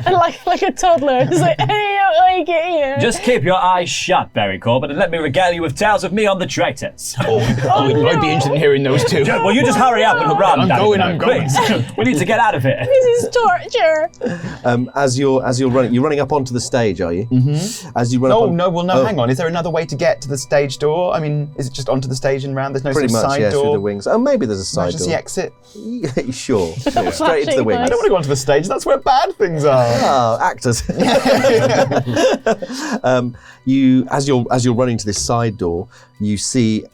And like a toddler, it's like, hey, I get here. Just keep your eyes shut, Barry Corbett, and let me regale you with tales of me on the Traitors. I'd be interested in hearing those too. Well, you just hurry up and run. I'm going. Please. We need to get out of here. This is torture. As you're running up onto the stage, are you? Mm-hmm. As you run up hang on. Is there another way to get to the stage door? I mean, is it just onto the stage and round? There's no pretty sort of much, side yeah, door? through the wings. Oh, maybe there's a side Just door. the exit? Sure. Straight into the wings. I don't want to go onto the stage. That's where bad things are. Oh, actors. As you're running to this side door, you see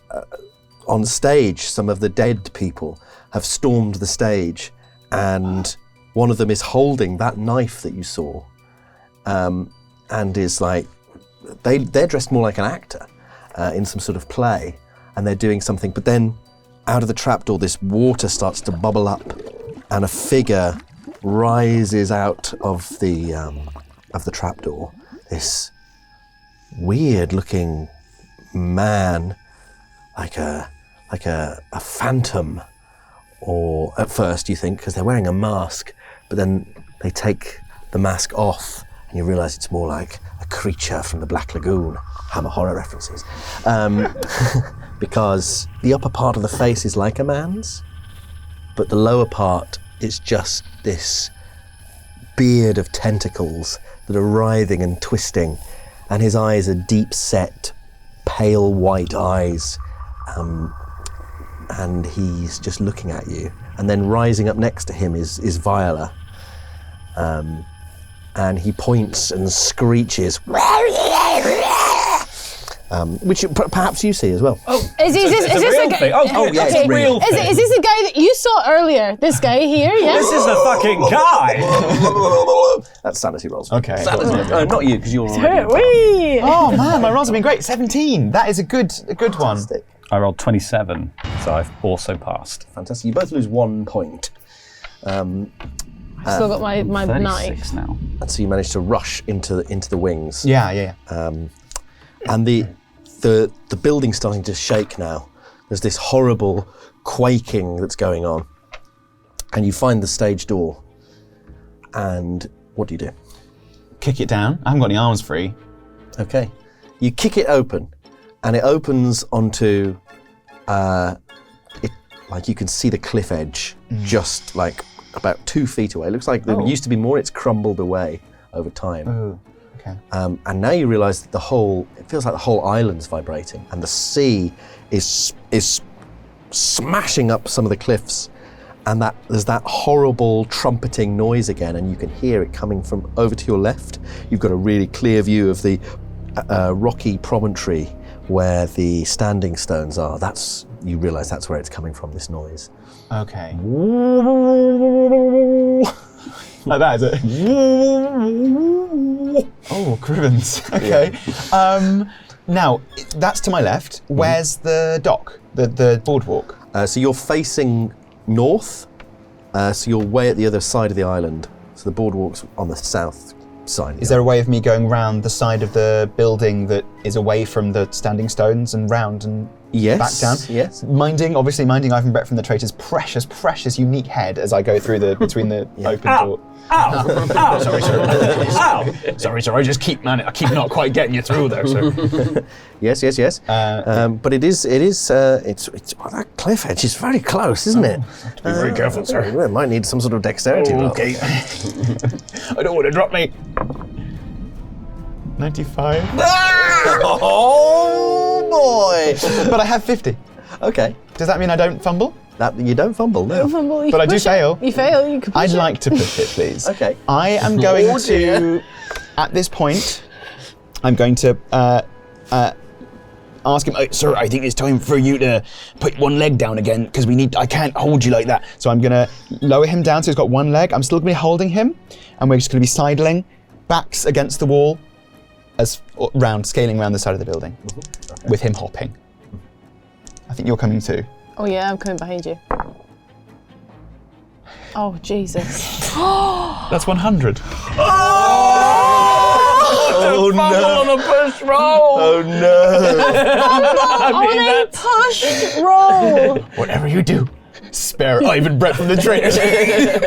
on stage some of the dead people have stormed the stage, and one of them is holding that knife that you saw, and is like, they're dressed more like an actor in some sort of play, and they're doing something. But then, out of the trapdoor, this water starts to bubble up, and a figure rises out of the trapdoor. This weird-looking man, like a phantom, or at first you think, because they're wearing a mask, but then they take the mask off, and you realise it's more like a creature from the Black Lagoon. Hammer horror references. Because the upper part of the face is like a man's, but the lower part is just this beard of tentacles that are writhing and twisting, and his eyes are deep set, pale white eyes, and he's just looking at you. And then rising up next to him is Viola, and he points and screeches, which perhaps you see as well. Oh, is this a guy? Oh, yeah, it's real. Is this a guy that you saw earlier? This guy here, yeah? This is the fucking guy. That's sanity rolls. Okay. Not you, because you're already. Whee! Oh man, my rolls have been great. 17. That is a good one. Fantastic. I rolled 27, so I've also passed. Fantastic. You both lose 1 point. Still got my 36 knife. now. And so you manage to rush into the wings. Yeah. And the building's starting to shake now. There's this horrible quaking that's going on. And you find the stage door. And what do you do? Kick it down. I haven't got any arms free. Okay. You kick it open, and it opens onto, like you can see the cliff edge just like about 2 feet away. It looks like there used to be more, it's crumbled away over time. Oh, okay. And now you realise that it feels like the whole island's vibrating, and the sea is smashing up some of the cliffs, and that there's that horrible trumpeting noise again, and you can hear it coming from over to your left. You've got a really clear view of the rocky promontory where the standing stones are. You realise that's where it's coming from, this noise. Okay. Like that, is it? Oh, Crivens. Okay. Yeah. Now, that's to my left. Where's the dock, the boardwalk? So you're facing north, so you're way at the other side of the island. So the boardwalk's on the south side. Is there a way of me going round the side of the building that is away from the standing stones and round and back down. Yes. Minding Ivan Brett from the Traitors' precious, unique head as I go through between the open door. Ow! Ow! Sorry, sir. Ow! Sorry, sir. I keep not quite getting you through there, sir. Yes. But it's that cliff edge is very close, isn't it? Be very careful, sir. It might need some sort of dexterity roll. Okay. I don't want to drop me. 95. Oh boy! But I have 50. Okay. Does that mean I don't fumble? That you don't fumble, no. But I do fail. You fail. You can push I'd it. like to push it, please. Okay. I am going to, at this point, I'm going to ask him, sir, I think it's time for you to put one leg down again because I can't hold you like that. So I'm going to lower him down so he's got one leg. I'm still going to be holding him and we're just going to be sidling, backs against the wall, scaling around the side of the building with him hopping. I think you're coming too. Oh yeah, I'm coming behind you. Oh Jesus! That's 100. Oh no! On a push roll! Oh no! On a push roll! Whatever you do, spare Ivan Brett from the Traitors.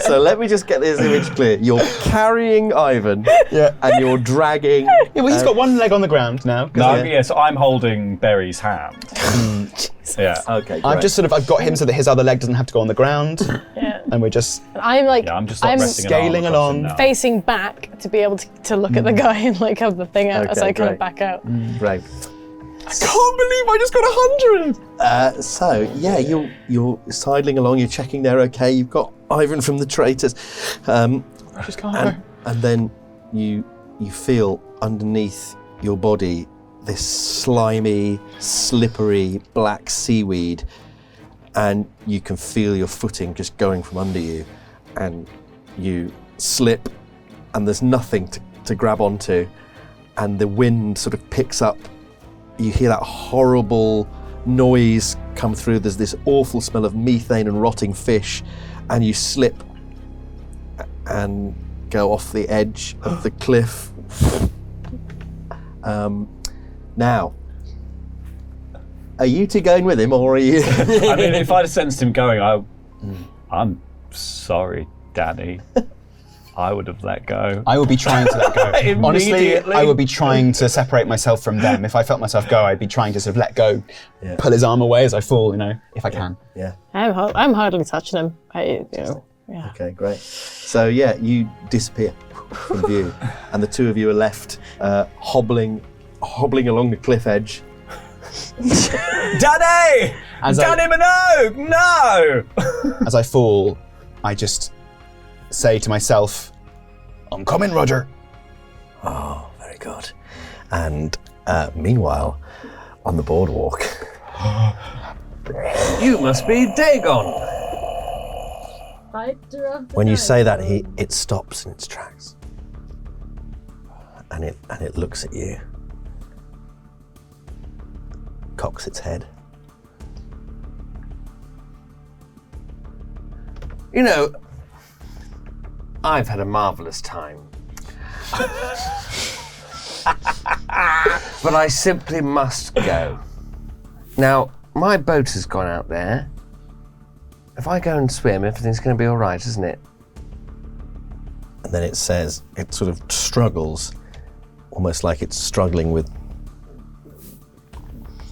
So let me just get this image clear. You're carrying Ivan, and you're dragging. Yeah, well, he's got one leg on the ground now. No, so I'm holding Berry's hand. Yeah. Okay. I've got him so that his other leg doesn't have to go on the ground. Yeah. And we're just. I'm just scaling along, facing back to be able to look at the guy and like have the thing out as I kind of back out. Right. I can't believe I just got 100. So yeah, you're sidling along. You're checking they're okay. You've got Ivan from the Traitors, and then you feel underneath your body this slimy, slippery black seaweed, and you can feel your footing just going from under you, and you slip, and there's nothing to grab onto, and the wind sort of picks up. You hear that horrible noise come through. There's this awful smell of methane and rotting fish, and you slip and go off the edge of the cliff. Now, are you two going with him, or are you? I mean, if I'd have sensed him going, I'm sorry, Danny. I would have let go. I would be trying to let go. Honestly, I would be trying to separate myself from them. If I felt myself go, I'd be trying to sort of let go, pull his arm away as I fall, if I can. Yeah. I'm hardly touching him. Okay, great. So yeah, you disappear from view, and the two of you are left hobbling along the cliff edge. Danny! Danny Minogue! No! As I fall, I just say to myself, I'm coming, Roger. Oh, very good. And meanwhile, on the boardwalk. You must be Dagon. When you say that, it stops in its tracks. And it looks at you. Cocks its head. You know, I've had a marvellous time. But I simply must go. Now, my boat has gone out there. If I go and swim, everything's going to be all right, isn't it? And then it says, it sort of struggles, almost like it's struggling with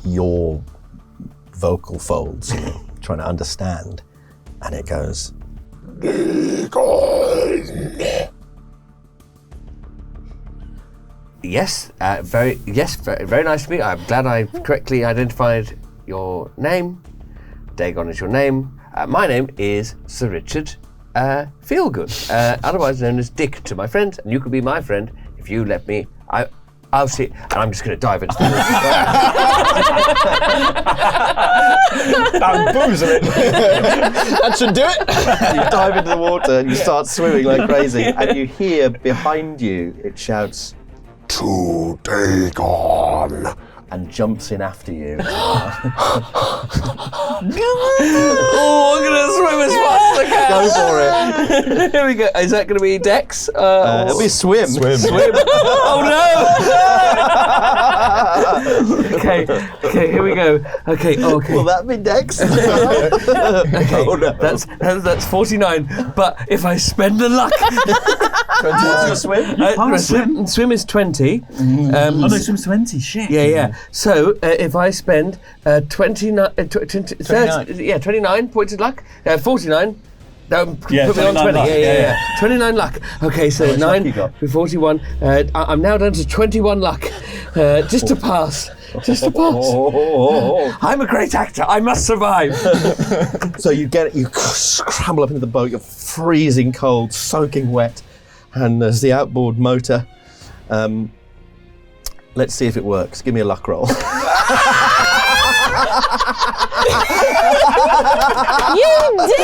your vocal folds, trying to understand. And it goes, Yes, very nice to meet you. I'm glad I correctly identified your name. Dagon is your name. My name is Sir Richard Feelgood, otherwise known as Dick to my friends, and you could be my friend if you let me. I'll see, and I'm just going to dive into the water. Bamboozling. That should do it. You dive into the water and you start swimming like crazy, and you hear behind you, it shouts, To Dagon. and jumps in after you. Oh, I'm going to swim as fast Go for it. Here we go. Is that going to be Dex? It'll be swim. Swim. Oh no! Okay, here we go. Okay. Will that be Dex? Okay, that's 49. But if I spend the luck, 20 swim. Swim is 20. Oh no, swim's 20. Shit. Yeah. So if I spend 29 points of luck, 49. Put me on 20. Luck. Yeah. 29 luck. Okay, so 9 to 41. I'm now down to 21 luck. Just to pass. I'm a great actor. I must survive. So you scramble up into the boat. You're freezing cold, soaking wet, and there's the outboard motor. Let's see if it works. Give me a luck roll. You did it!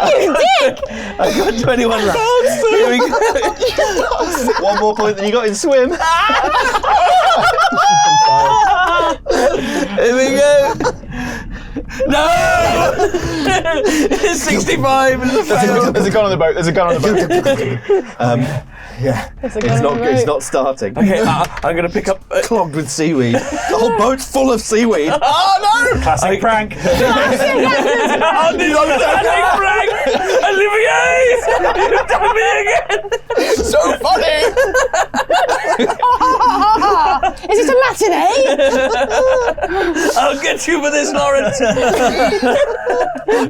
You dick! I got 21 luck. Here we go. One more point than you got in swim. Here we go. No! 65 is a fail. There's a gun on the boat. Yeah, it's not starting. Okay, I'm going to pick up... Clogged with seaweed. The whole boat's full of seaweed. Oh no! Classic prank. Classic prank! Olivier! You've done me again! So funny! Is it a matinee? I'll get you for this, Lawrence.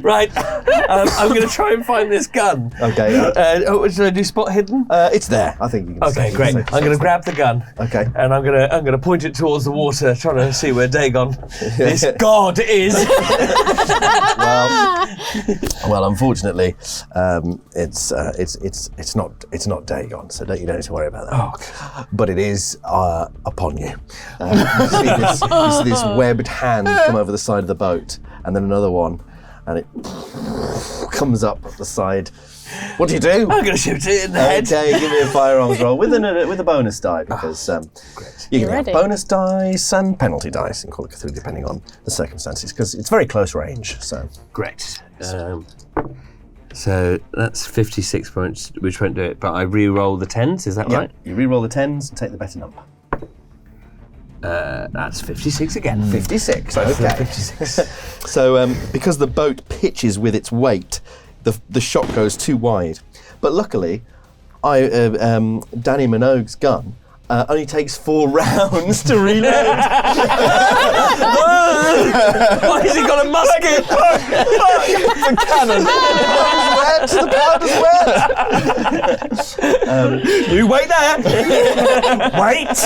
Right, I'm going to try and find this gun. Okay. Should I do spot hidden? It's there. I think you can. Okay, great. I'm going to grab the gun. Okay. And I'm going to point it towards the water, trying to see where Dagon, this god, is. Well, unfortunately, it's not Dagon, so you don't need to worry about that. Oh, but it is upon you. You see this webbed hand come over the side of the boat, and then another one, and it comes up the side. What do you do? I'm going to shoot it in the head. Okay, give me a firearms roll with a bonus die, because you can have bonus dice and penalty dice in Call of Cthulhu, depending on the circumstances, because it's very close range. So great. So that's 56 points, which won't do it, but I re-roll the 10s, is that right? You re-roll the 10s and take the better number. That's 56 again. 56, okay. 56. So because the boat pitches with its weight, the shot goes too wide. But luckily, Danny Minogue's gun only takes 4 rounds to reload. Why has he got a musket? The cannon. The powder's wet. You wait there. Wait.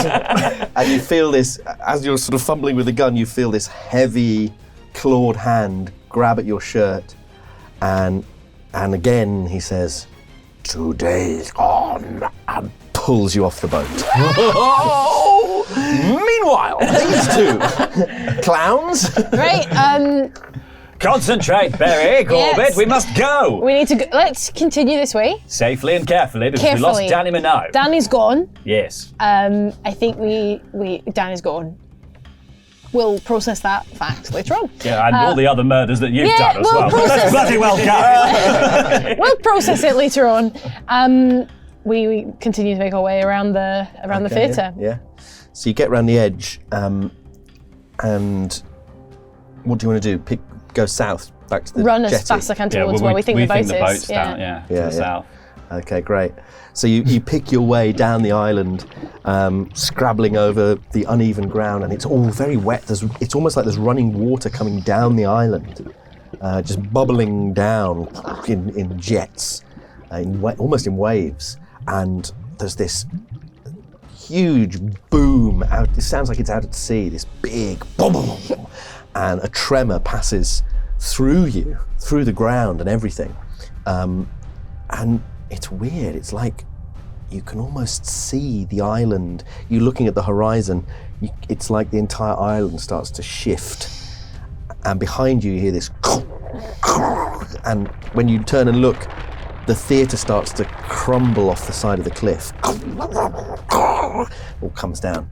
And you feel this, as you're sort of fumbling with the gun, you feel this heavy, clawed hand grab at your shirt, and again he says, 2 days gone, and pulls you off the boat. Meanwhile, these 2 clowns. Right. Concentrate, Barry, Corbett. Yes. We must go. We need to go. Let's continue this way. Safely and carefully, because we lost Danny Minogue. Danny's gone. Yes. I think Danny's gone. We'll process that fact later on. Yeah, and all the other murders that you've done as well. Process Bloody well done. We'll process it later on. We continue to make our way around the theatre. Yeah. So you get around the edge, and what do you want to do? Go south, back to the run jetty. as fast as I can towards where we think the boat is. boat's down, to the south. Okay, great. So you pick your way down the island, scrabbling over the uneven ground, and it's all very wet. It's almost like there's running water coming down the island, just bubbling down in jets, almost in waves. And there's this huge boom out. It sounds like it's out at sea. This big boom, boom, boom, and a tremor passes through you, through the ground and everything. And it's weird. It's like you can almost see the island. You're looking at the horizon. It's like the entire island starts to shift. And behind you hear this, and when you turn and look, the theatre starts to crumble off the side of the cliff. All comes down.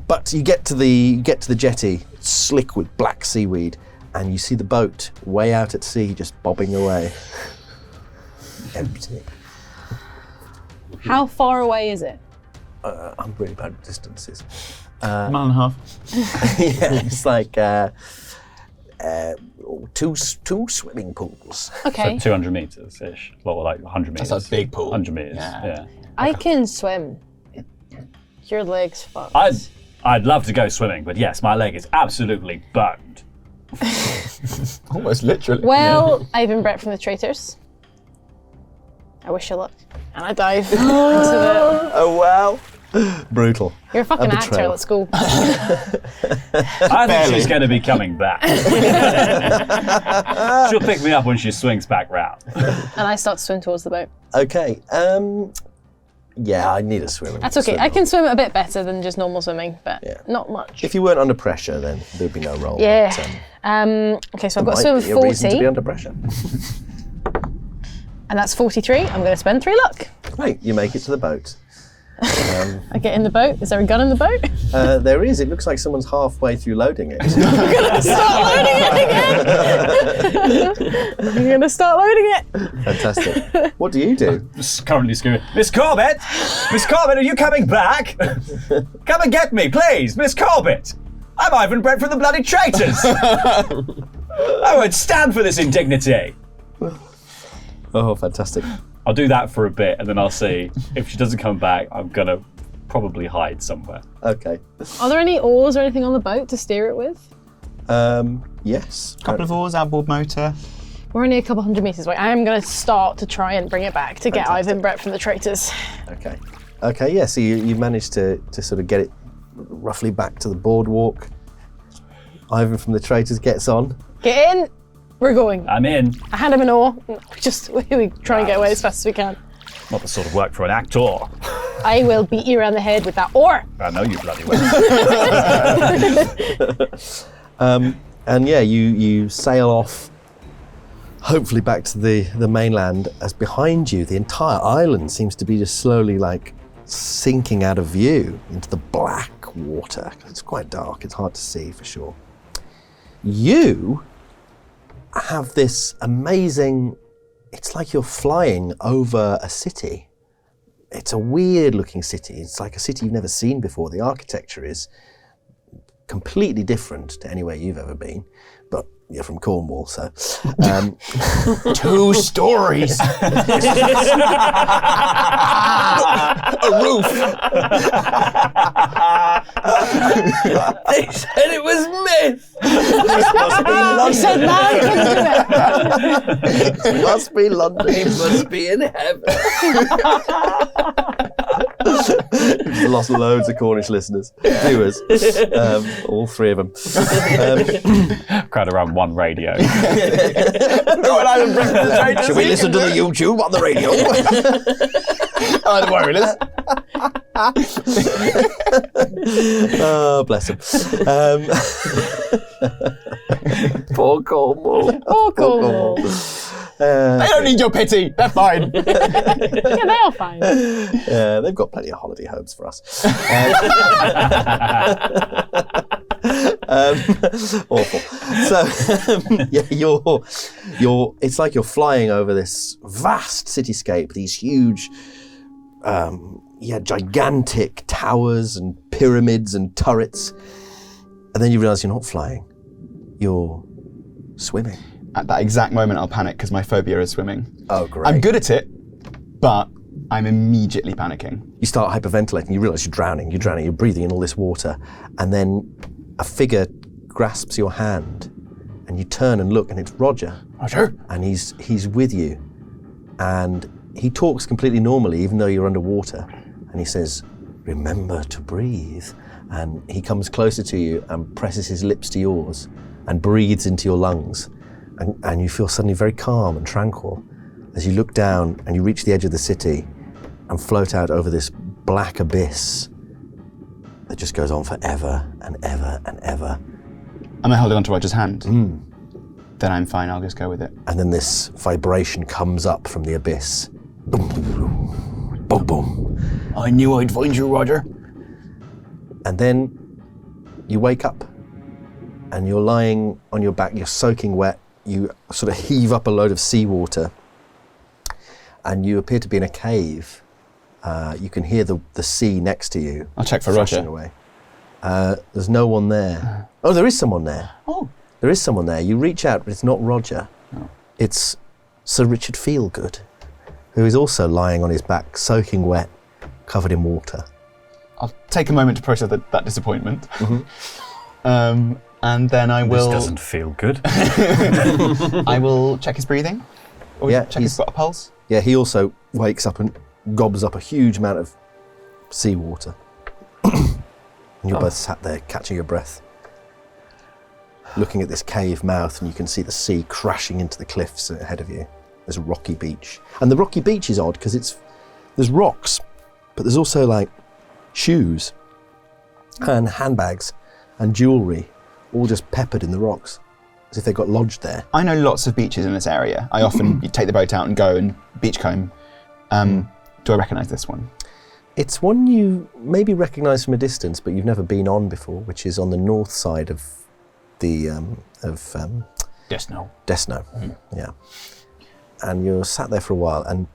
But you get to the jetty, slick with black seaweed, and you see the boat way out at sea, just bobbing away. Empty. How far away is it? I'm really bad with distances. Mile and a half. Yeah, it's like two swimming pools. Okay. So 200 meters ish. Well, like 100 meters. That's a big pool. 100 meters. Yeah. I can swim. Your leg's fucked. I'd love to go swimming, but yes, my leg is absolutely boned. Almost literally. Well, I've been bred from the Traitors. I wish you luck. And I dive into the... Oh wow. Brutal. You're a fucking actor, betrayal. let's go. I think she's going to be coming back. She'll pick me up when she swings back round. And I start to swim towards the boat. Okay. Yeah, I need a swim. That's okay. I can swim a bit better than just normal swimming, but not much. If you weren't under pressure, then there'd be no roll. Yeah. But, Okay, so I've got a might swim of be a reason to 40. be under pressure. And that's 43. I'm going to spend 3 luck. Great, you make it to the boat. I get in the boat. Is there a gun in the boat? There is. It looks like someone's halfway through loading it. I'm going to start loading it again. I'm going to start loading it. Fantastic. What do you do? Just currently screaming, Miss Corbett! Miss Corbett, are you coming back? Come and get me, please, Miss Corbett! I'm Ivan Brett from the bloody Traitors! I won't stand for this indignity! Oh, fantastic. I'll do that for a bit, and then I'll see. If she doesn't come back, I'm gonna probably hide somewhere. Okay. Are there any oars or anything on the boat to steer it with? Yes. Couple of oars, outboard motor. We're only a couple hundred meters away. I am going to start to try and bring it back to get Ivan Brett from the Traitors. Okay. Okay, yeah, so you managed to sort of get it roughly back to the boardwalk. Ivan from the Traitors gets on. Get in. We're going. I'm in. I hand him an oar. We try and get away as fast as we can. Not the sort of work for an actor. I will beat you around the head with that oar. I know you bloody well. And yeah, you sail off, hopefully back to the mainland, as behind you the entire island seems to be just slowly like sinking out of view into the black water. It's quite dark, it's hard to see for sure. You have this amazing, it's like you're flying over a city. It's a weird looking city. It's like a city you've never seen before. The architecture is completely different to anywhere you've ever been, but you're from Cornwall, so. 2 stories. A roof. They said it was myth. This must be London. I said no, I couldn't do it. It must be London. He must be in heaven. We've lost loads of Cornish listeners, viewers, all 3 of them. Crowd around one radio. Should we listen to the YouTube on the radio? Oh, don't worry, Liz. Oh, bless him. Poor Cornwall. Oh, cool. They don't need your pity. They're fine. Yeah, they are fine. They've got plenty of holiday homes for us. Awful. So, yeah, you're. It's like you're flying over this vast cityscape. These huge, gigantic towers and pyramids and turrets, and then you realise you're not flying. You're swimming. At that exact moment, I'll panic because my phobia is swimming. Oh, great. I'm good at it, but I'm immediately panicking. You start hyperventilating, you realise you're drowning, you're breathing in all this water, and then a figure grasps your hand, and you turn and look, and it's Roger. Roger? And he's with you, and he talks completely normally, even though you're underwater, and he says, "Remember to breathe," and he comes closer to you and presses his lips to yours, and breathes into your lungs, and you feel suddenly very calm and tranquil as you look down and you reach the edge of the city and float out over this black abyss that just goes on forever and ever and ever. Am I holding onto Roger's hand? Then I'm fine, I'll just go with it. And then this vibration comes up from the abyss boom, boom. I knew I'd find you, Roger. And then you wake up and you're lying on your back, you're soaking wet, you sort of heave up a load of seawater and you appear to be in a cave. You can hear the sea next to you. I'll check for thrashing Roger. away. There's no one there. Oh, there is someone there. Oh. There is someone there. You reach out, but it's not Roger. Oh. It's Sir Richard Feelgood, who is also lying on his back, soaking wet, covered in water. I'll take a moment to process that disappointment. And then I will... This doesn't feel good. I will check his breathing. Or Yeah, check his pulse. Yeah, he also wakes up and gobs up a huge amount of seawater. And you're both sat there catching your breath, looking at this cave mouth, and you can see the sea crashing into the cliffs ahead of you. There's a rocky beach. And the rocky beach is odd because there's rocks, but there's also like shoes and handbags and jewellery all just peppered in the rocks as if they got lodged there. I know lots of beaches in this area. I often take the boat out and go and beachcomb. Do I recognise this one? It's one you maybe recognise from a distance, but you've never been on before, which is on the north side of the Desno. Desno. Yeah. And you're sat there for a while, and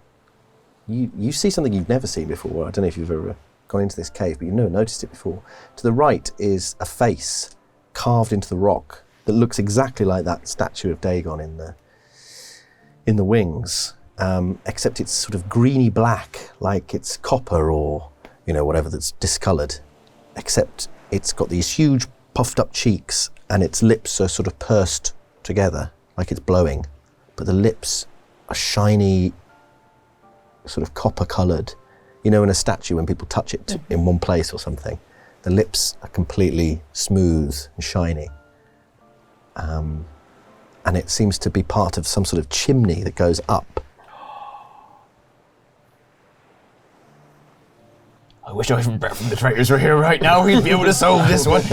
you see something you've never seen before. I don't know if you've ever gone into this cave, but you've never noticed it before. To the right is a face carved into the rock that looks exactly like that statue of Dagon in the wings. Except it's sort of greeny black, like it's copper or, whatever that's discoloured. Except it's got these huge puffed up cheeks and its lips are sort of pursed together, like it's blowing. But the lips are shiny, sort of copper coloured. In a statue when people touch it in one place or something, the lips are completely smooth and shiny. And it seems to be part of some sort of chimney that goes up. I wish Ivan Brett from the Traitors were here right now. He'd be able to solve this one.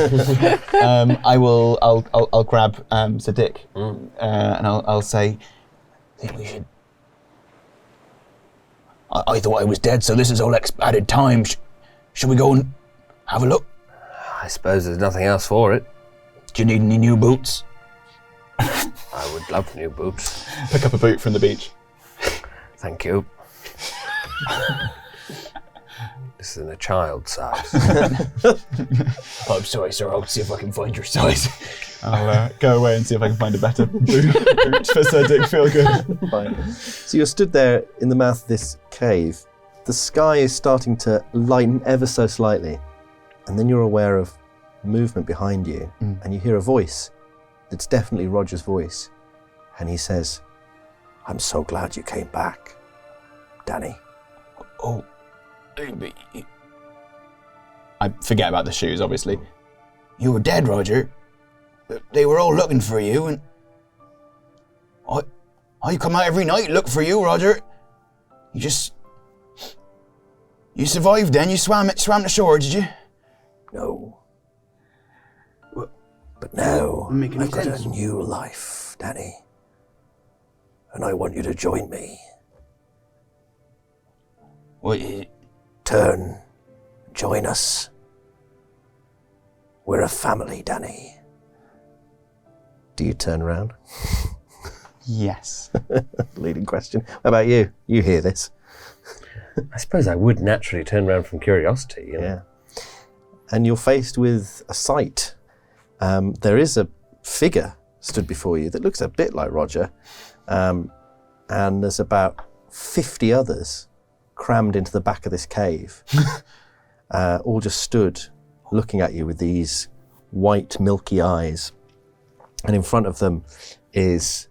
I'll grab Sir Dick and I'll say, I think we should... I thought I was dead, so this is all added time. Should we go and have a look? I suppose there's nothing else for it. Do you need any new boots? I would love new boots. pick up a boot from the beach. Thank you. This is in a child size. I'm sorry, sir. I'll see if I can find your size. I'll go away and see if I can find a better boot for Sir Dick Feelgood. Fine. So you're stood there in the mouth of this cave. The sky is starting to lighten ever so slightly, and then you're aware of movement behind you, and you hear a voice. It's definitely Roger's voice, and he says, "I'm so glad you came back, Danny." Oh, I forget about the shoes, obviously. you were dead, Roger. They were all looking for you, and I come out every night, look for you, Roger. You survived then? You swam the shore, did you? No. But now I've got a new life, Danny. And I want you to join me. Turn. Join us. We're a family, Danny. Do you turn around? Yes. Leading question. How about you? You hear this. I suppose I would naturally turn around from curiosity. You know? Yeah. And you're faced with a sight. There is a figure stood before you that looks a bit like Roger. And there's about 50 others crammed into the back of this cave. All just stood looking at you with these white, milky eyes. And in front of them is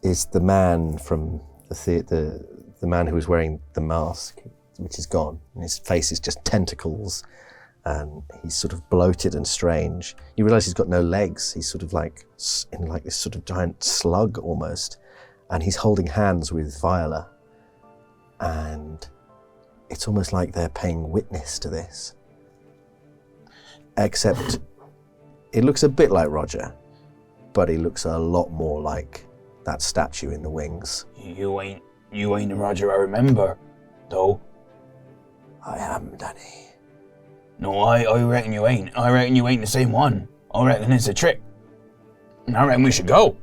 the man from the man who was wearing the mask, which is gone. And his face is just tentacles, and he's sort of bloated and strange. You realise he's got no legs. He's sort of like in like this sort of giant slug almost, and he's holding hands with Viola. And it's almost like they're paying witness to this. Except it looks a bit like Roger, but he looks a lot more like that statue in the wings. You ain't the Roger I remember. Though? I am Danny. No, I reckon you ain't. I reckon you ain't the same one. I reckon it's a trick. And I reckon we should go.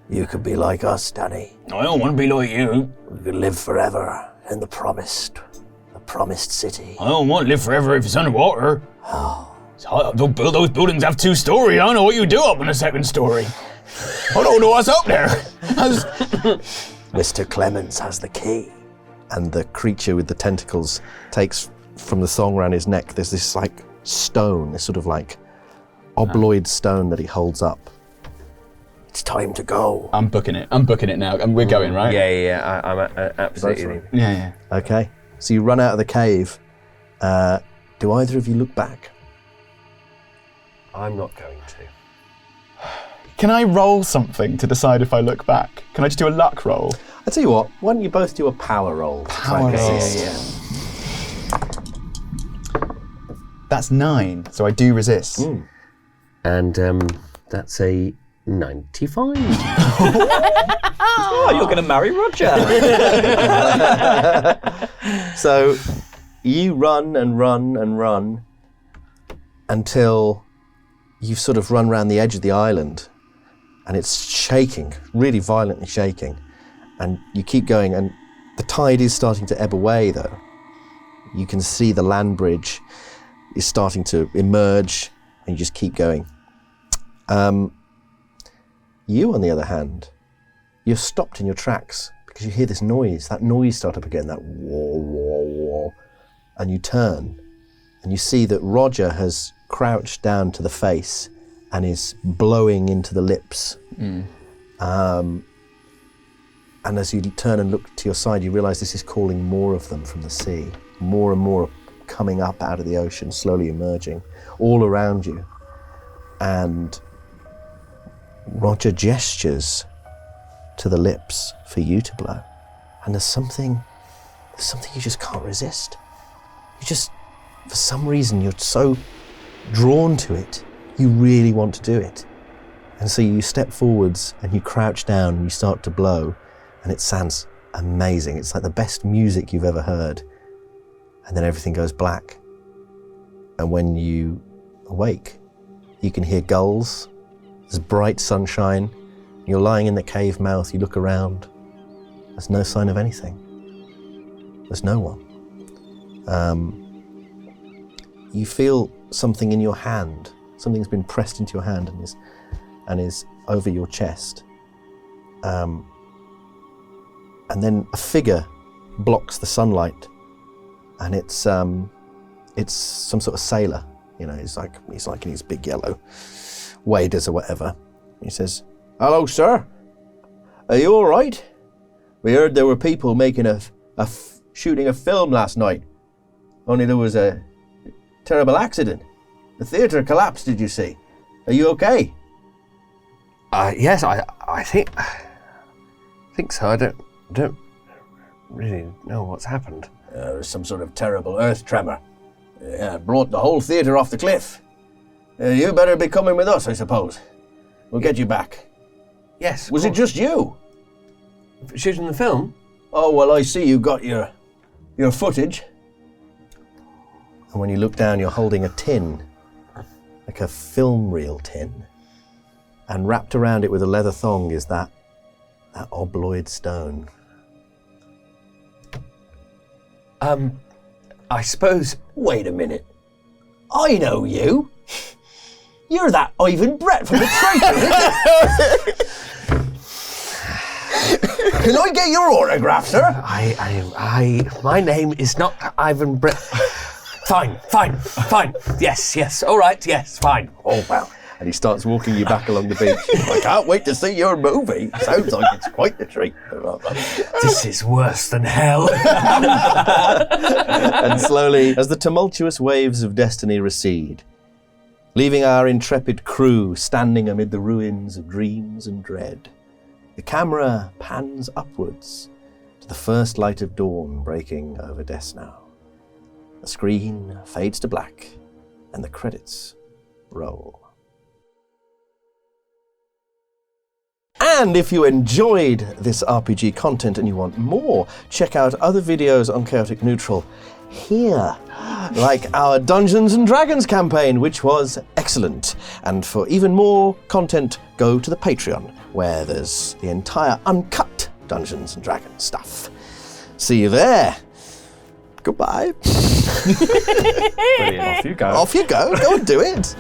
You could be like us, Danny. I don't want to be like you. We could live forever in the promised city. I don't want to live forever if it's underwater. Those buildings have 2 stories. I don't know what you do up in the 2nd story. I don't know what's up there. Mr. Clements has the key. And the creature with the tentacles takes from the thong around his neck, there's this like stone, this sort of like obloid stone that he holds up. It's time to go. I'm booking it now. And we're going, right? Yeah. I'm absolutely. Yeah. Okay. So you run out of the cave. Do either of you look back? I'm not going to. Can I roll something to decide if I look back? Can I just do a luck roll? I'll tell you what, why don't you both do a power roll? Power roll. Yeah. That's 9, so I do resist. And that's a 95. Oh, you're going to marry Roger. So you run and run and run until you've sort of run around the edge of the island and it's shaking, really violently shaking. And you keep going and the tide is starting to ebb away though. You can see the land bridge is starting to emerge and you just keep going. You, on the other hand, you're stopped in your tracks because you hear this noise. That noise start up again, that whoa, whoa, whoa. And you turn and you see that Roger has crouched down to the face and is blowing into the lips. And as you turn and look to your side, you realize this is calling more of them from the sea. More and more coming up out of the ocean, slowly emerging all around you. And Roger gestures to the lips for you to blow. And there's something you just can't resist. You just, for some reason, you're so drawn to it, you really want to do it. And so you step forwards and you crouch down and you start to blow, and it sounds amazing. It's like the best music you've ever heard. And then everything goes black. And when you awake, you can hear gulls. There's bright sunshine. You're lying in the cave mouth. You look around. There's no sign of anything. There's no one. You feel something in your hand. Something's been pressed into your hand and is over your chest. And then a figure blocks the sunlight, and it's some sort of sailor. You know, he's like in his big yellow waders or whatever. He says, "Hello, sir. Are you all right? We heard there were people making shooting a film last night. Only there was a terrible accident. The theatre collapsed. Did you see? Are you okay?" Yes, I think so. I don't really know what's happened. There was some sort of terrible earth tremor. Brought the whole theatre off the cliff. You better be coming with us, I suppose. We'll get you back. Yes. Was it just you? Shooting the film? Oh, well, I see you got your footage. And when you look down, you're holding a tin, like a film reel tin. And wrapped around it with a leather thong is that obloid stone. I suppose... Wait a minute. I know you. You're that Ivan Brett from the Traitors. Can I get your autograph, sir? My name is not Ivan Brett. Fine. Yes, all right, yes, fine. Oh, well. And he starts walking you back along the beach. I can't wait to see your movie. Sounds like it's quite the treat. This is worse than hell. And slowly, as the tumultuous waves of destiny recede, leaving our intrepid crew standing amid the ruins of dreams and dread, the camera pans upwards to the first light of dawn breaking over Desnow. The screen fades to black, and the credits roll. And if you enjoyed this RPG content and you want more, check out other videos on Chaotic Neutral here, like our Dungeons and Dragons campaign, which was excellent. And for even more content, go to the Patreon, where there's the entire uncut Dungeons and Dragons stuff. See you there. Goodbye. Brilliant. Off you go. Off you go. Go and do it.